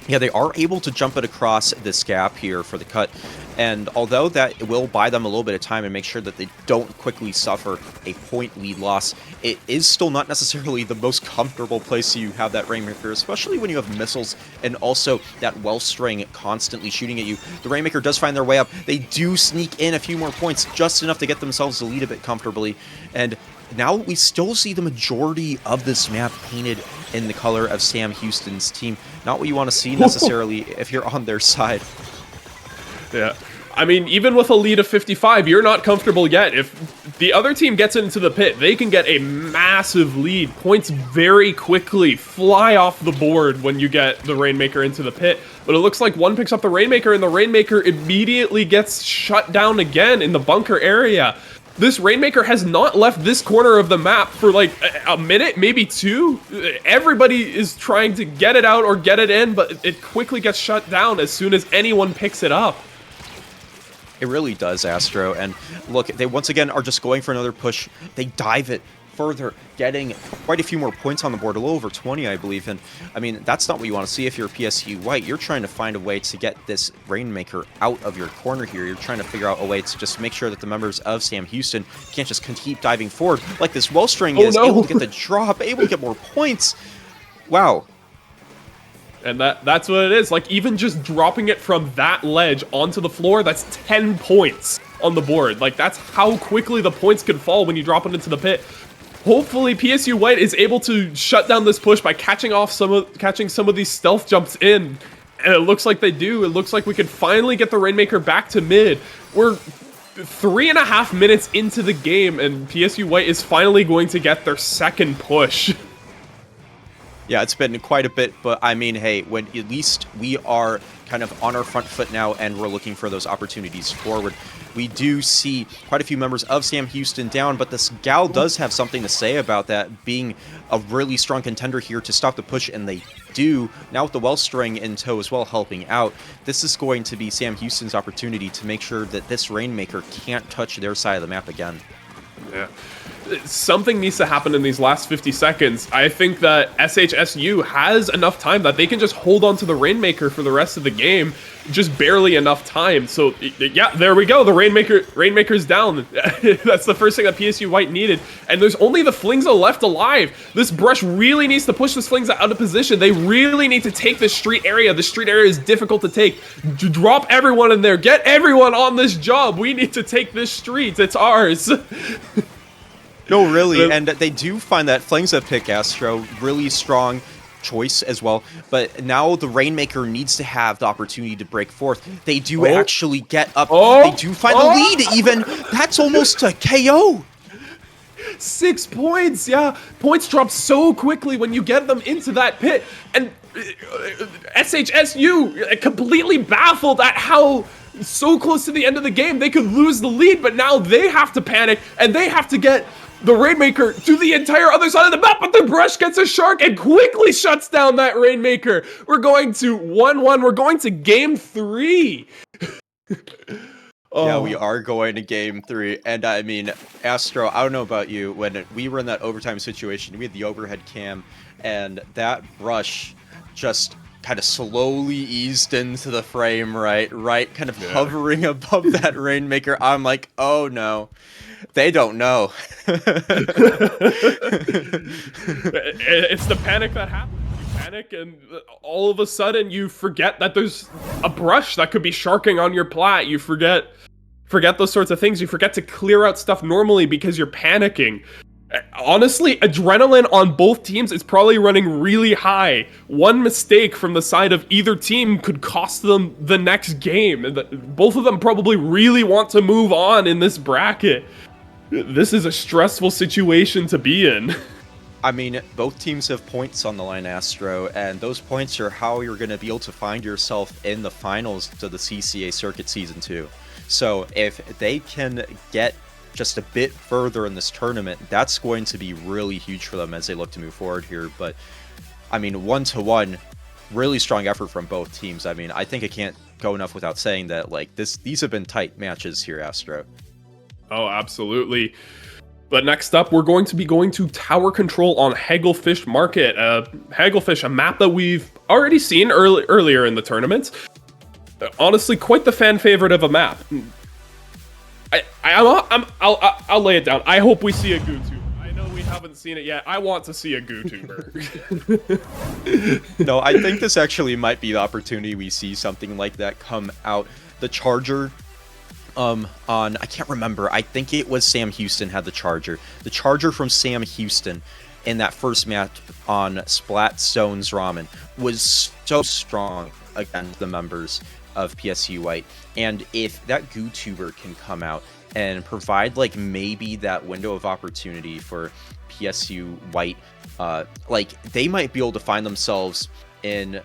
Yeah, they are able to jump it across this gap here for the cut, and although that will buy them a little bit of time and make sure that they don't quickly suffer a point lead loss, it is still not necessarily the most comfortable place you have that Rainmaker, especially when you have missiles and also that Wellstring constantly shooting at you. The Rainmaker does find their way up. They do sneak in a few more points, just enough to get themselves to lead a bit comfortably, and now we still see the majority of this map painted in the color of Sam Houston's team. Not what you want to see necessarily if you're on their side. Yeah. I mean, even with a lead of 55, you're not comfortable yet. If the other team gets into the pit, they can get a massive lead. Points very quickly fly off the board when you get the Rainmaker into the pit. But it looks like one picks up the Rainmaker, and the Rainmaker immediately gets shut down again in the bunker area. This Rainmaker has not left this corner of the map for like a minute, maybe two. Everybody is trying to get it out or get it in, but it quickly gets shut down as soon as anyone picks it up. It really does, Astro. And look, they once again are just going for another push. They dive it further, getting quite a few more points on the board, a little over 20, I believe. And I mean, that's not what you want to see if you're PSU White. You're trying to find a way to get this Rainmaker out of your corner here. You're trying to figure out a way to just make sure that the members of Sam Houston can't just keep diving forward like this Wellstring is, able to get the drop, able to get more points. Wow. And that's what it is. Like, even just dropping it from that ledge onto the floor, that's 10 points on the board. Like, that's how quickly the points could fall when you drop it into the pit. Hopefully, PSU White is able to shut down this push by catching some of these stealth jumps in. And it looks like they do. It looks like we can finally get the Rainmaker back to mid. We're 3.5 minutes into the game, and PSU White is finally going to get their second push. Yeah, it's been quite a bit, but I mean, hey, when at least we are kind of on our front foot now and we're looking for those opportunities forward. We do see quite a few members of Sam Houston down, but this Gal does have something to say about that, being a really strong contender here to stop the push, and they do. Now with the Wellstring in tow as well helping out, this is going to be Sam Houston's opportunity to make sure that this Rainmaker can't touch their side of the map again. Yeah. Something needs to happen in these last 50 seconds. I think that SHSU has enough time that they can just hold on to the Rainmaker for the rest of the game. Just barely enough time. So, yeah, there we go. The Rainmaker's down. That's the first thing that PSU White needed. And there's only the Flingza left alive. This Brush really needs to push this Flingza out of position. They really need to take this street area. The street area is difficult to take. Drop everyone in there. Get everyone on this job. We need to take this street. It's ours. No, really, and they do find that Flingza pick, Astro, really strong choice as well, but now the Rainmaker needs to have the opportunity to break forth. They do actually get up. They do find the lead, even. That's almost a KO. 6 points, yeah. Points drop so quickly when you get them into that pit, and SHSU completely baffled at how so close to the end of the game they could lose the lead, but now they have to panic, and they have to get the Rainmaker to the entire other side of the map, but the Brush gets a shark and quickly shuts down that Rainmaker. We're going to 1-1. We're going to game 3. Yeah, we are going to game 3. And I mean, Astro, I don't know about you, when we were in that overtime situation, we had the overhead cam, and that Brush just kind of slowly eased into the frame, right? Kind of hovering above that Rainmaker. I'm like, oh no. They don't know. It's the panic that happens. You panic, and all of a sudden you forget that there's a Brush that could be sharking on your plat. You forget those sorts of things. You forget to clear out stuff normally because you're panicking. Honestly, adrenaline on both teams is probably running really high. One mistake from the side of either team could cost them the next game. Both of them probably really want to move on in this bracket. This is a stressful situation to be in. I mean, both teams have points on the line, Astro, and those points are how you're going to be able to find yourself in the finals to the CCA Circuit Season 2. So if they can get just a bit further in this tournament, that's going to be really huge for them as they look to move forward here. But, I mean, 1-1, really strong effort from both teams. I mean, I think I can't go enough without saying that, like, these have been tight matches here, Astro. Oh, absolutely. But next up, we're going to be going to Tower Control on Hagglefish Market. Hagglefish, a map that we've already seen earlier in the tournament. Honestly, quite the fan favorite of a map. I'll lay it down. I hope we see a GooTuber. I know we haven't seen it yet. I want to see a GooTuber. No, I think this actually might be the opportunity we see something like that come out. The Charger on, I can't remember, I think it was Sam Houston had the Charger. The Charger from Sam Houston in that first match on Splat Stones Ramen was so strong against the members of PSU White. And if that GooTuber can come out and provide like maybe that window of opportunity for PSU White, like they might be able to find themselves in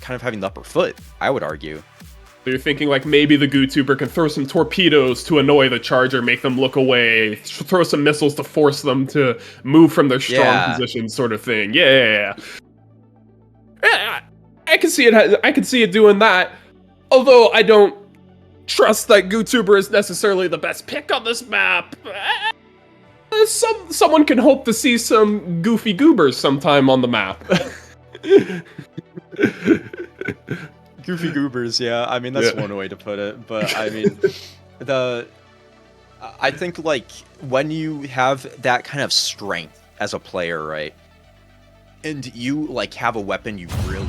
kind of having the upper foot, I would argue. You're thinking like maybe the GooTuber can throw some torpedoes to annoy the Charger, make them look away, throw some missiles to force them to move from their strong position, sort of thing. Yeah. I can see it. I can see it doing that. Although I don't trust that GooTuber is necessarily the best pick on this map. Someone can hope to see some goofy goobers sometime on the map. Goofy goobers, yeah. I mean, that's one way to put it. But I mean, I think like when you have that kind of strength as a player, right? And you like have a weapon you really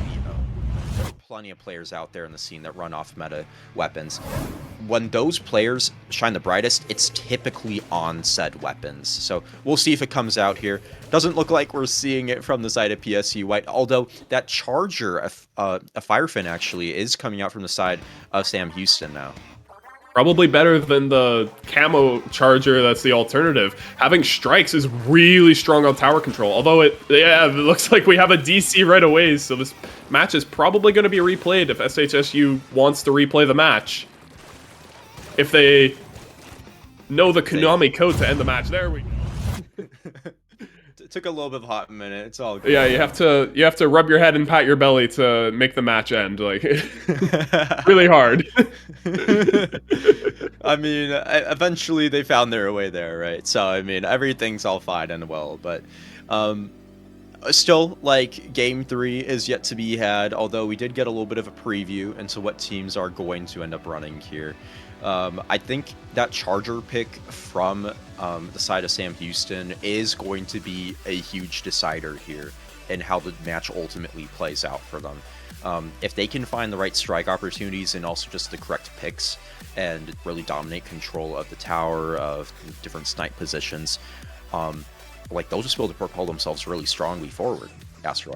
plenty of players out there in the scene that run off meta weapons. When those players shine the brightest, it's typically on said weapons. So we'll see if it comes out here. Doesn't look like we're seeing it from the side of PSU White, although that Charger, a Firefin actually, is coming out from the side of Sam Houston now. Probably better than the camo charger that's the alternative. Having strikes is really strong on tower control, although it looks like we have a DC right away, so this match is probably going to be replayed if SHSU wants to replay the match. If they know the Konami code to end the match. There we go. It took a little bit of a hot minute. It's all good. Yeah, you have to rub your head and pat your belly to make the match end. Like, really hard. I mean, eventually they found their way there, right? So, I mean, everything's all fine and well, but still, like, Game 3 is yet to be had, although we did get a little bit of a preview into what teams are going to end up running here. I think that Charger pick from the side of Sam Houston is going to be a huge decider here in how the match ultimately plays out for them. If they can find the right strike opportunities and also just the correct picks and really dominate control of the tower, of different snipe positions, like they'll just be able to propel themselves really strongly forward. Asteroid.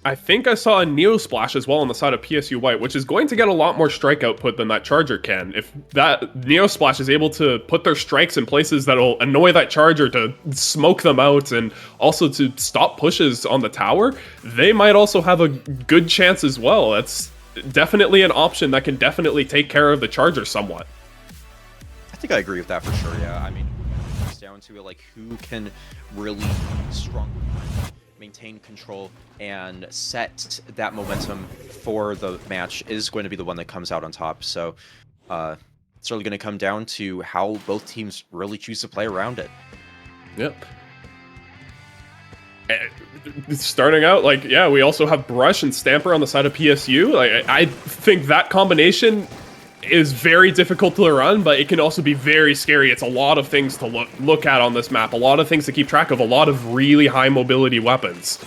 I think I saw a Neo Splash as well on the side of PSU White, which is going to get a lot more strike output than that Charger can. If that Neo Splash is able to put their strikes in places that'll annoy that Charger to smoke them out and also to stop pushes on the tower, they might also have a good chance as well. That's definitely an option that can definitely take care of the Charger somewhat. I think I agree with that for sure, yeah. I mean, it comes down to it, like, who can really strongly maintain control and set that momentum for the match is going to be the one that comes out on top. So it's really going to come down to how both teams really choose to play around it. Yep. Starting out, like, yeah, we also have Brush and Stamper on the side of PSU. Like, I think that combination is very difficult to run, but it can also be very scary. It's a lot of things to look at on this map, a lot of things to keep track of, a lot of really high mobility weapons.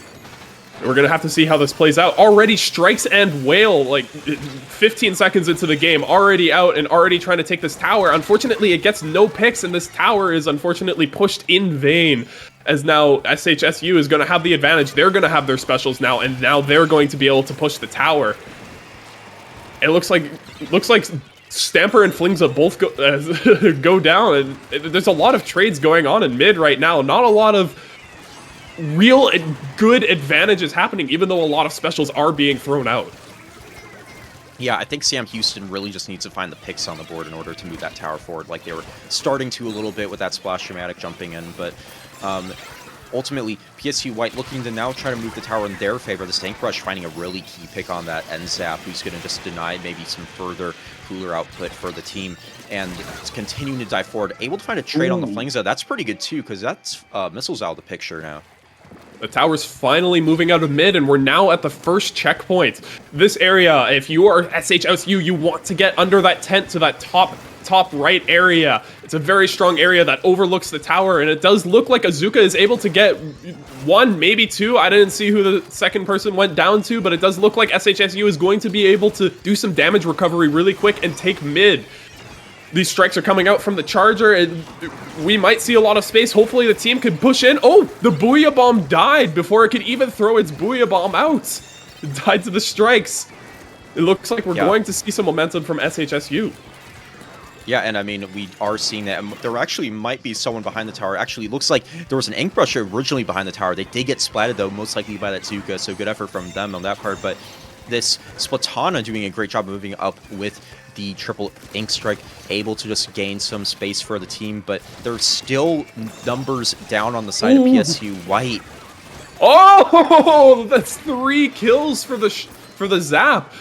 We're gonna have to see how this plays out. Already Strikes and Whale, like 15 seconds into the game, already out and already trying to take this tower. Unfortunately, it gets no picks, and this tower is unfortunately pushed in vain, as now SHSU is gonna have the advantage. They're gonna have their specials now, and now they're going to be able to push the tower. It looks like Stamper and Flingza both go down, and there's a lot of trades going on in mid right now. Not a lot of real good advantages happening, even though a lot of specials are being thrown out. Yeah, I think Sam Houston really just needs to find the picks on the board in order to move that tower forward, like they were starting to a little bit with that Splash Dramatic jumping in, but ultimately, PSU White looking to now try to move the tower in their favor. The Stank Rush finding a really key pick on that end zap, who's going to just deny maybe some further cooler output for the team, and continuing to dive forward. Able to find a trade on the Flingza. That's pretty good too, because that's missiles out of the picture now. The tower's finally moving out of mid, and we're now at the first checkpoint. This area, if you are SHSU, you want to get under that tent to that top right area. It's a very strong area that overlooks the tower, and it does look like EaUCD is able to get one, maybe two. I didn't see who the second person went down to, but it does look like SHSU is going to be able to do some damage recovery really quick and take mid. These strikes are coming out from the Charger, and we might see a lot of space. Hopefully the team could push in. Oh, the Booyah Bomb died before it could even throw its Booyah Bomb out. It died to the strikes. It looks like we're going to see some momentum from SHSU. Yeah, and I mean, we are seeing that. There actually might be someone behind the tower. Actually, it looks like there was an Ink Brush originally behind the tower. They did get splatted, though, most likely by that Zuka, so good effort from them on that part. But this Splatana doing a great job of moving up with the triple Ink Strike, able to just gain some space for the team, but there's still numbers down on the side of PSU White. Oh, that's 3 kills for the Zap.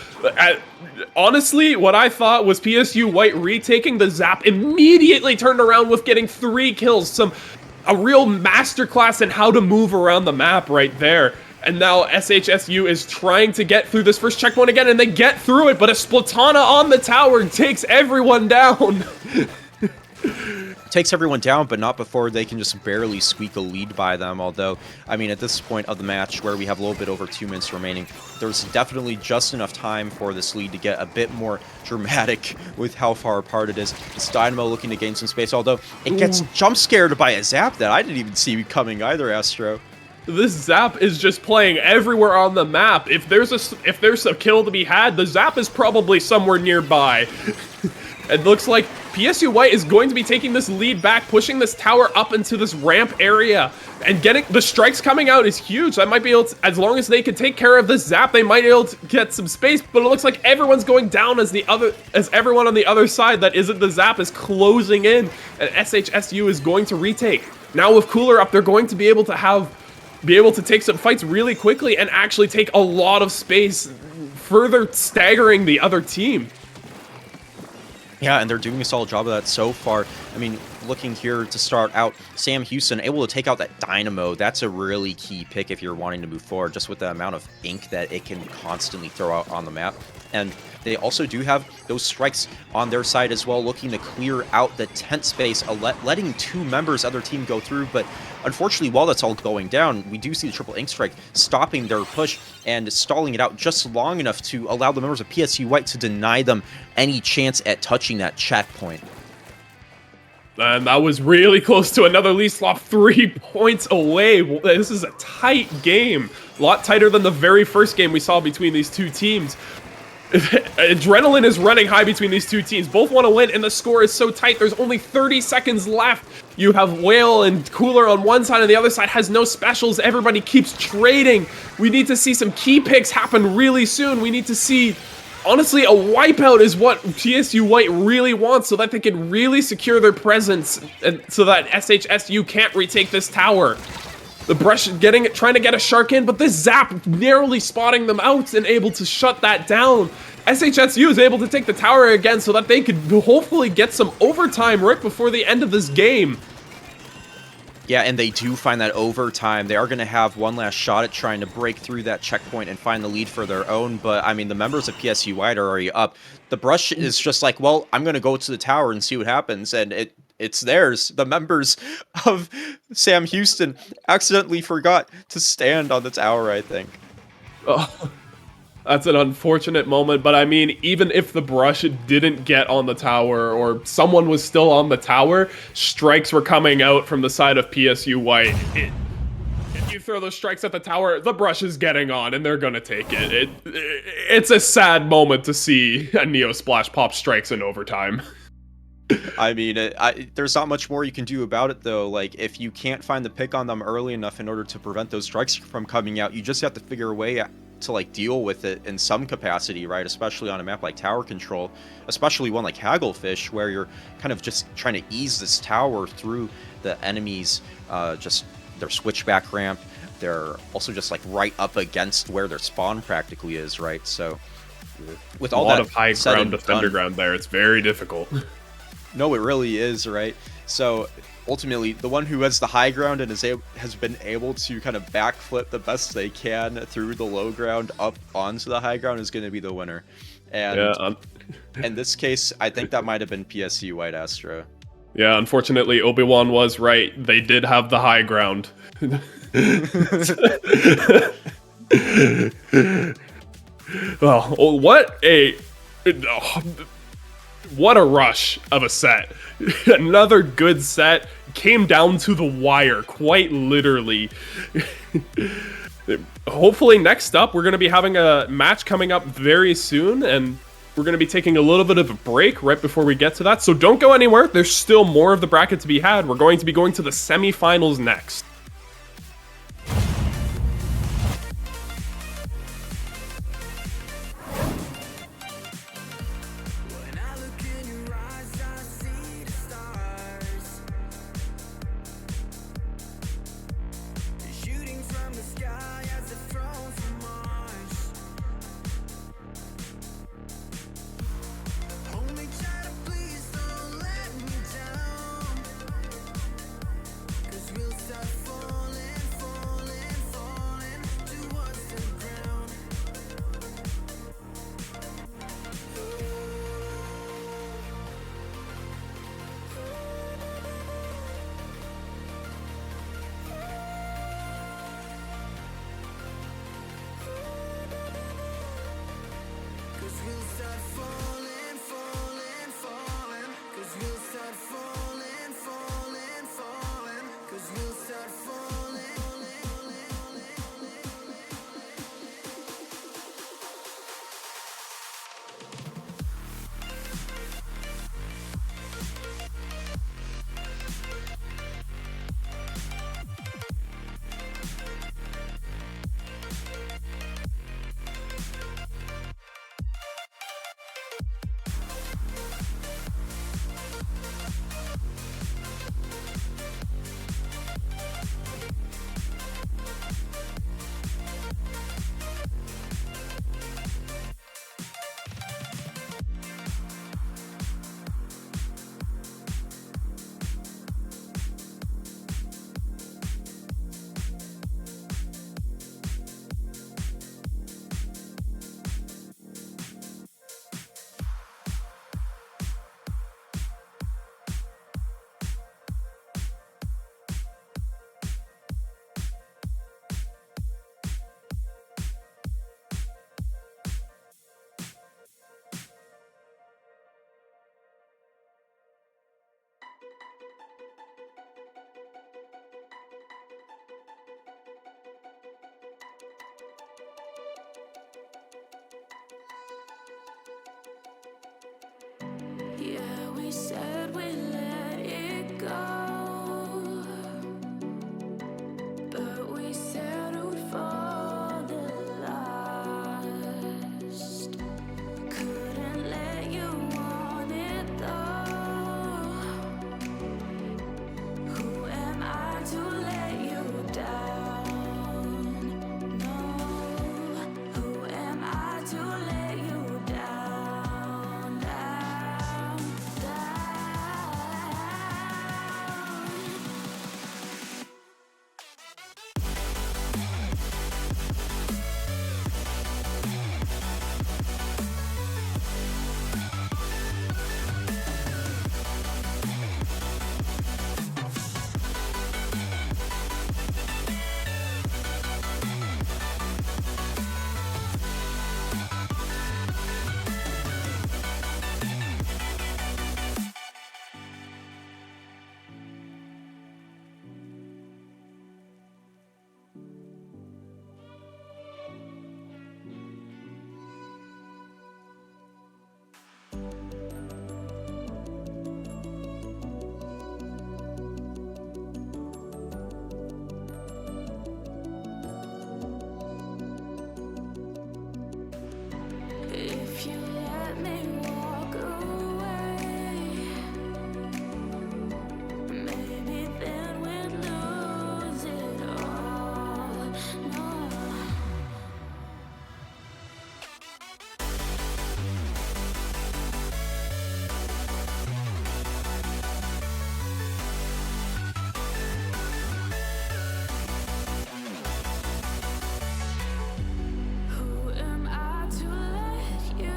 Honestly, what I thought was PSU White retaking the Zap, immediately turned around with getting 3 kills. A real masterclass in how to move around the map right there. And now SHSU is trying to get through this first checkpoint again, and they get through it, but a Splatana on the tower takes everyone down. takes everyone down, but not before they can just barely squeak a lead by them. Although, I mean, at this point of the match where we have a little bit over 2 minutes remaining, there's definitely just enough time for this lead to get a bit more dramatic with how far apart it is. It's Dynamo looking to gain some space, although it gets jump scared by a zap that I didn't even see coming either, Astro. This Zap is just playing everywhere on the map. If there's a kill to be had, the Zap is probably somewhere nearby. It looks like PSU White is going to be taking this lead back, pushing this tower up into this ramp area, and getting the strikes coming out is huge. I might be able to, as long as they can take care of this Zap, they might be able to get some space, but it looks like everyone's going down as everyone on the other side that isn't the Zap is closing in, and SHSU is going to retake. Now with Cooler up, they're going to be able to take some fights really quickly and actually take a lot of space, further staggering the other team. Yeah, and they're doing a solid job of that so far. I mean, looking here to start out, Sam Houston able to take out that Dynamo. That's a really key pick if you're wanting to move forward, just with the amount of ink that it can constantly throw out on the map. And they also do have those strikes on their side as well, looking to clear out the tent space, letting 2 members of their team go through. But unfortunately, while that's all going down, we do see the triple ink strike stopping their push and stalling it out just long enough to allow the members of PSU White to deny them any chance at touching that checkpoint. And that was really close to another lead slot, 3 points away. This is a tight game. A lot tighter than the very first game we saw between these two teams. Adrenaline is running high between these two teams. Both want to win, and the score is so tight. There's only 30 seconds left. You have Whale and Cooler on one side, and the other side has no specials. Everybody keeps trading. We need to see some key picks happen really soon. We need to see, honestly, a wipeout is what PSU White really wants so that they can really secure their presence and so that SHSU can't retake this tower. The Brush trying to get a shark in, but this Zap narrowly spotting them out and able to shut that down. SHSU is able to take the tower again so that they could hopefully get some overtime right before the end of this game. Yeah, and they do find that overtime. They are going to have one last shot at trying to break through that checkpoint and find the lead for their own. But, I mean, the members of PSU White are already up. The Brush is just like, well, I'm going to go to the tower and see what happens. And it's theirs. The members of Sam Houston accidentally forgot to stand on the tower, I think. Oh, that's an unfortunate moment, but I mean, even if the Brush didn't get on the tower or someone was still on the tower, strikes were coming out from the side of PSU White. If you throw those strikes at the tower, the Brush is getting on and they're gonna take it. It's a sad moment to see a Neo Splash pop strikes in overtime. I mean, there's not much more you can do about it, though. Like, if you can't find the pick on them early enough in order to prevent those strikes from coming out, you just have to figure a way to, like, deal with it in some capacity, right? Especially on a map like Tower Control, especially one like Hagglefish, where you're kind of just trying to ease this tower through the enemies, just their switchback ramp. They're also just, like, right up against where their spawn practically is, right? So, with all that a lot of high ground defender ground there, it's very difficult. No, it really is, right? So ultimately, the one who has the high ground and has been able to kind of backflip the best they can through the low ground up onto the high ground is going to be the winner. And yeah, in this case, I think that might have been PSU White Astro. Yeah, unfortunately, Obi-Wan was right. They did have the high ground. Oh, what a rush of a set. Another good set. Came down to the wire, quite literally. Hopefully next up, we're going to be having a match coming up very soon, and we're going to be taking a little bit of a break right before we get to that. So don't go anywhere. There's still more of the bracket to be had. We're going to be going to the semifinals next. When I look in your eyes, I see the stars. Shooting from the sky as if thrown from Mars. Hold me tight, please don't let me down. 'Cause we'll start said we let it go, but we settled for the last. Couldn't let you want it though. Who am I to let you down? No. Who am I to let you down, down, down? If you let me walk away, maybe then we'd lose it all. No. Who am I to let you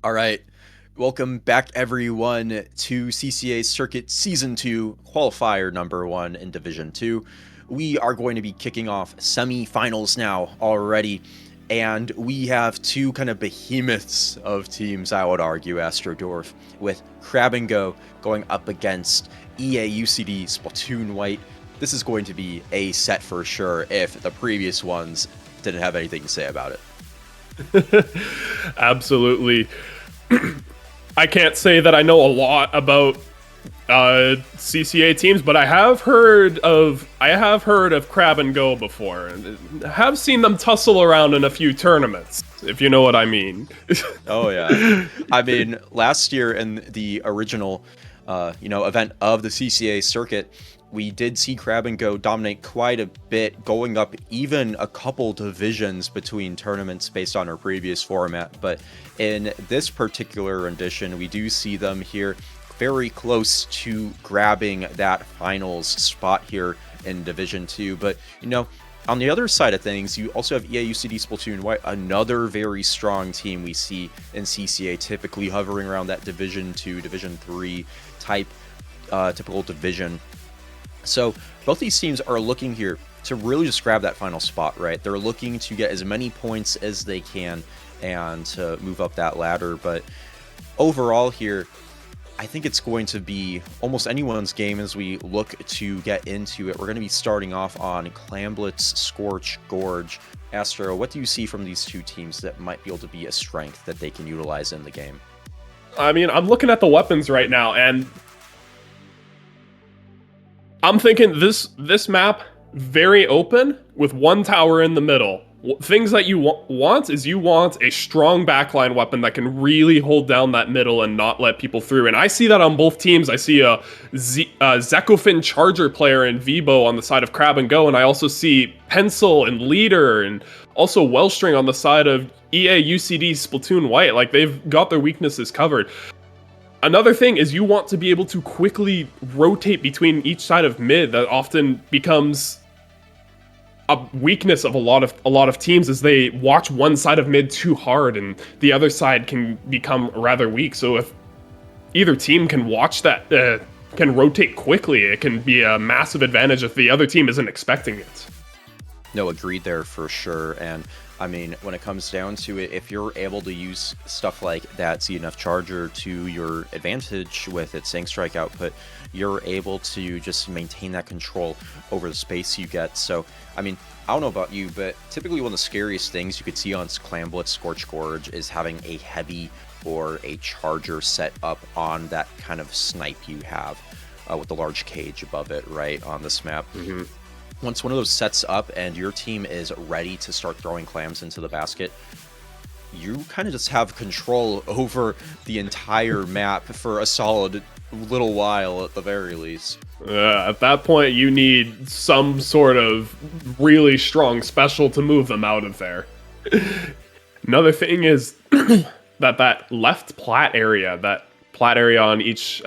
All right. Welcome back, everyone, to CCA Circuit Season 2, Qualifier number 1 in Division 2. We are going to be kicking off semifinals now already, and we have two kind of behemoths of teams, I would argue, Astrodorf, with Crab and Go going up against EaUCD Splatoon White. This is going to be a set for sure if the previous ones didn't have anything to say about it. Absolutely. I can't say that I know a lot about CCA teams, but I have heard of Crab and Go before, and have seen them tussle around in a few tournaments, if you know what I mean. Oh yeah, I mean, last year in the original, event of the CCA circuit, we did see Crab and Go dominate quite a bit, going up even a couple divisions between tournaments based on our previous format. But in this particular edition, we do see them here very close to grabbing that finals spot here in Division 2. But, on the other side of things, you also have EaUCD Splatoon White, another very strong team we see in CCA, typically hovering around that Division 2, Division 3 type typical division. So both these teams are looking here to really just grab that final spot, right? They're looking to get as many points as they can and to move up that ladder. But overall here, I think it's going to be almost anyone's game as we look to get into it. We're going to be starting off on Clamblitz Scorch Gorge. Astro, what do you see from these two teams that might be able to be a strength that they can utilize in the game? I mean, I'm looking at the weapons right now, and I'm thinking this map very open with one tower in the middle. Things that you want is you want a strong backline weapon that can really hold down that middle and not let people through. And I see that on both teams. I see a Zekofin Charger player in Vibo on the side of Crab and Go, and I also see Pencil and Leader and also Wellstring on the side of EaUCD Splatoon White. Like, they've got their weaknesses covered. Another thing is you want to be able to quickly rotate between each side of mid. That often becomes a weakness of a lot of teams, is they watch one side of mid too hard and the other side can become rather weak. So if either team can watch that, can rotate quickly, it can be a massive advantage if the other team isn't expecting it. No, agreed there for sure. And I mean, when it comes down to it, if you're able to use stuff like that CNF Charger to your advantage with its Sank Strike output, you're able to just maintain that control over the space you get. So, I mean, I don't know about you, but typically one of the scariest things you could see on Clam Blitz Scorch Gorge is having a heavy or a charger set up on that kind of snipe you have with the large cage above it, right, on this map. Mm-hmm. Once one of those sets up and your team is ready to start throwing clams into the basket, you kind of just have control over the entire map for a solid little while at the very least. At that point, you need some sort of really strong special to move them out of there. Another thing is that left plat area on each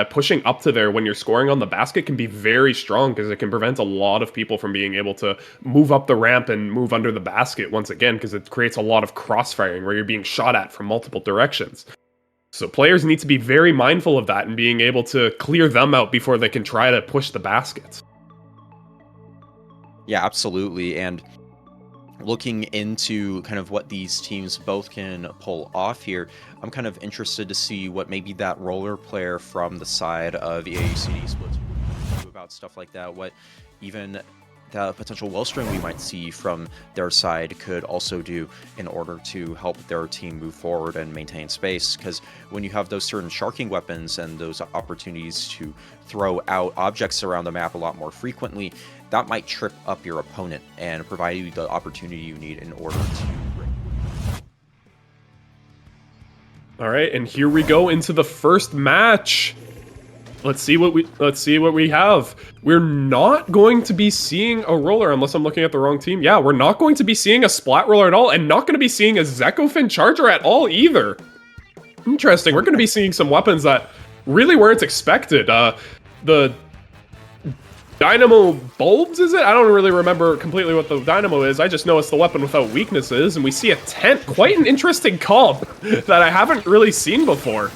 pushing up to there when you're scoring on the basket can be very strong because it can prevent a lot of people from being able to move up the ramp and move under the basket once again, because it creates a lot of crossfiring where you're being shot at from multiple directions. So players need to be very mindful of that and being able to clear them out before they can try to push the baskets. Yeah, absolutely. And looking into kind of what these teams both can pull off here, I'm kind of interested to see what maybe that roller player from the side of EaUCD Splatoon do about stuff like that, what even the potential wellstring we might see from their side could also do in order to help their team move forward and maintain space. Because when you have those certain sharking weapons and those opportunities to throw out objects around the map a lot more frequently, that might trip up your opponent and provide you the opportunity you need in order to bring. All right, and here we go into the first match. Let's see what we have. We're not going to be seeing a roller unless I'm looking at the wrong team. Yeah, we're not going to be seeing a splat roller at all, and not going to be seeing a Zekofin Charger at all either. Interesting. We're going to be seeing some weapons that really weren't expected. The Dynamo Bulbs, is it? I don't really remember completely what the Dynamo is. I just know it's the weapon without weaknesses, and we see a tent. Quite an interesting comp that I haven't really seen before.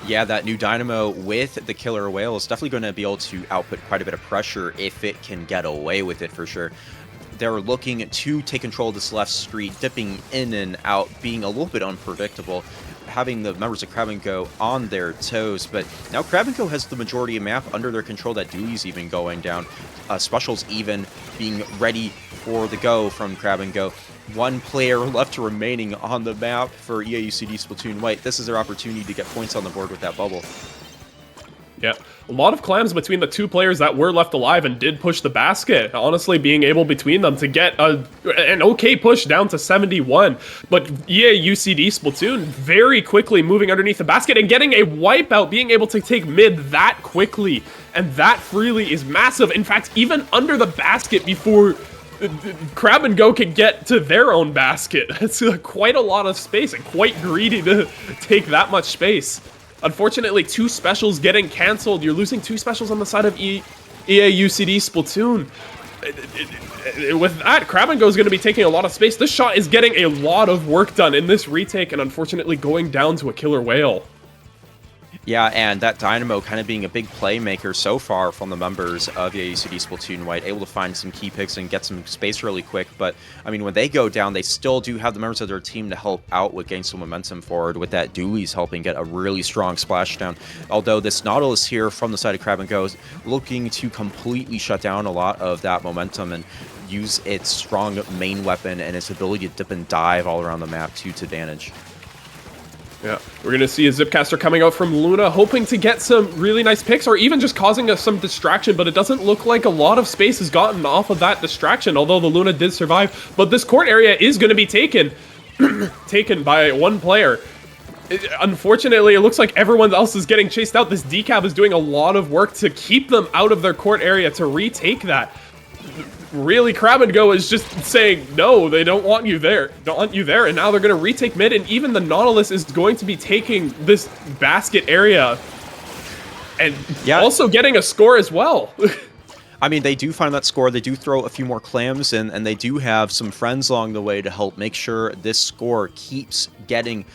Yeah, that new Dynamo with the Killer Whale is definitely going to be able to output quite a bit of pressure if it can get away with it for sure. They're looking to take control of this left street, dipping in and out, being a little bit unpredictable, having the members of Crab & Go on their toes, but now Crab & Go has the majority of map under their control. That Dewey's even going down. Specials even being ready for the go from Crab & Go. One player left remaining on the map for EaUCD Splatoon White. This is their opportunity to get points on the board with that bubble. Yeah, a lot of clams between the two players that were left alive and did push the basket. Honestly, being able between them to get an okay push down to 71. But EaUCD Splatoon very quickly moving underneath the basket and getting a wipeout, being able to take mid that quickly and that freely is massive. In fact, even under the basket before Crab & Go can get to their own basket. It's quite a lot of space and quite greedy to take that much space. Unfortunately, two specials getting cancelled. You're losing two specials on the side of EaUCD Splatoon. With that, Crab & Go is going to be taking a lot of space. This shot is getting a lot of work done in this retake and unfortunately going down to a Killer Whale. Yeah, and that Dynamo kind of being a big playmaker so far from the members of EaUCD Splatoon White, able to find some key picks and get some space really quick. But, I mean, when they go down, they still do have the members of their team to help out with getting some momentum forward, with that Dewey's helping get a really strong splashdown. Although this Nautilus here from the side of Crab & Go is looking to completely shut down a lot of that momentum and use its strong main weapon and its ability to dip and dive all around the map to its advantage. Yeah, we're going to see a Zipcaster coming out from Luna, hoping to get some really nice picks, or even just causing us some distraction, but it doesn't look like a lot of space has gotten off of that distraction, although the Luna did survive. But this court area is going to be taken, taken by one player. Unfortunately, it looks like everyone else is getting chased out. This decab is doing a lot of work to keep them out of their court area to retake that. Really, Crab and Go is just saying, no, they don't want you there. Don't want you there. And now they're going to retake mid. And even the Nautilus is going to be taking this basket area. And also getting a score as well. I mean, they do find that score. They do throw a few more clams in. And they do have some friends along the way to help make sure this score keeps getting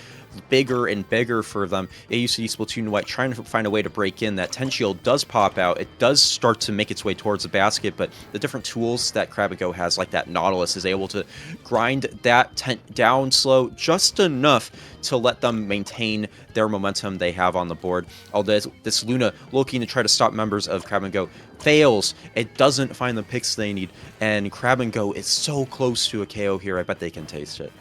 bigger and bigger for them. EaUCD Splatoon White trying to find a way to break in. That 10 shield does pop out. It does start to make its way towards the basket, but the different tools that Crab and Go has, like that Nautilus, is able to grind that tent down slow just enough to let them maintain their momentum they have on the board. Although this Luna looking to try to stop members of Crab and Go fails. It doesn't find the picks they need, and Crab and Go is so close to a KO here. I bet they can taste it.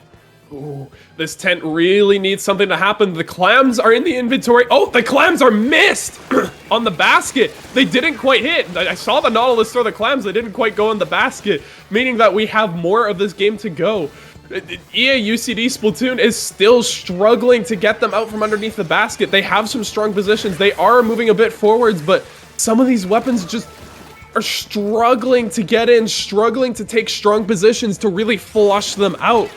Ooh, this tent really needs something to happen. The clams are in the inventory. Oh, the clams are missed on the basket. They didn't quite hit. I saw the Nautilus throw the clams. They didn't quite go in the basket, meaning that we have more of this game to go. EaUCD Splatoon is still struggling to get them out from underneath the basket. They have some strong positions. They are moving a bit forwards, but some of these weapons just are struggling to get in, struggling to take strong positions to really flush them out.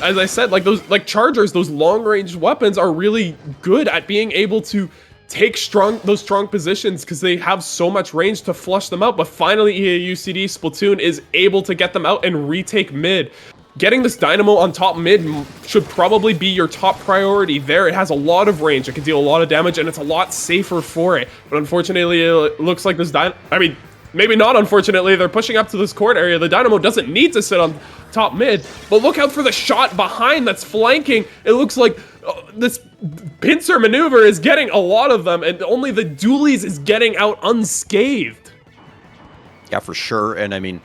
As I said, like those chargers, those long-range weapons are really good at being able to take those strong positions because they have so much range to flush them out. But finally, EaUCD Splatoon is able to get them out and retake mid. Getting this Dynamo on top mid should probably be your top priority there. It has a lot of range, it can deal a lot of damage, and it's a lot safer for it. But unfortunately, it looks like this maybe not unfortunately, they're pushing up to this court area. The Dynamo doesn't need to sit on top mid, but look out for the shot behind that's flanking. It looks like this pincer maneuver is getting a lot of them, and only the Dualies is getting out unscathed. Yeah, for sure. And I mean,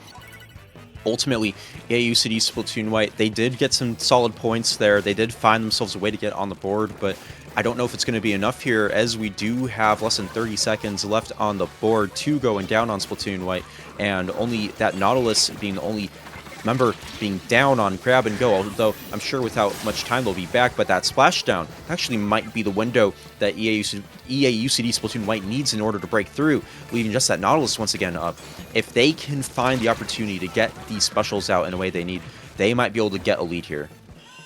ultimately, EaUCD Splatoon White, they did get some solid points there. They did find themselves a way to get on the board, but I don't know if it's going to be enough here, as we do have less than 30 seconds left on the board. 2 going down on Splatoon White, and only that Nautilus being the only member being down on Crab and Go, although I'm sure without much time they'll be back. But that splashdown actually might be the window that EaUCD Splatoon White needs in order to break through, leaving just that Nautilus once again up. If they can find the opportunity to get these specials out in a way they need, they might be able to get a lead here.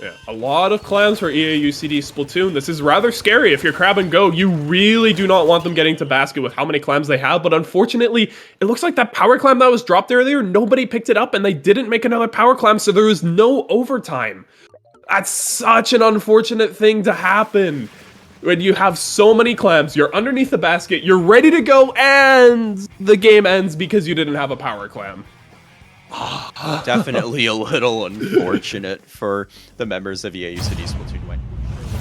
Yeah, a lot of clams for EaUCD Splatoon. This is rather scary. If you're Crab and Go, you really do not want them getting to basket with how many clams they have. But unfortunately, it looks like that power clam that was dropped earlier, nobody picked it up, and they didn't make another power clam, so there was no overtime. That's such an unfortunate thing to happen. When you have so many clams, you're underneath the basket, you're ready to go, and the game ends because you didn't have a power clam. Definitely a little unfortunate for the members of EaUCD Splatoon White.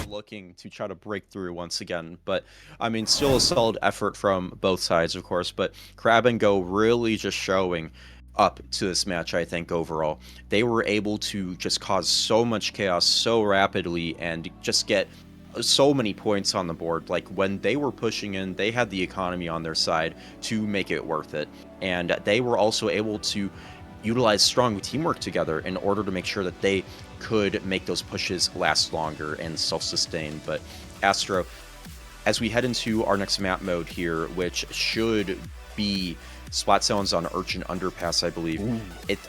Looking to try to break through once again, but I mean, still a solid effort from both sides, of course. But Crab and Go really just showing up to this match. I think overall they were able to just cause so much chaos so rapidly and just get so many points on the board. Like when they were pushing in, they had the economy on their side to make it worth it, and they were also able to utilize strong teamwork together in order to make sure that they could make those pushes last longer and self-sustain. But Astro, as we head into our next map mode here, which should be Splat Zones on Urchin Underpass, I believe,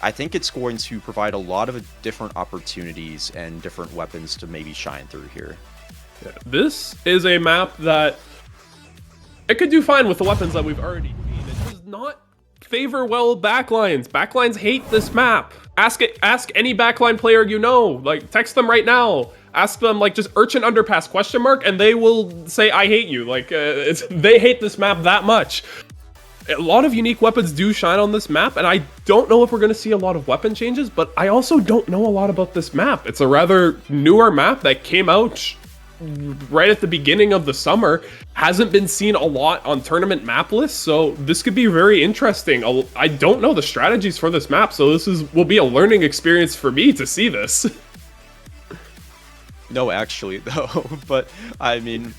I think it's going to provide a lot of different opportunities and different weapons to maybe shine through here. Yeah, this is a map that it could do fine with the weapons that we've already seen. It does not favor well backlines. Backlines hate this map. Ask any backline player you know. Like, text them right now. Ask them, like, just Urchin Underpass ? And they will say, I hate you. Like, they hate this map that much. A lot of unique weapons do shine on this map, and I don't know if we're going to see a lot of weapon changes, but I also don't know a lot about this map. It's a rather newer map that came out right at the beginning of the summer, hasn't been seen a lot on tournament map lists, so this could be very interesting. I don't know the strategies for this map, so this will be a learning experience for me to see this. No, actually, though. But, I mean,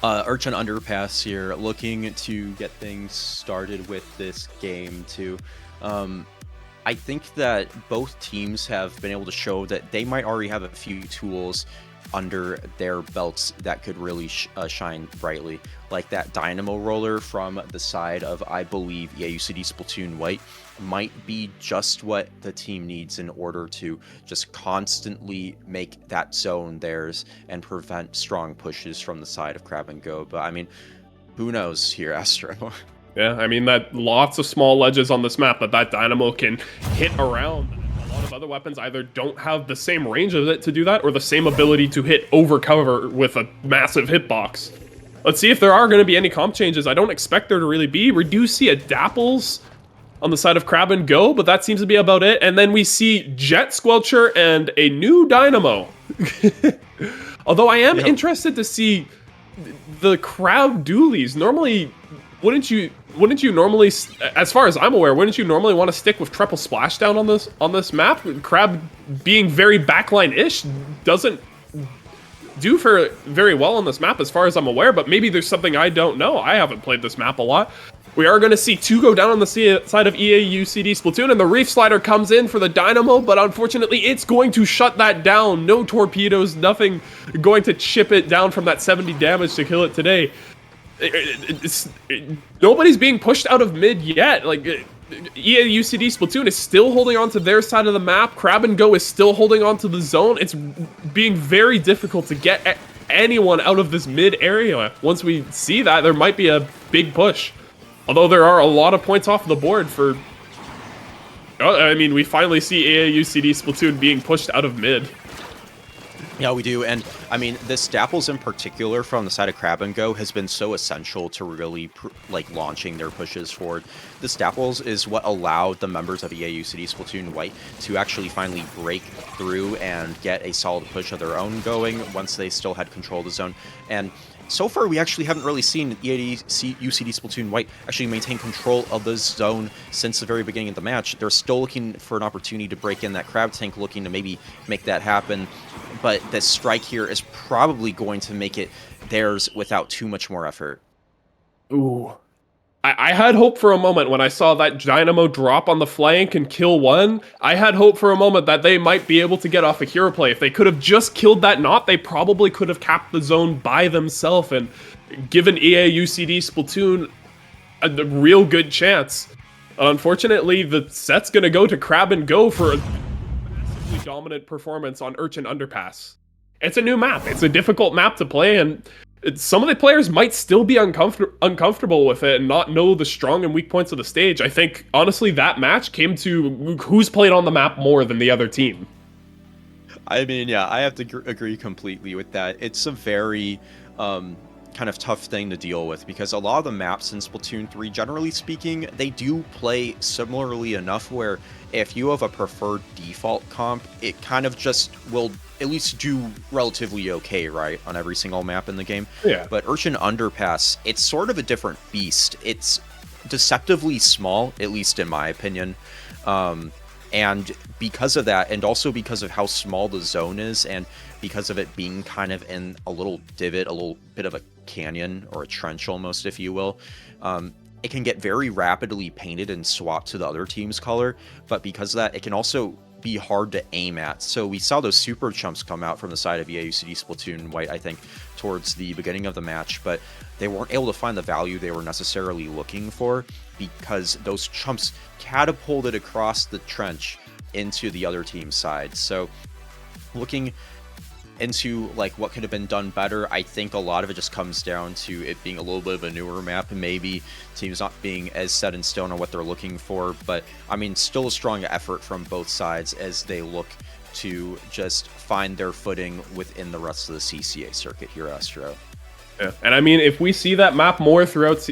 Urchin Underpass here, looking to get things started with this game, too. I think that both teams have been able to show that they might already have a few tools under their belts that could really shine brightly, like that dynamo roller from the side of, I believe, EaUCD Splatoon White might be just what the team needs in order to just constantly make that zone theirs and prevent strong pushes from the side of Crab and Go. But I mean, who knows here, Astro? Yeah, I mean, that lots of small ledges on this map that dynamo can hit around. A lot of other weapons either don't have the same range of it to do that, or the same ability to hit over cover with a massive hitbox. Let's see if there are going to be any comp changes. I don't expect there to really be. We do see a Dapples on the side of Crab and Go, but that seems to be about it. And then we see Jet Squelcher and a new Dynamo. Although I am interested to see the crowd dualies. Normally, wouldn't you normally, as far as I'm aware, wouldn't you normally want to stick with triple splashdown on this map? Crab being very backline-ish doesn't do very well on this map as far as I'm aware, but maybe there's something I don't know. I haven't played this map a lot. We are going to see 2 go down on the side of EaUCD Splatoon, and the Reef Slider comes in for the Dynamo, but unfortunately it's going to shut that down. No torpedoes, nothing going to chip it down from that 70 damage to kill it today. Nobody's being pushed out of mid yet. Like, EaUCD Splatoon is still holding on to their side of the map. Crab and Go is still holding on to the zone. It's being very difficult to get anyone out of this mid area. Once we see that, there might be a big push. Although there are a lot of points off the board for... I mean, we finally see EaUCD Splatoon being pushed out of mid. Yeah, we do, and I mean, this Dapples in particular from the side of Crab and Go has been so essential to really launching their pushes forward. This Dapples is what allowed the members of EaUCD Splatoon White to actually finally break through and get a solid push of their own going once they still had control of the zone. And so far, we actually haven't really seen EaUCD Splatoon White actually maintain control of the zone since the very beginning of the match. They're still looking for an opportunity to break in that Crab tank, looking to maybe make that happen. But this strike here is probably going to make it theirs without too much more effort. Ooh. I had hope for a moment when I saw that Dynamo drop on the flank and kill one. I had hope for a moment that they might be able to get off a hero play. If they could have just killed that knot, they probably could have capped the zone by themselves and given EaUCD Splatoon a real good chance. Unfortunately, the set's going to go to Crab and Go for a massively dominant performance on Urchin Underpass. It's a new map. It's a difficult map to play, and some of the players might still be uncomfortable with it and not know the strong and weak points of the stage. I think, honestly, that match came to who's played on the map more than the other team. I mean, yeah, I have to agree completely with that. It's a very kind of tough thing to deal with because a lot of the maps in Splatoon 3, generally speaking, they do play similarly enough where if you have a preferred default comp, it kind of just will at least do relatively okay, right, on every single map in the game. Yeah. But Urchin Underpass, it's sort of a different beast. It's deceptively small, at least in my opinion. And because of that, and also because of how small the zone is, and because of it being kind of in a little divot, a little bit of a canyon, or a trench almost, if you will, it can get very rapidly painted and swapped to the other team's color. But because of that, it can also be hard to aim at. So we saw those super chumps come out from the side of EaUCD Splatoon White, I think, towards the beginning of the match, but they weren't able to find the value they were necessarily looking for because those chumps catapulted across the trench into the other team's side. So looking into like what could have been done better, I think a lot of it just comes down to it being a little bit of a newer map and maybe teams not being as set in stone on what they're looking for. But I mean, still a strong effort from both sides as they look to just find their footing within the rest of the CCA circuit here, Astro. Yeah, and I mean, if we see that map more throughout,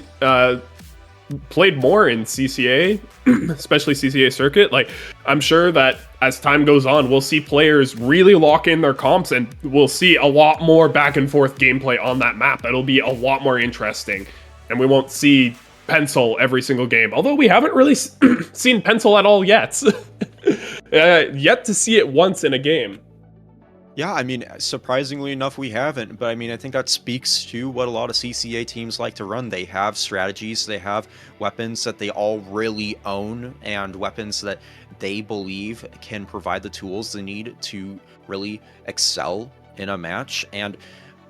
played more in CCA, especially CCA Circuit, like, I'm sure that as time goes on, we'll see players really lock in their comps and we'll see a lot more back and forth gameplay on that map. It'll be a lot more interesting, and we won't see pencil every single game, although we haven't really seen pencil at all yet. Yet to see it once in a game. Yeah, I mean, surprisingly enough, we haven't. But I mean, I think that speaks to what a lot of CCA teams like to run. They have strategies, they have weapons that they all really own, and weapons that they believe can provide the tools they need to really excel in a match. And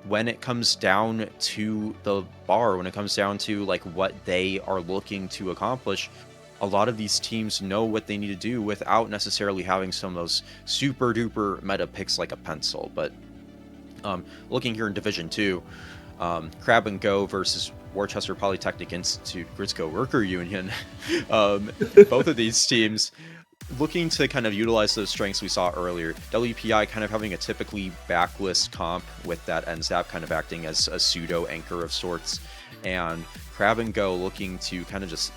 when it comes down to the bar, when it comes down to like what they are looking to accomplish, a lot of these teams know what they need to do without necessarily having some of those super duper meta picks like a pencil. But looking here in Division 2, Crab and Go versus Worcester Polytechnic Institute Grisco Worker Union, both of these teams looking to kind of utilize those strengths we saw earlier. WPI kind of having a typically backlist comp with that NZAP kind of acting as a pseudo anchor of sorts, and Crab and Go looking to kind of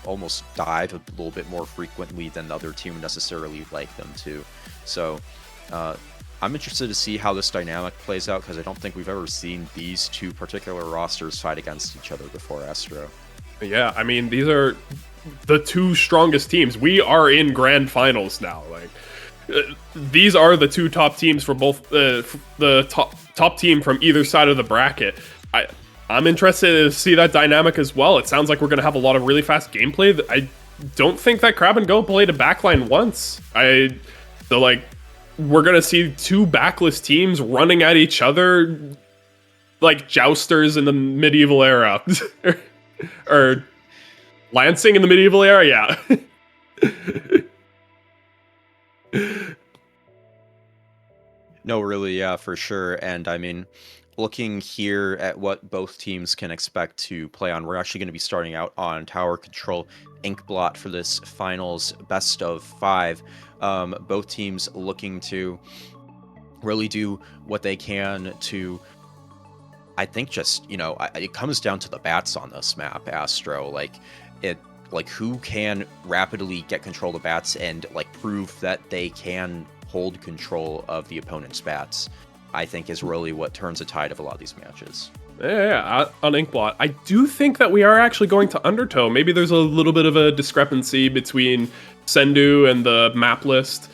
almost dive a little bit more frequently than the other team would necessarily like them to. So I'm interested to see how this dynamic plays out, because I don't think we've ever seen these two particular rosters fight against each other before, Astro. Yeah, I mean, these are the two strongest teams. We are in grand finals now. Like, these are the two top teams for both the top team from either side of the bracket. I'm interested to see that dynamic as well. It sounds like we're going to have a lot of really fast gameplay. I don't think that Crab and Go played a backline once. So like, we're going to see two backlist teams running at each other like jousters in the medieval era. Or Lancing in the medieval era, yeah. No, really, yeah, for sure. And I mean, looking here at what both teams can expect to play on, we're actually going to be starting out on Tower Control Inkblot for this finals best of 5. Both teams looking to really do what they can to, I think, just, you know, it comes down to the bats on this map, Astro. Like who can rapidly get control of the bats and like prove that they can hold control of the opponent's bats, I think is really what turns the tide of a lot of these matches. Yeah, on Inkblot. I do think that we are actually going to Undertow. Maybe there's a little bit of a discrepancy between Sendu and the map list.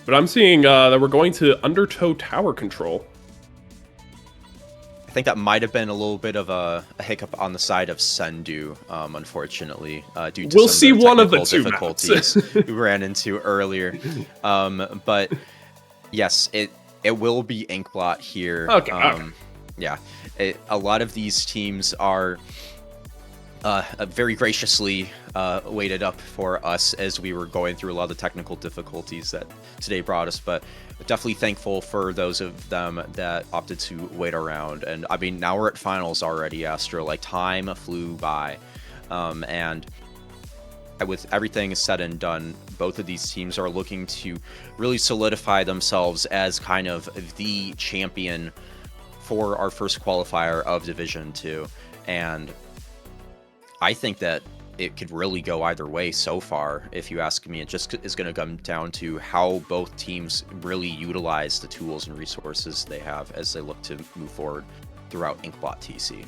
But I'm seeing that we're going to Undertow Tower Control. I think that might have been a little bit of a hiccup on the side of Sendu, unfortunately, due to some of the one of the two difficulties we ran into earlier. But yes, it will be Inkblot here. Okay. Yeah, a lot of these teams are very graciously waited up for us as we were going through a lot of the technical difficulties that today brought us, but definitely thankful for those of them that opted to wait around. And I mean, now we're at finals already, Astro. Like, time flew by, and with everything said and done, both of these teams are looking to really solidify themselves as kind of the champion for our first qualifier of Division 2. And I think that it could really go either way so far, if you ask me. It just is going to come down to how both teams really utilize the tools and resources they have as they look to move forward throughout Inkblot TC.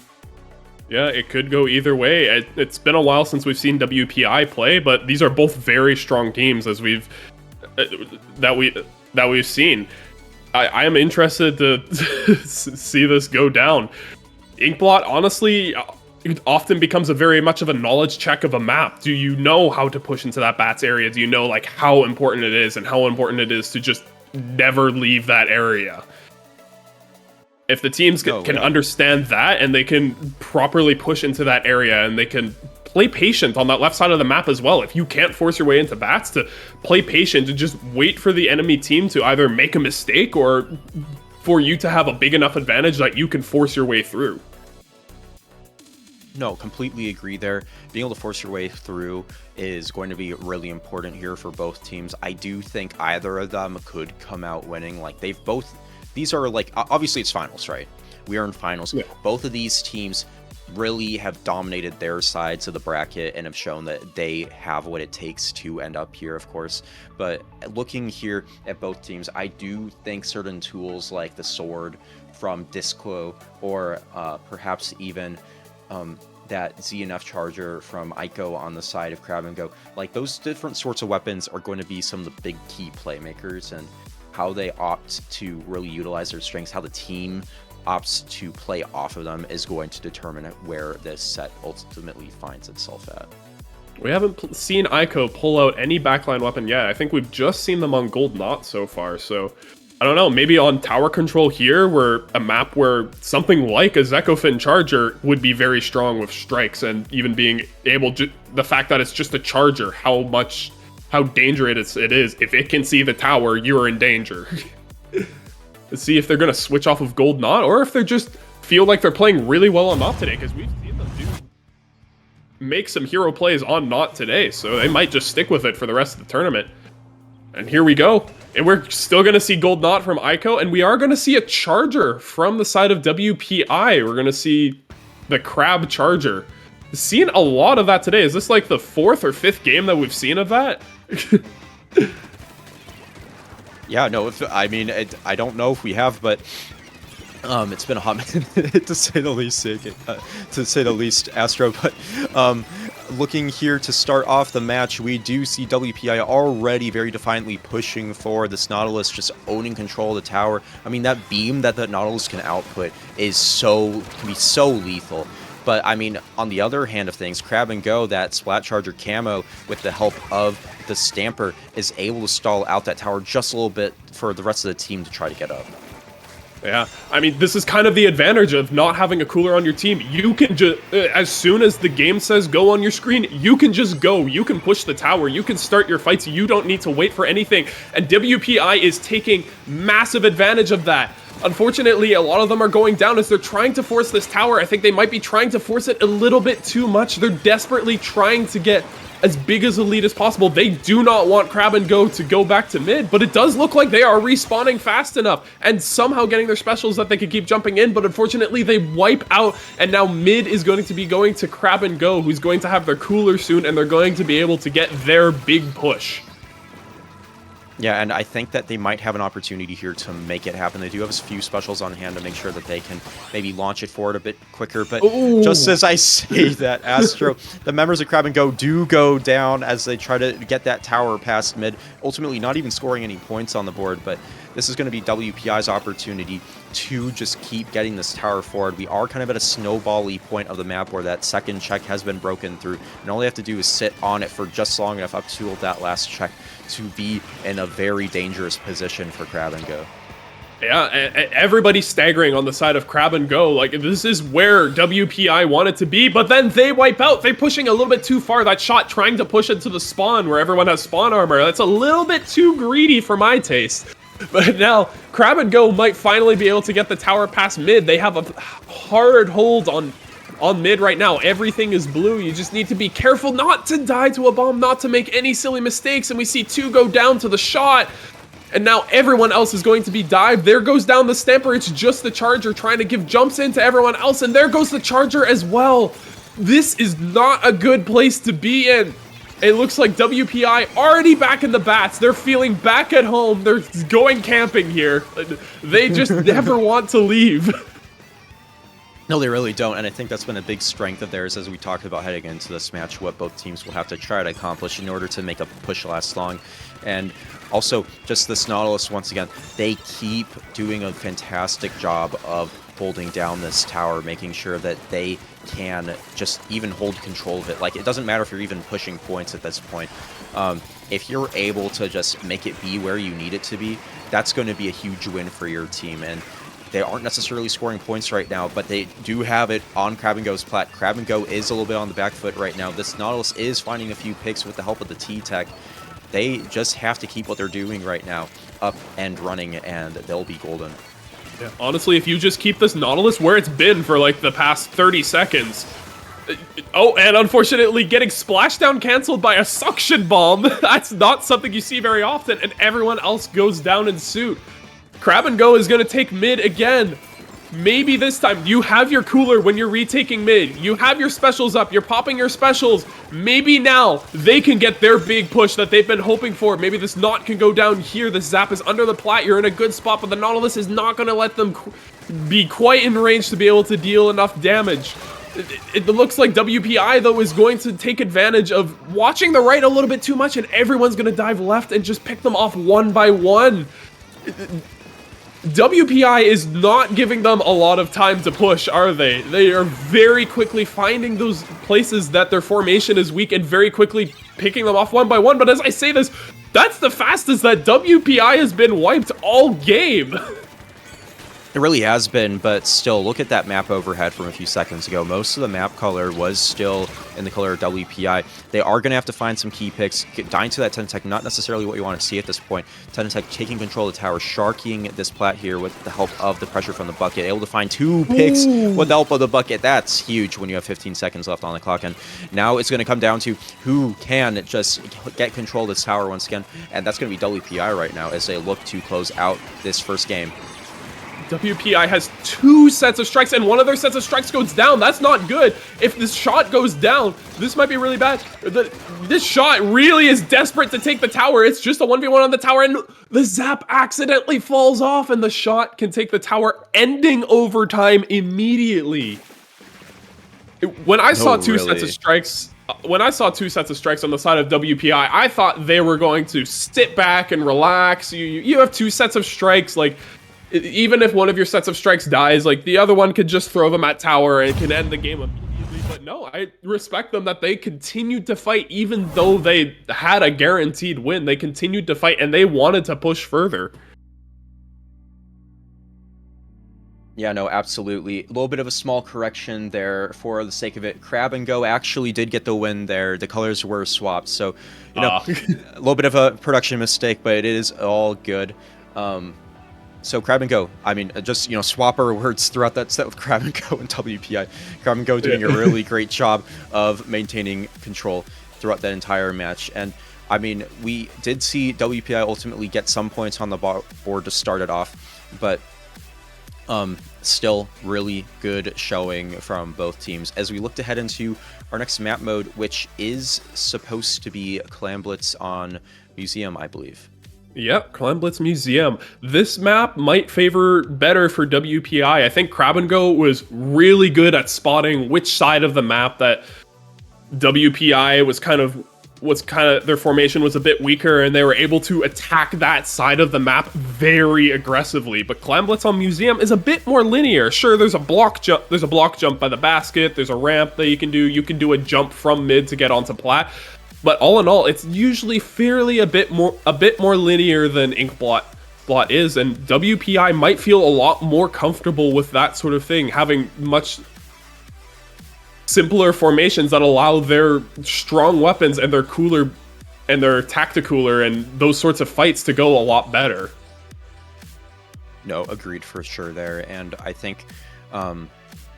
Yeah, it could go either way. It's been a while since we've seen WPI play, but these are both very strong teams as we've seen. I am interested to see this go down. Inkblot, honestly, it often becomes a very much of a knowledge check of a map. Do you know how to push into that bats area? Do you know like how important it is and how important it is to just never leave that area? If the teams can understand that and they can properly push into that area and they can play patient on that left side of the map as well. If you can't force your way into bats, to play patient and just wait for the enemy team to either make a mistake or for you to have a big enough advantage that you can force your way through. No, completely agree there. Being able to force your way through is going to be really important here for both teams. I do think either of them could come out winning. Like, these are like, obviously it's finals, right? We are in finals. Yeah. Both of these teams really have dominated their sides of the bracket and have shown that they have what it takes to end up here, of course. But looking here at both teams, I do think certain tools like the sword from Disclo or perhaps even that ZNF charger from Ico on the side of Crab and Go, like those different sorts of weapons are going to be some of the big key playmakers. And how they opt to really utilize their strengths, how the team opts to play off of them is going to determine where this set ultimately finds itself at. We haven't seen Ico pull out any backline weapon yet. I think we've just seen them on Gold Knot so far, so I don't know, maybe on tower control here, where a map where something like a Zekofin Charger would be very strong with strikes, and even being able to, the fact that it's just a Charger, how dangerous it is. If it can see the tower, you're in danger. Let's see if they're going to switch off of Gold Knot, or if they just feel like they're playing really well on Knot today, because we've seen them make some hero plays on Knot today, so they might just stick with it for the rest of the tournament. And here we go. And we're still going to see Gold Knot from Ico, and we are going to see a Charger from the side of WPI. We're going to see the Crab Charger. Seeing a lot of that today. Is this like the 4th or 5th game that we've seen of that? Yeah, no, I mean, I don't know if we have, but it's been a hot minute to say the least, Astro. But looking here to start off the match, we do see WPI already very defiantly pushing forward. This Nautilus just owning control of the tower. I mean, that beam that the Nautilus can output can be so lethal. But I mean, on the other hand of things, Crab and Go, that Splat Charger camo, with the help of the Stamper, is able to stall out that tower just a little bit for the rest of the team to try to get up. Yeah, I mean, this is kind of the advantage of not having a cooler on your team. You can just, as soon as the game says go on your screen, you can just go. You can push the tower. You can start your fights. You don't need to wait for anything. And WPI is taking massive advantage of that. Unfortunately, a lot of them are going down as they're trying to force this tower. I think they might be trying to force it a little bit too much. They're desperately trying to get as big as a lead as possible. They do not want Crab and Go to go back to mid, but it does look like they are respawning fast enough and somehow getting their specials that they could keep jumping in, but unfortunately they wipe out, and now mid is going to be going to Crab and Go, who's going to have their cooler soon, and they're going to be able to get their big push. Yeah, and I think that they might have an opportunity here to make it happen. They do have a few specials on hand to make sure that they can maybe launch it forward a bit quicker. But just as I say that, Astro, the members of Crab and Go do go down as they try to get that tower past mid, ultimately not even scoring any points on the board. But this is going to be WPI's opportunity to just keep getting this tower forward. We are kind of at a snowball-y point of the map where that second check has been broken through, and all they have to do is sit on it for just long enough up to that last check to be in a very dangerous position for Crab and Go. Yeah, everybody's staggering on the side of Crab and Go. Like, this is where WPI wanted to be, but then they wipe out. They're pushing a little bit too far. That shot trying to push into the spawn where everyone has spawn armor. That's a little bit too greedy for my taste. But now, Crab and Go might finally be able to get the tower past mid. They have a hard hold on mid right now. Everything is blue. You just need to be careful not to die to a bomb, not to make any silly mistakes. And we see 2 go down to the shot. And now everyone else is going to be dived. There goes down the Stamper. It's just the Charger trying to give jumps into everyone else. And there goes the Charger as well. This is not a good place to be in. It looks like WPI already back in the bats. They're feeling back at home. They're going camping here. They just never want to leave. No, they really don't, and I think that's been a big strength of theirs as we talked about heading into this match, what both teams will have to try to accomplish in order to make a push last long. And also, just this Nautilus, once again, they keep doing a fantastic job of holding down this tower, making sure that they can just even hold control of it. Like, it doesn't matter if you're even pushing points at this point. If you're able to just make it be where you need it to be, that's going to be a huge win for your team. And they aren't necessarily scoring points right now, but they do have it on Crab and Go's plat. Crab and Go is a little bit on the back foot right now. This Nautilus is finding a few picks with the help of the T-Tech. They just have to keep what they're doing right now up and running, and they'll be golden. Yeah, honestly, if you just keep this Nautilus where it's been for like the past 30 seconds. Oh, and unfortunately getting splashdown canceled by a suction bomb. That's not something you see very often, and everyone else goes down in suit. Crab and Go is going to take mid again. Maybe this time you have your cooler when you're retaking mid. You have your specials up. You're popping your specials. Maybe now they can get their big push that they've been hoping for. Maybe this Knot can go down here. The Zap is under the plat. You're in a good spot, but the Nautilus is not going to let them be quite in range to be able to deal enough damage. It looks like WPI, though, is going to take advantage of watching the right a little bit too much, and everyone's going to dive left and just pick them off one by one. WPI is not giving them a lot of time to push, are they? They are very quickly finding those places that their formation is weak and very quickly picking them off one by one. But as I say this, that's the fastest that WPI has been wiped all game. It really has been, but still, look at that map overhead from a few seconds ago. Most of the map color was still in the color of WPI. They are going to have to find some key picks. Dying to that Tech, not necessarily what you want to see at this point. Tech taking control of the tower, sharking this plat here with the help of the pressure from the bucket. Able to find 2 picks with the help of the bucket. That's huge when you have 15 seconds left on the clock. And now it's going to come down to who can just get control of this tower once again. And that's going to be WPI right now as they look to close out this first game. WPI has 2 sets of strikes, and one of their sets of strikes goes down. That's not good. If this shot goes down, this might be really bad. This shot really is desperate to take the tower. It's just a 1v1 on the tower, and the zap accidentally falls off, and the shot can take the tower, ending overtime immediately. When I saw 2 sets of strikes... When I saw 2 sets of strikes on the side of WPI, I thought they were going to sit back and relax. You have 2 sets of strikes, like... Even if one of your sets of strikes dies, like, the other one could just throw them at tower and can end the game immediately. But no, I respect them that they continued to fight even though they had a guaranteed win. They continued to fight and they wanted to push further. Yeah, no, absolutely. A little bit of a small correction there for the sake of it. Crab and Go actually did get the win there. The colors were swapped, so, you know, a little bit of a production mistake, but it is all good. So Crab and Go, I mean, just, you know, swap our words throughout that set with Crab and Go and WPI. Crab and Go doing a really great job of maintaining control throughout that entire match. And, I mean, we did see WPI ultimately get some points on the board to start it off, but still really good showing from both teams. As we look to head into our next map mode, which is supposed to be Clam Blitz on Museum, I believe. Yep, Clam Blitz Museum. This map might favor better for WPI. I think Crab and Go was really good at spotting which side of the map that WPI was kind of their formation was a bit weaker, and they were able to attack that side of the map very aggressively. But Clam Blitz on Museum is a bit more linear. Sure, there's a block jump by the basket, there's a ramp that you can do. You can do a jump from mid to get onto plat. But all in all, it's usually fairly a bit more linear than Inkblot is, and WPI might feel a lot more comfortable with that sort of thing, having much simpler formations that allow their strong weapons and their cooler and their tacticooler and those sorts of fights to go a lot better. No, agreed for sure there, and I think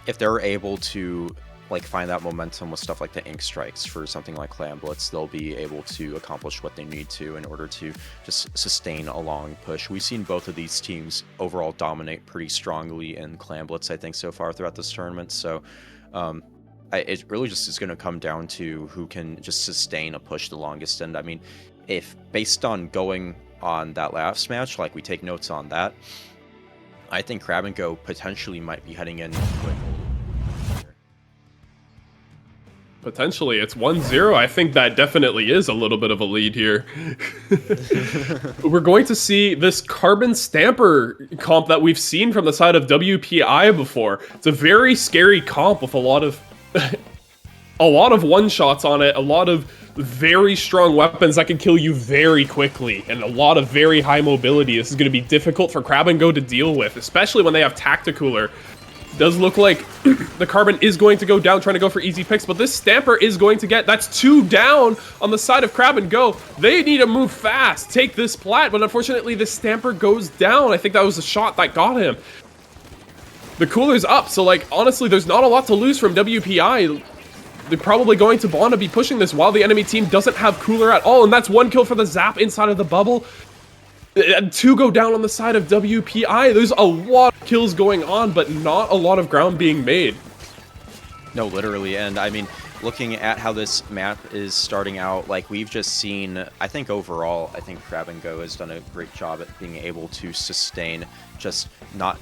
if they're able to like find that momentum with stuff like the ink strikes for something like Clam Blitz, they'll be able to accomplish what they need to in order to just sustain a long push. We've seen both of these teams overall dominate pretty strongly in Clam Blitz, I think, so far throughout this tournament. So it really just is going to come down to who can just sustain a push the longest. And I mean, if based on going on that last match, like we take notes on that, I think Crab and Go potentially might be heading in with potentially. It's 1-0. I think that definitely is a little bit of a lead here. We're going to see this carbon stamper comp that we've seen from the side of WPI before. It's a very scary comp with a lot of one-shots on it, a lot of very strong weapons that can kill you very quickly, and a lot of very high mobility. This is going to be difficult for Crab and Go to deal with, especially when they have Tacticooler. Does look like the carbon is going to go down trying to go for easy picks, but this stamper is going to get, that's 2 down on the side of Crab and Go. They need to move fast, take this plat, but unfortunately the stamper goes down. I think that was a shot that got him. The cooler's up, so like honestly there's not a lot to lose from WPI. They're probably going to want to be pushing this while the enemy team doesn't have cooler at all, and that's 1 kill for the zap inside of the bubble. 2 go down on the side of WPI. There's a lot of kills going on, but not a lot of ground being made. No, literally. And I mean, looking at how this map is starting out, like we've just seen, I think overall, I think Crab and Go has done a great job at being able to sustain just not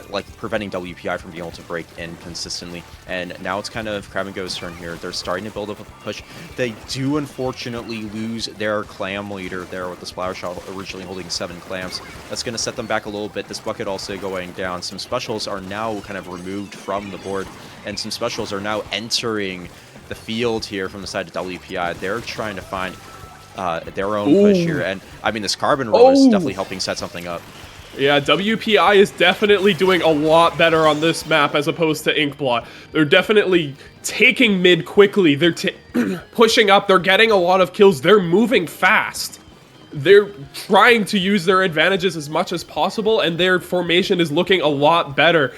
like preventing WPI from being able to break in consistently. And now it's kind of Crab and Go's turn here. They're starting to build up a push. They do unfortunately lose their clam leader there with the splatter shot, originally holding 7 clams. That's going to set them back a little bit. This bucket also going down. Some specials are now kind of removed from the board, and some specials are now entering the field here from the side of WPI. They're trying to find their own push here, and I mean, this carbon roll is definitely helping set something up. Yeah, WPI is definitely doing a lot better on this map as opposed to Inkblot. They're definitely taking mid quickly. They're pushing up. They're getting a lot of kills. They're moving fast. They're trying to use their advantages as much as possible, and their formation is looking a lot better.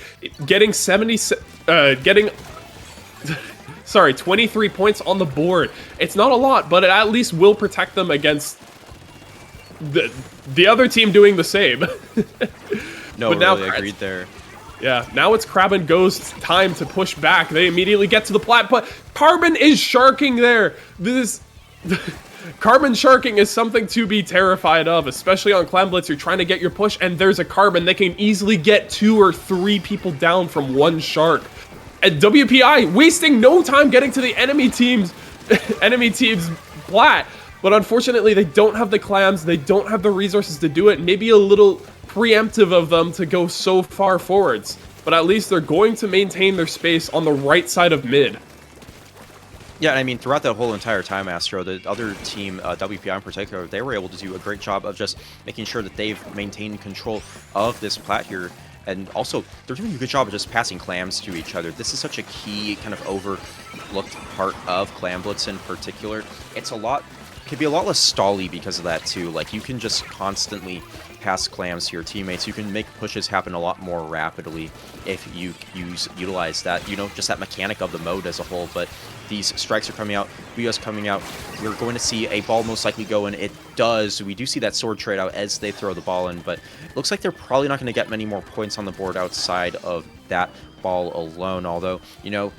Getting 23 points on the board. It's not a lot, but it at least will protect them against the other team doing the same. No, but now, really agreed there. Yeah, now it's Crab and Go's time to push back. They immediately get to the plat, but Carbon is sharking there. This Carbon sharking is something to be terrified of, especially on Clam Blitz. You're trying to get your push, and there's a Carbon. They can easily get 2 or 3 people down from one shark. And WPI wasting no time getting to the enemy team's plat. But unfortunately, they don't have the clams, they don't have the resources to do it. Maybe a little preemptive of them to go so far forwards. But at least they're going to maintain their space on the right side of mid. Yeah, and I mean, throughout that whole entire time, Astro, the other team, WPI in particular, they were able to do a great job of just making sure that they've maintained control of this plat here. And also, they're doing a good job of just passing clams to each other. This is such a key kind of overlooked part of Clam Blitz in particular. It's can be a lot less stally because of that too. Like, you can just constantly pass clams to your teammates. You can make pushes happen a lot more rapidly if you utilize that, you know, just that mechanic of the mode as a whole. But these strikes are coming out, Buya's coming out. We're going to see a ball most likely go in. It does. We do see that sword trade out as they throw the ball in, but it looks like they're probably not going to get many more points on the board outside of that ball alone. Although, you know,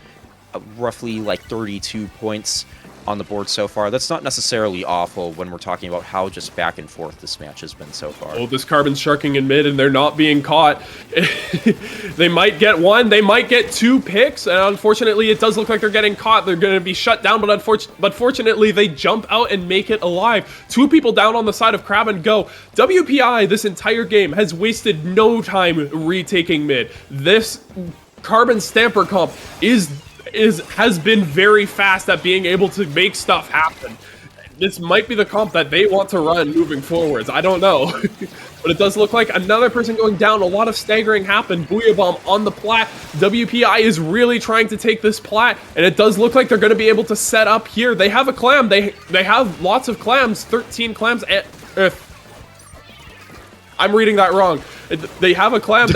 roughly like 32 points on the board so far. That's not necessarily awful when we're talking about how just back and forth this match has been so far. Oh, this Carbon's sharking in mid, and they're not being caught. They might get 1, they might get 2 picks, and unfortunately, it does look like they're getting caught. They're going to be shut down, but fortunately, they jump out and make it alive. 2 people down on the side of Crab and Go. WPI, this entire game, has wasted no time retaking mid. This Carbon Stamper comp has been very fast at being able to make stuff happen. This might be the comp that they want to run moving forwards. I don't know. But it does look like another person going down. A lot of staggering happened. Booyah Bomb on the plat. WPI is really trying to take this plat, and it does look like they're going to be able to set up here. They have a clam. They have lots of clams. 13 clams. I'm reading that wrong. They have a clam.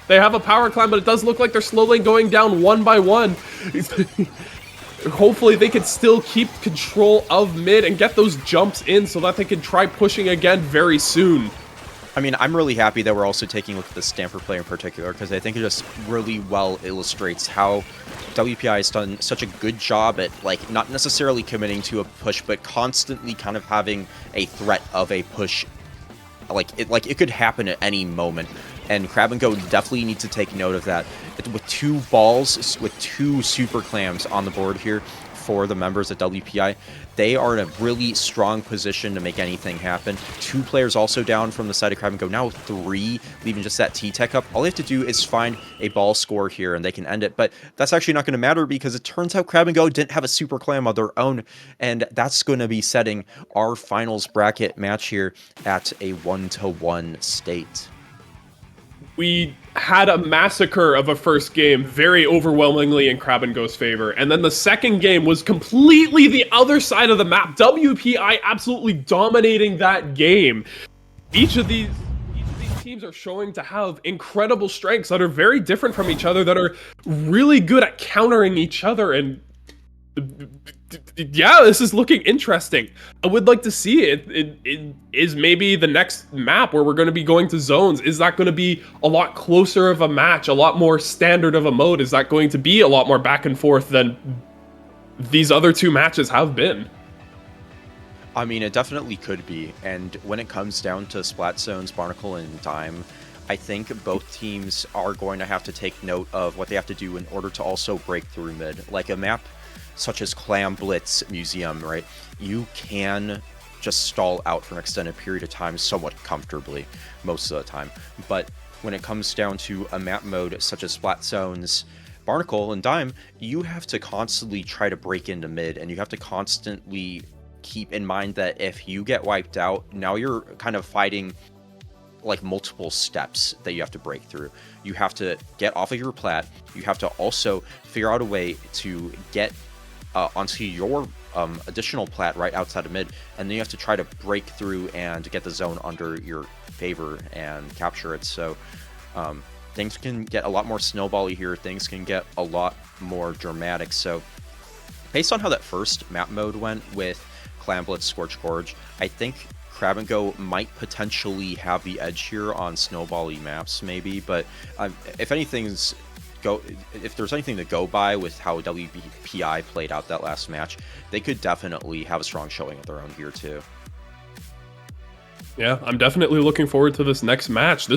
They have a power climb, but it does look like they're slowly going down one by one. Hopefully they can still keep control of mid and get those jumps in so that they can try pushing again very soon. I mean, I'm really happy that we're also taking a look at the Stamper play in particular, because I think it just really well illustrates how WPI has done such a good job at, like, not necessarily committing to a push, but constantly kind of having a threat of a push. Like it could happen at any moment. And Crab and Go definitely need to take note of that. With 2 balls, with 2 super clams on the board here for the members at WPI, they are in a really strong position to make anything happen. 2 players also down from the side of Crab and Go. Now 3, leaving just that T-Tech up. All they have to do is find a ball score here and they can end it. But that's actually not going to matter because it turns out Crab and Go didn't have a super clam of their own. And that's going to be setting our finals bracket match here at a 1-to-1 state. We had a massacre of a first game very overwhelmingly in Crab and Go's favor, and then the second game was completely the other side of the map. WPI absolutely dominating that game. Each of these teams are showing to have incredible strengths that are very different from each other, that are really good at countering each other, and yeah, this is looking interesting. I would like to see it. It is maybe the next map where we're going to be going to zones. Is that going to be a lot closer of a match, a lot more standard of a mode? Is that going to be a lot more back and forth than these other 2 matches have been? I mean, it definitely could be. And when it comes down to Splat Zones, Barnacle, and Dime, I think both teams are going to have to take note of what they have to do in order to also break through mid. Like a map such as Clam Blitz Museum, right? You can just stall out for an extended period of time somewhat comfortably most of the time. But when it comes down to a map mode such as Splat Zones, Barnacle, and Dime, you have to constantly try to break into mid, and you have to constantly keep in mind that if you get wiped out, now you're kind of fighting like multiple steps that you have to break through. You have to get off of your plat. You have to also figure out a way to get onto your additional plat right outside of mid, and then you have to try to break through and get the zone under your favor and capture it. So things can get a lot more snowbally here. Things can get a lot more dramatic. So based on how that first map mode went with Clam Blitz Scorch Gorge, I think Crab and Go might potentially have the edge here on snowbally maps, maybe. But if there's anything to go by with how WPI played out that last match, they could definitely have a strong showing of their own here too. Yeah, I'm definitely looking forward to this next match.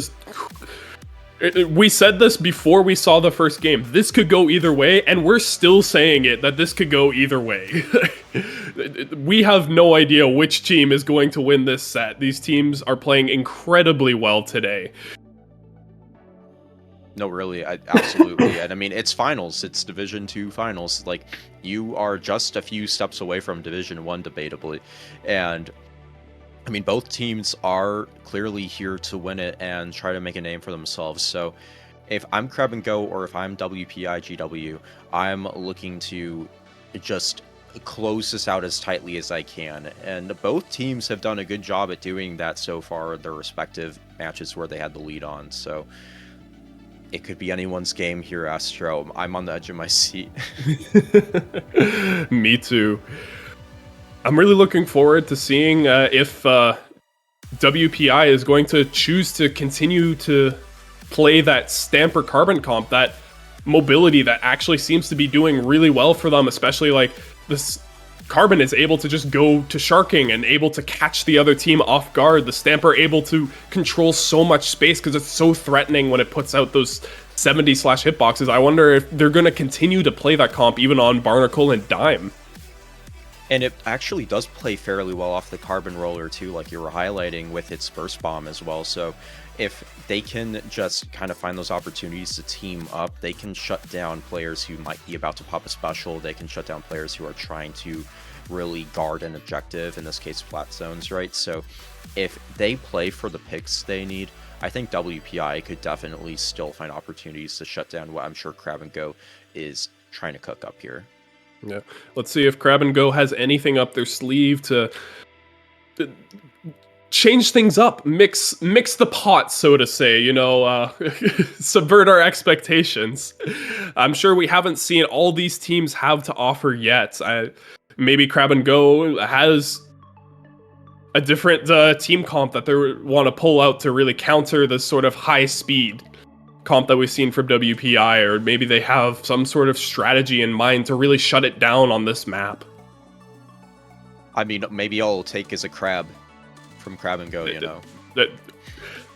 We said this before we saw the first game. This could go either way, and we're still saying it, that this could go either way. We have no idea which team is going to win this set. These teams are playing incredibly well today. No, really, absolutely. And I mean, it's finals. It's Division 2 finals. Like, you are just a few steps away from Division 1, debatably. And I mean, both teams are clearly here to win it and try to make a name for themselves. So if I'm Crab and Go or if I'm WPI GWU, I'm looking to just close this out as tightly as I can. And both teams have done a good job at doing that so far in their respective matches where they had the lead on. So it could be anyone's game here, Astro. I'm on the edge of my seat. Me too. I'm really looking forward to seeing if WPI is going to choose to continue to play that Stamper Carbon comp, that mobility that actually seems to be doing really well for them, especially like this Carbon is able to just go to sharking and able to catch the other team off guard. The Stamper able to control so much space because it's so threatening when it puts out those 70 slash hitboxes. I wonder if they're going to continue to play that comp even on Barnacle and Dime. And it actually does play fairly well off the Carbon Roller too, like you were highlighting with its Burst Bomb as well. So if they can just kind of find those opportunities to team up, they can shut down players who might be about to pop a special. They can shut down players who are trying to really guard an objective, in this case flat zones, right? So if they play for the picks they need, I think WPI could definitely still find opportunities to shut down what I'm sure Crab and Go is trying to cook up here. Yeah, let's see if Crab and Go has anything up their sleeve to change things up, mix the pot, so to say, you know, subvert our expectations. I'm sure we haven't seen all these teams have to offer yet. Maybe Crab and Go has a different team comp that they want to pull out to really counter the sort of high speed comp that we've seen from WPI, or maybe they have some sort of strategy in mind to really shut it down on this map. I mean, maybe all it'll take is a crab from Crab and Go, you know.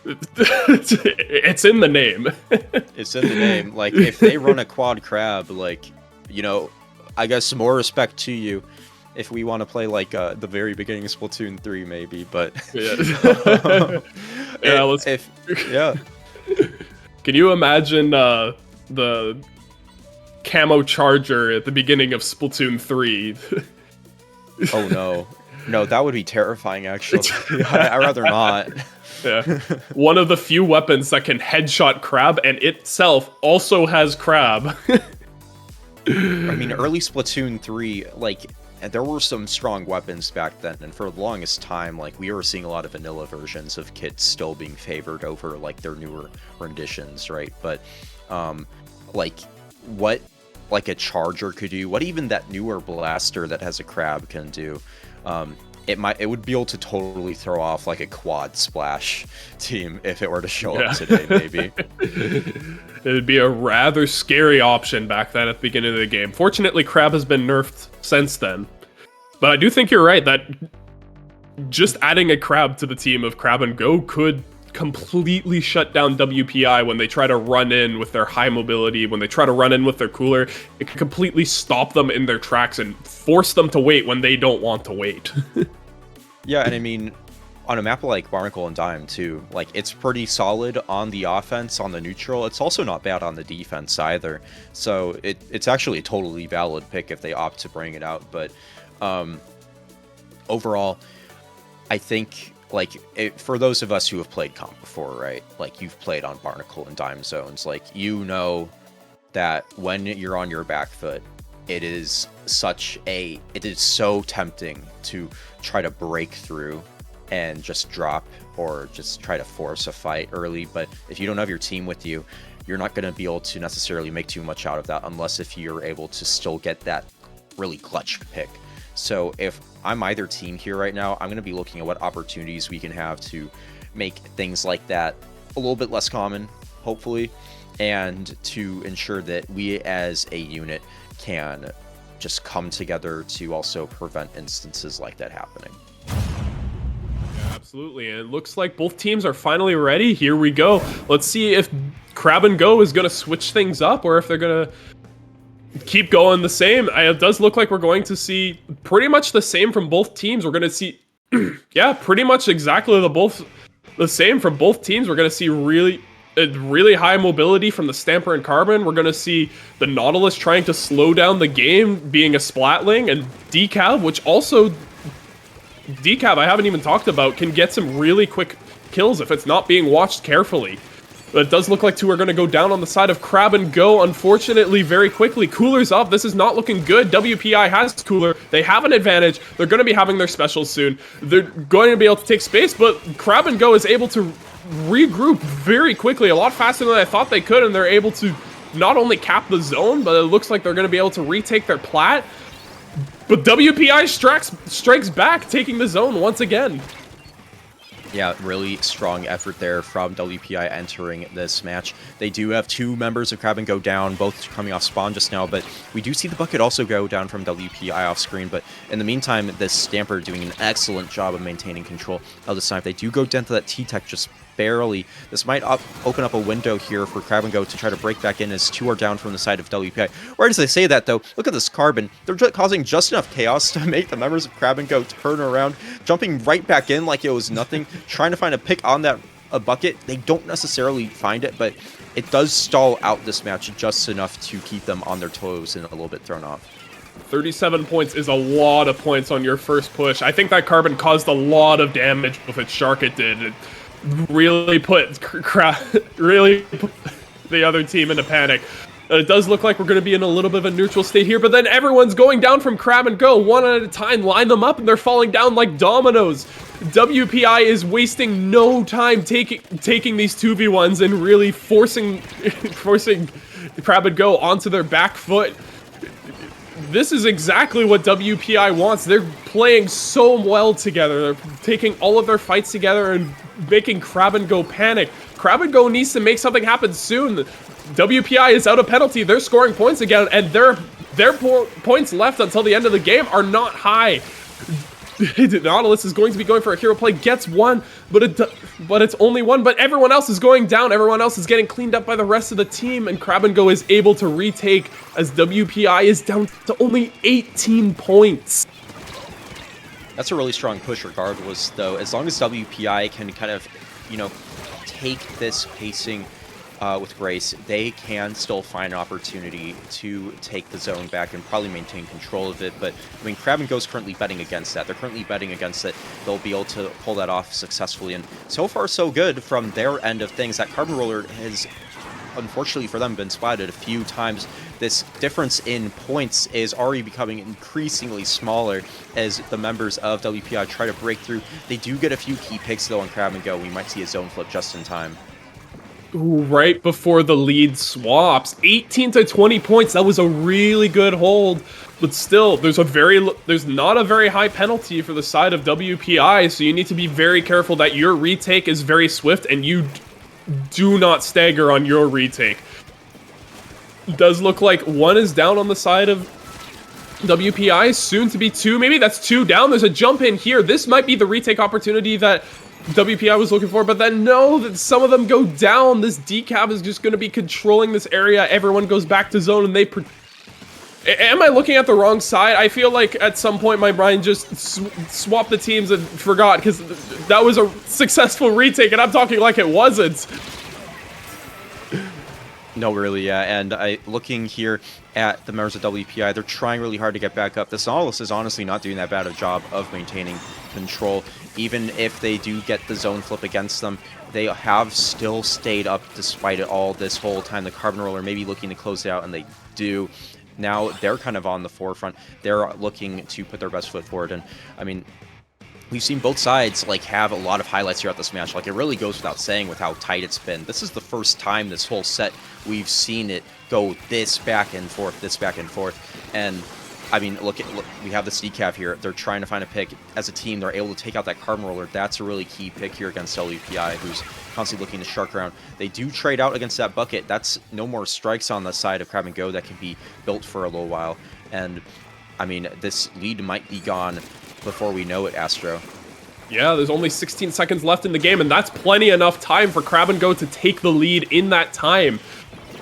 It's in the name. It's in the name. Like, if they run a quad crab, like, you know, I guess more respect to you if we want to play like the very beginning of Splatoon 3, maybe, but yeah. Can you imagine the camo charger at the beginning of Splatoon 3? Oh no, that would be terrifying. Actually, I'd rather not. Yeah, one of the few weapons that can headshot Crab, and itself also has Crab. I mean, early Splatoon 3, like, there were some strong weapons back then, and for the longest time, like, we were seeing a lot of vanilla versions of kits still being favored over, like, their newer renditions, right? But, like, what, like, a charger could do, what even that newer blaster that has a crab can do, it would be able to totally throw off, like, a quad splash team if it were to show up today, maybe. It would be a rather scary option back then at the beginning of the game. Fortunately, Crab has been nerfed since then. But I do think you're right that just adding a Crab to the team of Crab and Go could completely shut down WPI when they try to run in with their high mobility, when they try to run in with their cooler. It can completely stop them in their tracks and force them to wait when they don't want to wait. Yeah, and I mean, on a map like Barnacle and Dime too, like it's pretty solid on the offense, on the neutral. It's also not bad on the defense either. So it's actually a totally valid pick if they opt to bring it out. But overall, I think for those of us who have played comp before, right? Like you've played on Barnacle and Dime zones, like you know that when you're on your back foot, it is so tempting to try to break through and just drop or just try to force a fight early. But if you don't have your team with you, you're not going to be able to necessarily make too much out of that unless if you're able to still get that really clutch pick. So if I'm either team here right now, I'm going to be looking at what opportunities we can have to make things like that a little bit less common, hopefully, and to ensure that we as a unit can just come together to also prevent instances like that happening. Absolutely, and it looks like both teams are finally ready. Here we go. Let's see if Crab and Go is going to switch things up or if they're going to keep going the same. It does look like we're going to see pretty much the same from both teams. We're going to see, yeah, pretty much exactly the same from both teams. We're going to see really high mobility from the Stamper and Carbon. We're going to see the Nautilus trying to slow down the game, being a Splatling, and Decab, which also... Decab, I haven't even talked about, can get some really quick kills if it's not being watched carefully. But it does look like two are going to go down on the side of Crab and Go, unfortunately, very quickly. Cooler's up. This is not looking good. WPI has Cooler. They have an advantage. They're going to be having their specials soon. They're going to be able to take space, but Crab and Go is able to regroup very quickly, a lot faster than I thought they could, and they're able to not only cap the zone, but it looks like they're going to be able to retake their plat. But WPI strikes back, taking the zone once again. Yeah, really strong effort there from WPI entering this match. They do have two members of Crab and Go down, both coming off spawn just now, but we do see the bucket also go down from WPI off screen. But in the meantime, this Stamper doing an excellent job of maintaining control of the snipe. They do go down to that T-Tech just barely. This might open up a window here for Crab and Go to try to break back in as two are down from the side of WPI. Right as I say that, though, look at this Carbon. They're causing just enough chaos to make the members of Crab and Go turn around, jumping right back in like it was nothing, trying to find a pick on that bucket. They don't necessarily find it, but it does stall out this match just enough to keep them on their toes and a little bit thrown off. 37 points is a lot of points on your first push. I think that Carbon caused a lot of damage with its Shark it did. It really put the other team into panic. It does look like we're going to be in a little bit of a neutral state here, but then everyone's going down from Crab and Go one at a time. Line them up, and they're falling down like dominoes. WPI is wasting no time taking these 2v1s and really forcing Crab and Go onto their back foot. This is exactly what WPI wants. They're playing so well together. They're taking all of their fights together and making Crab and Go panic. Crab and Go needs to make something happen soon. WPI is out of penalty. They're scoring points again, and their points left until the end of the game are not high. Nautilus is going to be going for a hero play, gets one, but it's only one, but everyone else is going down. Everyone else is getting cleaned up by the rest of the team, and Crab and Go is able to retake as WPI is down to only 18 points. That's a really strong push regardless, though. As long as WPI can kind of, take this pacing with grace, they can still find an opportunity to take the zone back and probably maintain control of it. But, I mean, Crab and Go is currently betting against that. They're currently betting against it. They'll be able to pull that off successfully. And so far, so good from their end of things. That Carbon Roller has, unfortunately for them, been spotted a few times. This difference in points is already becoming increasingly smaller as the members of WPI try to break through. They do get a few key picks, though, on Crab and Go. We might see a zone flip just in time. Right before the lead swaps, 18 to 20 points. That was a really good hold, but still, there's not a very high penalty for the side of WPI, so you need to be very careful that your retake is very swift and you do not stagger on your retake. It does look like one is down on the side of WPI, soon to be two. Maybe that's two down. There's a jump in here. This might be the retake opportunity that WPI was looking for, but then no, that some of them go down. This decaf is just going to be controlling this area. Everyone goes back to zone, and they... Am I looking at the wrong side? I feel like at some point my brain just swapped the teams and forgot, because that was a successful retake, and I'm talking like it wasn't. No, really, yeah. And looking here at the members of WPI, they're trying really hard to get back up. This Nautilus is honestly not doing that bad of a job of maintaining control. Even if they do get the zone flip against them, they have still stayed up despite it all this whole time. The Carbon Roller may be looking to close it out, and they do. Now they're kind of on the forefront. They're looking to put their best foot forward. And, I mean, we've seen both sides like have a lot of highlights throughout this match. Like, it really goes without saying with how tight it's been. This is the first time this whole set we've seen it go this back and forth, and I mean, look, we have the decaf here. They're trying to find a pick. As a team, they're able to take out that Carbon Roller. That's a really key pick here against WPI, who's constantly looking to shark around. They do trade out against that bucket. That's no more strikes on the side of Crab and Go that can be built for a little while. And I mean, this lead might be gone before we know it, Astro. Yeah, there's only 16 seconds left in the game, and that's plenty enough time for Crab and Go to take the lead in that time.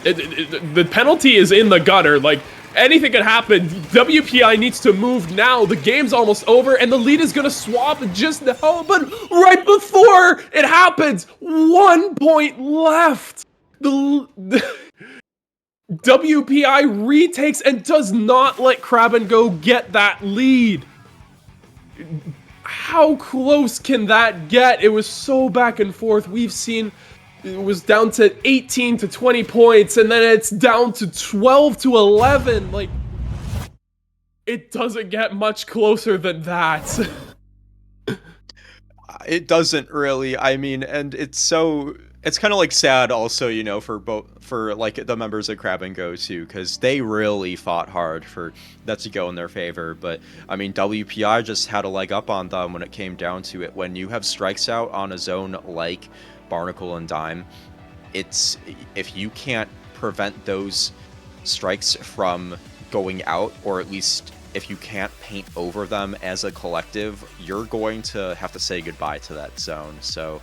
The penalty is in the gutter. Like, anything could happen. WPI needs to move now. The game's almost over, and the lead is going to swap just now. But right before it happens, 1 point left. The WPI retakes and does not let Crab and Go get that lead. How close can that get? It was so back and forth. We've seen it was down to 18 to 20 points, and then it's down to 12 to 11. Like, it doesn't get much closer than that. It doesn't really. I mean, and it's kind of like sad also, you know, for like the members of Crab and Go too, because they really fought hard for that to go in their favor. But I mean, WPI just had a leg up on them when it came down to it. When you have strikes out on a zone like Barnacle and Dime, it's, if you can't prevent those strikes from going out, or at least if you can't paint over them as a collective, you're going to have to say goodbye to that zone. So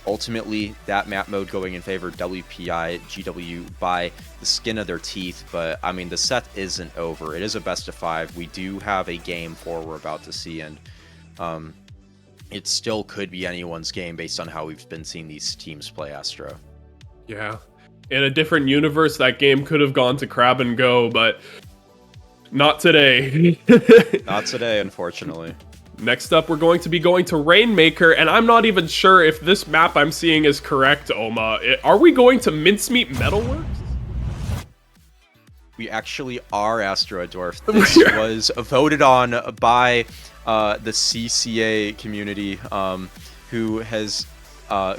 ultimately, that map mode going in favor of WPI GWU by the skin of their teeth. But I mean, the set isn't over. It is a best of 5. We do have a game 4 we're about to see, and it still could be anyone's game based on how we've been seeing these teams play, Astro. Yeah. In a different universe, that game could have gone to Crab and Go, but not today. Not today, unfortunately. Next up, we're going to be going to Rainmaker, and I'm not even sure if this map I'm seeing is correct, Oma. Are we going to Mincemeat Metalworks? We actually are, Astro Dwarf. This was voted on by the CCA community, who has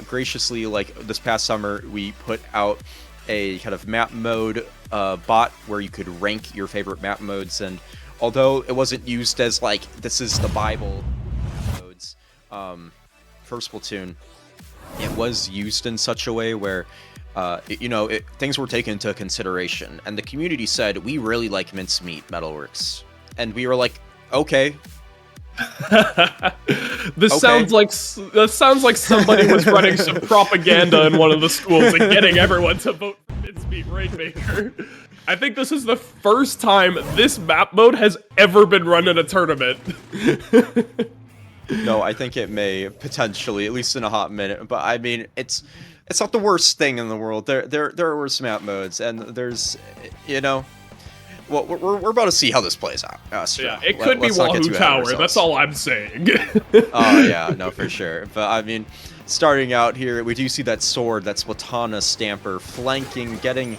graciously, like this past summer, we put out a kind of map mode bot where you could rank your favorite map modes, and although it wasn't used as like this is the Bible map modes for Splatoon, it was used in such a way where things were taken into consideration, and the community said, we really like Mincemeat Metalworks, and we were like, okay. This sounds like somebody was running some propaganda in one of the schools and getting everyone to vote for Mincemeat Rainmaker. I think this is the first time this map mode has ever been run in a tournament. No, I think it may potentially, at least in a hot minute. But I mean, it's not the worst thing in the world. There are worse map modes, and there's, well, we're about to see how this plays out. Yeah, it could be Wahoo Tower. That's all I'm saying. Oh yeah, no, for sure. But I mean, starting out here, we do see that sword, that Splatana Stamper, flanking, getting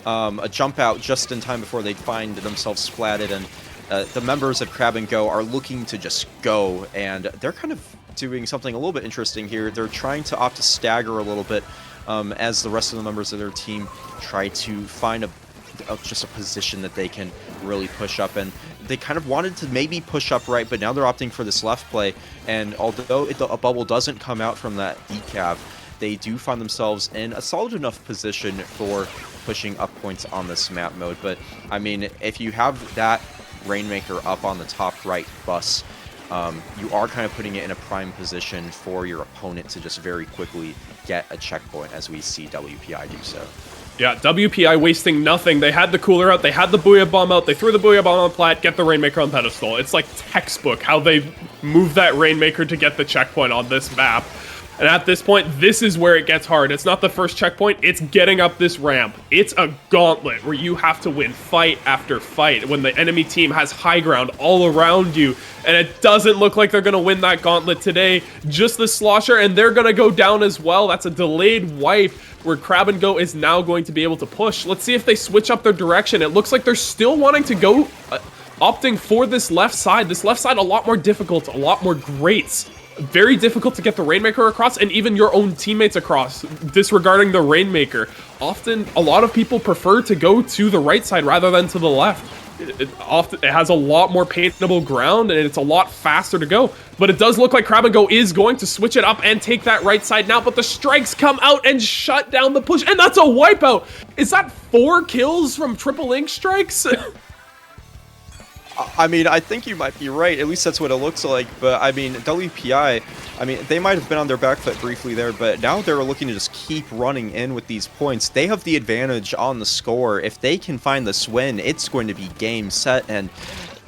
a jump out just in time before they find themselves splatted, and the members of Crab and Go are looking to just go, and they're kind of doing something a little bit interesting here. They're trying to opt to stagger a little bit as the rest of the members of their team try to find just a position that they can really push up, and they kind of wanted to maybe push up right, but now they're opting for this left play, and although a bubble doesn't come out from that decaf, they do find themselves in a solid enough position for pushing up points on this map mode. But I mean, if you have that Rainmaker up on the top right bus, you are kind of putting it in a prime position for your opponent to just very quickly get a checkpoint, as we see WPI do so. Yeah, WPI wasting nothing. They had the cooler out, they had the Booyah Bomb out, they threw the Booyah Bomb on plat, get the Rainmaker on pedestal. It's like textbook how they move that Rainmaker to get the checkpoint on this map. And at this point, this is where it gets hard. It's not the first checkpoint, it's getting up this ramp. It's a gauntlet where you have to win fight after fight when the enemy team has high ground all around you. And it doesn't look like they're going to win that gauntlet today. Just the Slosher, and they're going to go down as well. That's a delayed wipe where Crab and Go is now going to be able to push. Let's see if they switch up their direction. It looks like they're still wanting to go, opting for this left side. This left side a lot more difficult, a lot more grates. Very difficult to get the Rainmaker across, and even your own teammates across, disregarding the Rainmaker. Often, a lot of people prefer to go to the right side rather than to the left. It has a lot more paintable ground, and it's a lot faster to go. But it does look like Crab and Go is going to switch it up and take that right side now, but the strikes come out and shut down the push, and that's a wipeout! Is that 4 kills from triple ink strikes? I mean, I think you might be right. At least that's what it looks like. But, I mean, WPI, I mean, they might have been on their back foot briefly there, but now they're looking to just keep running in with these points. They have the advantage on the score. If they can find this win, it's going to be game, set, and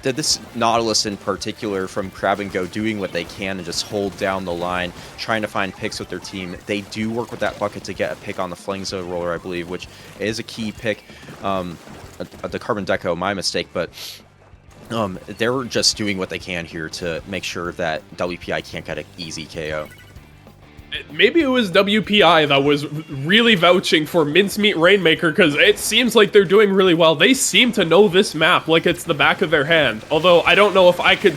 this Nautilus in particular from Crab and Go doing what they can and just hold down the line, trying to find picks with their team. They do work with that bucket to get a pick on the Flingzo roller, I believe, which is a key pick. The Carbon Deco, my mistake, but they're just doing what they can here to make sure that WPI can't get an easy KO. Maybe it was WPI that was really vouching for Mincemeat Rainmaker, because it seems like they're doing really well. They seem to know this map like it's the back of their hand. Although, I don't know if I could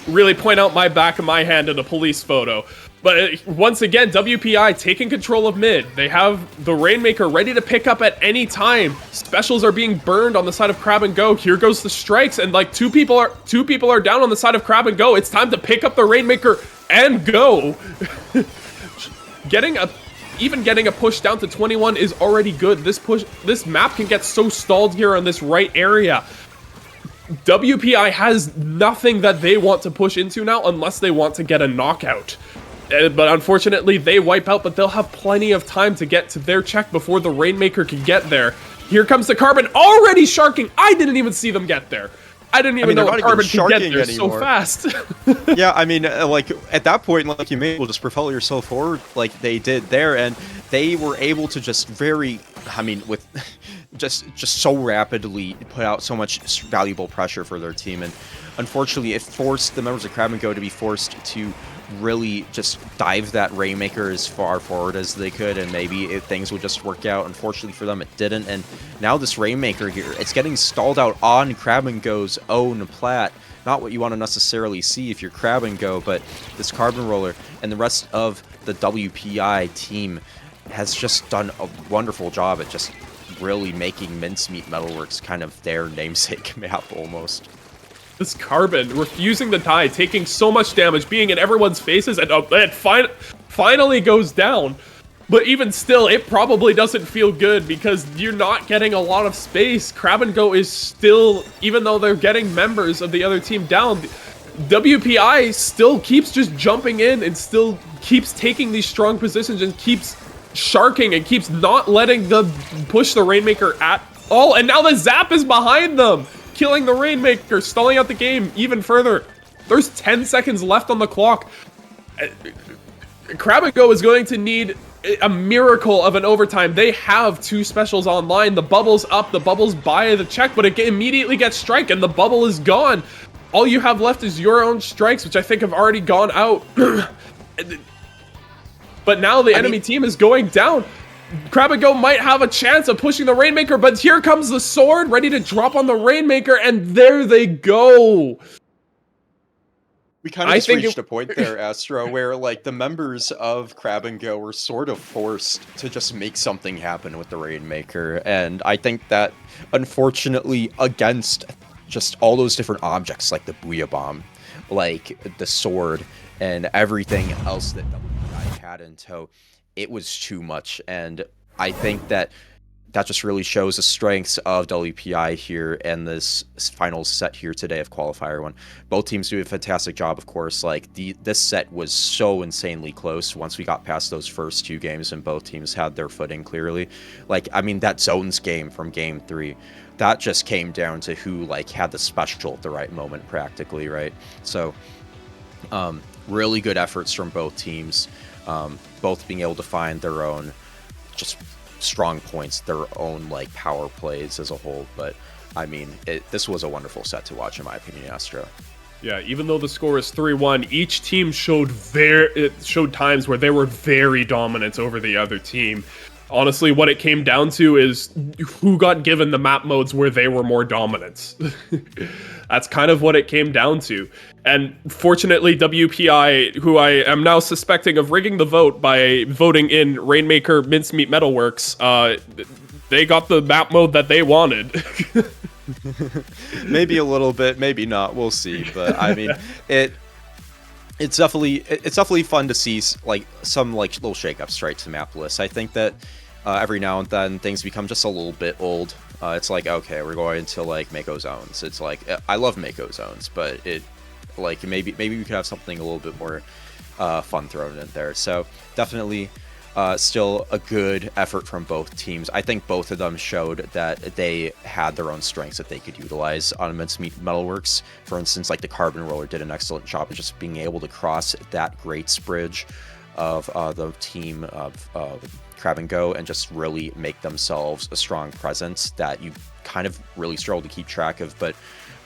really point out my back of my hand in a police photo. But once again, WPI taking control of mid. They have the Rainmaker ready to pick up at any time. Specials are being burned on the side of Crab and Go. Here goes the strikes, and like two people are down on the side of Crab and Go. It's time to pick up the Rainmaker and go. Even getting a push down to 21 is already good. This map can get so stalled here on this right area. WPI has nothing that they want to push into now unless they want to get a knockout. But unfortunately, they wipe out, but they'll have plenty of time to get to their check before the Rainmaker can get there. Here comes the Carbon, already sharking. I didn't even see them get there. I didn't even know Carbon could get there so fast. Yeah, I mean, like, at that point, like, you may as well just propel yourself forward like they did there, and they were able to just with just so rapidly put out so much valuable pressure for their team, and unfortunately, it forced the members of Crab and Go to be forced to really just dive that Rainmaker as far forward as they could, and maybe things would just work out. Unfortunately for them, it didn't, and now this Rainmaker here, it's getting stalled out on Crab and Go's own plat. Not what you want to necessarily see if you're Crab and Go, but this Carbon Roller and the rest of the WPI team has just done a wonderful job at just really making Mincemeat Metalworks kind of their namesake map almost. This Carbon refusing to die, taking so much damage, being in everyone's faces, and it finally goes down. But even still, it probably doesn't feel good because you're not getting a lot of space. Crab and Go is still, even though they're getting members of the other team down, WPI still keeps just jumping in and still keeps taking these strong positions and keeps sharking and keeps not letting them push the Rainmaker at all. And now the Zap is behind them, killing the Rainmaker, stalling out the game even further. There's 10 seconds left on the clock. Crab and Go is going to need a miracle of an overtime. They have 2 specials online. The bubble's up, the bubble's by the check, but it immediately gets strike and the bubble is gone. All you have left is your own strikes, which I think have already gone out. But now the enemy team is going down. Crab and Go might have a chance of pushing the Rainmaker, but here comes the sword ready to drop on the Rainmaker, and there they go. We kind of just reached a point there, Astro, where like the members of Crab and Go were sort of forced to just make something happen with the Rainmaker, and I think that unfortunately against just all those different objects like the Booyah Bomb, like the sword, and everything else that WPI had in tow, it was too much. And I think that that just really shows the strengths of WPI here and this finals set here today of Qualifier 1. Both teams do a fantastic job, of course. Like, this set was so insanely close once we got past those first 2 games and both teams had their footing clearly. Like, I mean, that zones game from game 3, that just came down to who, like, had the special at the right moment practically, right? So, really good efforts from both teams, both being able to find their own just strong points, their own like power plays as a whole. But I mean, this was a wonderful set to watch in my opinion, Astro. Yeah, even though the score is 3-1, each team showed times where they were very dominant over the other team. Honestly, what it came down to is who got given the map modes where they were more dominant. That's kind of what it came down to. And fortunately, WPI, who I am now suspecting of rigging the vote by voting in Rainmaker Mincemeat Metalworks, they got the map mode that they wanted. Maybe a little bit, maybe not. We'll see. But I mean, it's definitely fun to see like some like little shakeups right to map lists. I think that every now and then things become just a little bit old. It's like, okay, we're going to like Mako zones. It's like, I love Mako zones, but it like maybe we could have something a little bit more fun thrown in there. So definitely still a good effort from both teams. I think both of them showed that they had their own strengths that they could utilize on Mincemeat Metalworks. For instance, like the Carbon Roller did an excellent job of just being able to cross that Greats Bridge of the team of Crab and Go and just really make themselves a strong presence that you kind of really struggle to keep track of. But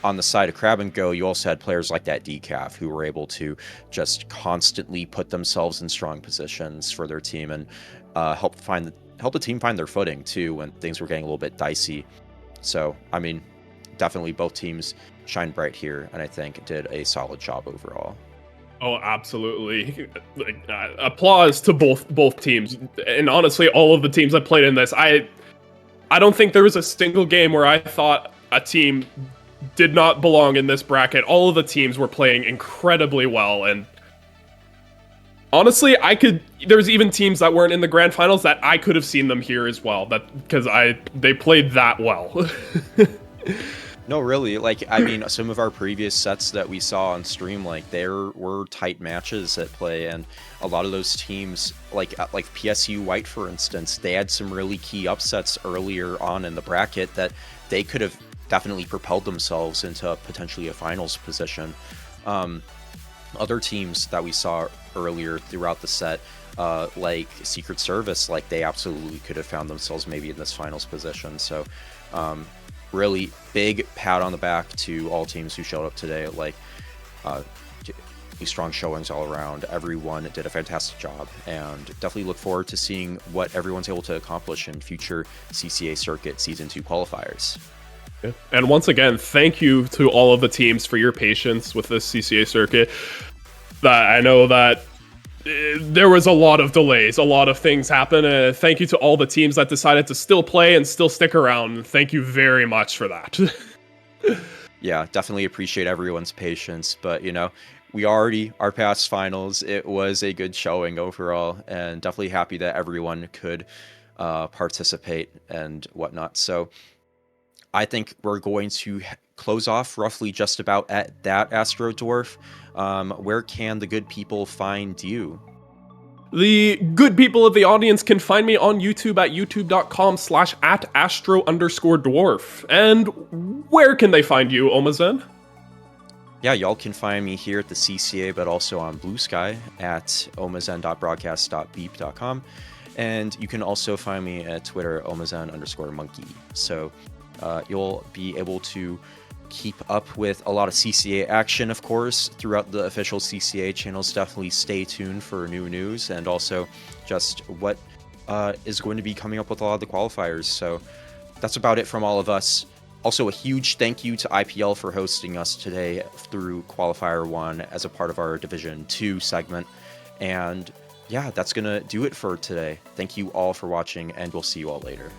on the side of Crab and Go, you also had players like that Decaf who were able to just constantly put themselves in strong positions for their team and help the team find their footing too when things were getting a little bit dicey. So, I mean, definitely both teams shine bright here, and I think did a solid job overall. Oh, absolutely. Like, applause to both teams. And honestly, all of the teams that played in this, I don't think there was a single game where I thought a team did not belong in this bracket. All of the teams were playing incredibly well, and honestly, there's even teams that weren't in the grand finals that I could have seen them here as well, because they played that well. No, really, like, I mean, some of our previous sets that we saw on stream, like, there were tight matches at play, and a lot of those teams, like PSU White, for instance, they had some really key upsets earlier on in the bracket that they could have definitely propelled themselves into potentially a finals position. Other teams that we saw earlier throughout the set, like Secret Service, like, they absolutely could have found themselves maybe in this finals position. So, really big pat on the back to all teams who showed up today. Like, strong showings all around. Everyone did a fantastic job, and definitely look forward to seeing what everyone's able to accomplish in future CCA Circuit Season 2 qualifiers. Yeah. And once again, thank you to all of the teams for your patience with this CCA Circuit. I know that there was a lot of delays, a lot of things happen. Thank you to all the teams that decided to still play and still stick around. Thank you very much for that. Yeah, definitely appreciate everyone's patience, but you know, we already are past finals. It was a good showing overall, and definitely happy that everyone could participate and whatnot. So I think we're going to close off roughly just about at that, Astro Dwarf. Where can the good people find you? The good people of the audience can find me on YouTube at youtube.com/@astro_dwarf. And where can they find you, Omazen? Yeah, y'all can find me here at the CCA, but also on Blue Sky at omazen.broadcast.beep.com. And you can also find me at Twitter, omazen_monkey. So you'll be able to keep up with a lot of CCA action, of course, throughout the official CCA channels. Definitely stay tuned for new news and also just what is going to be coming up with a lot of the qualifiers. So that's about it from all of us. Also, a huge thank you to IPL for hosting us today through Qualifier 1 as a part of our Division 2 segment. And yeah, that's going to do it for today. Thank you all for watching, and we'll see you all later.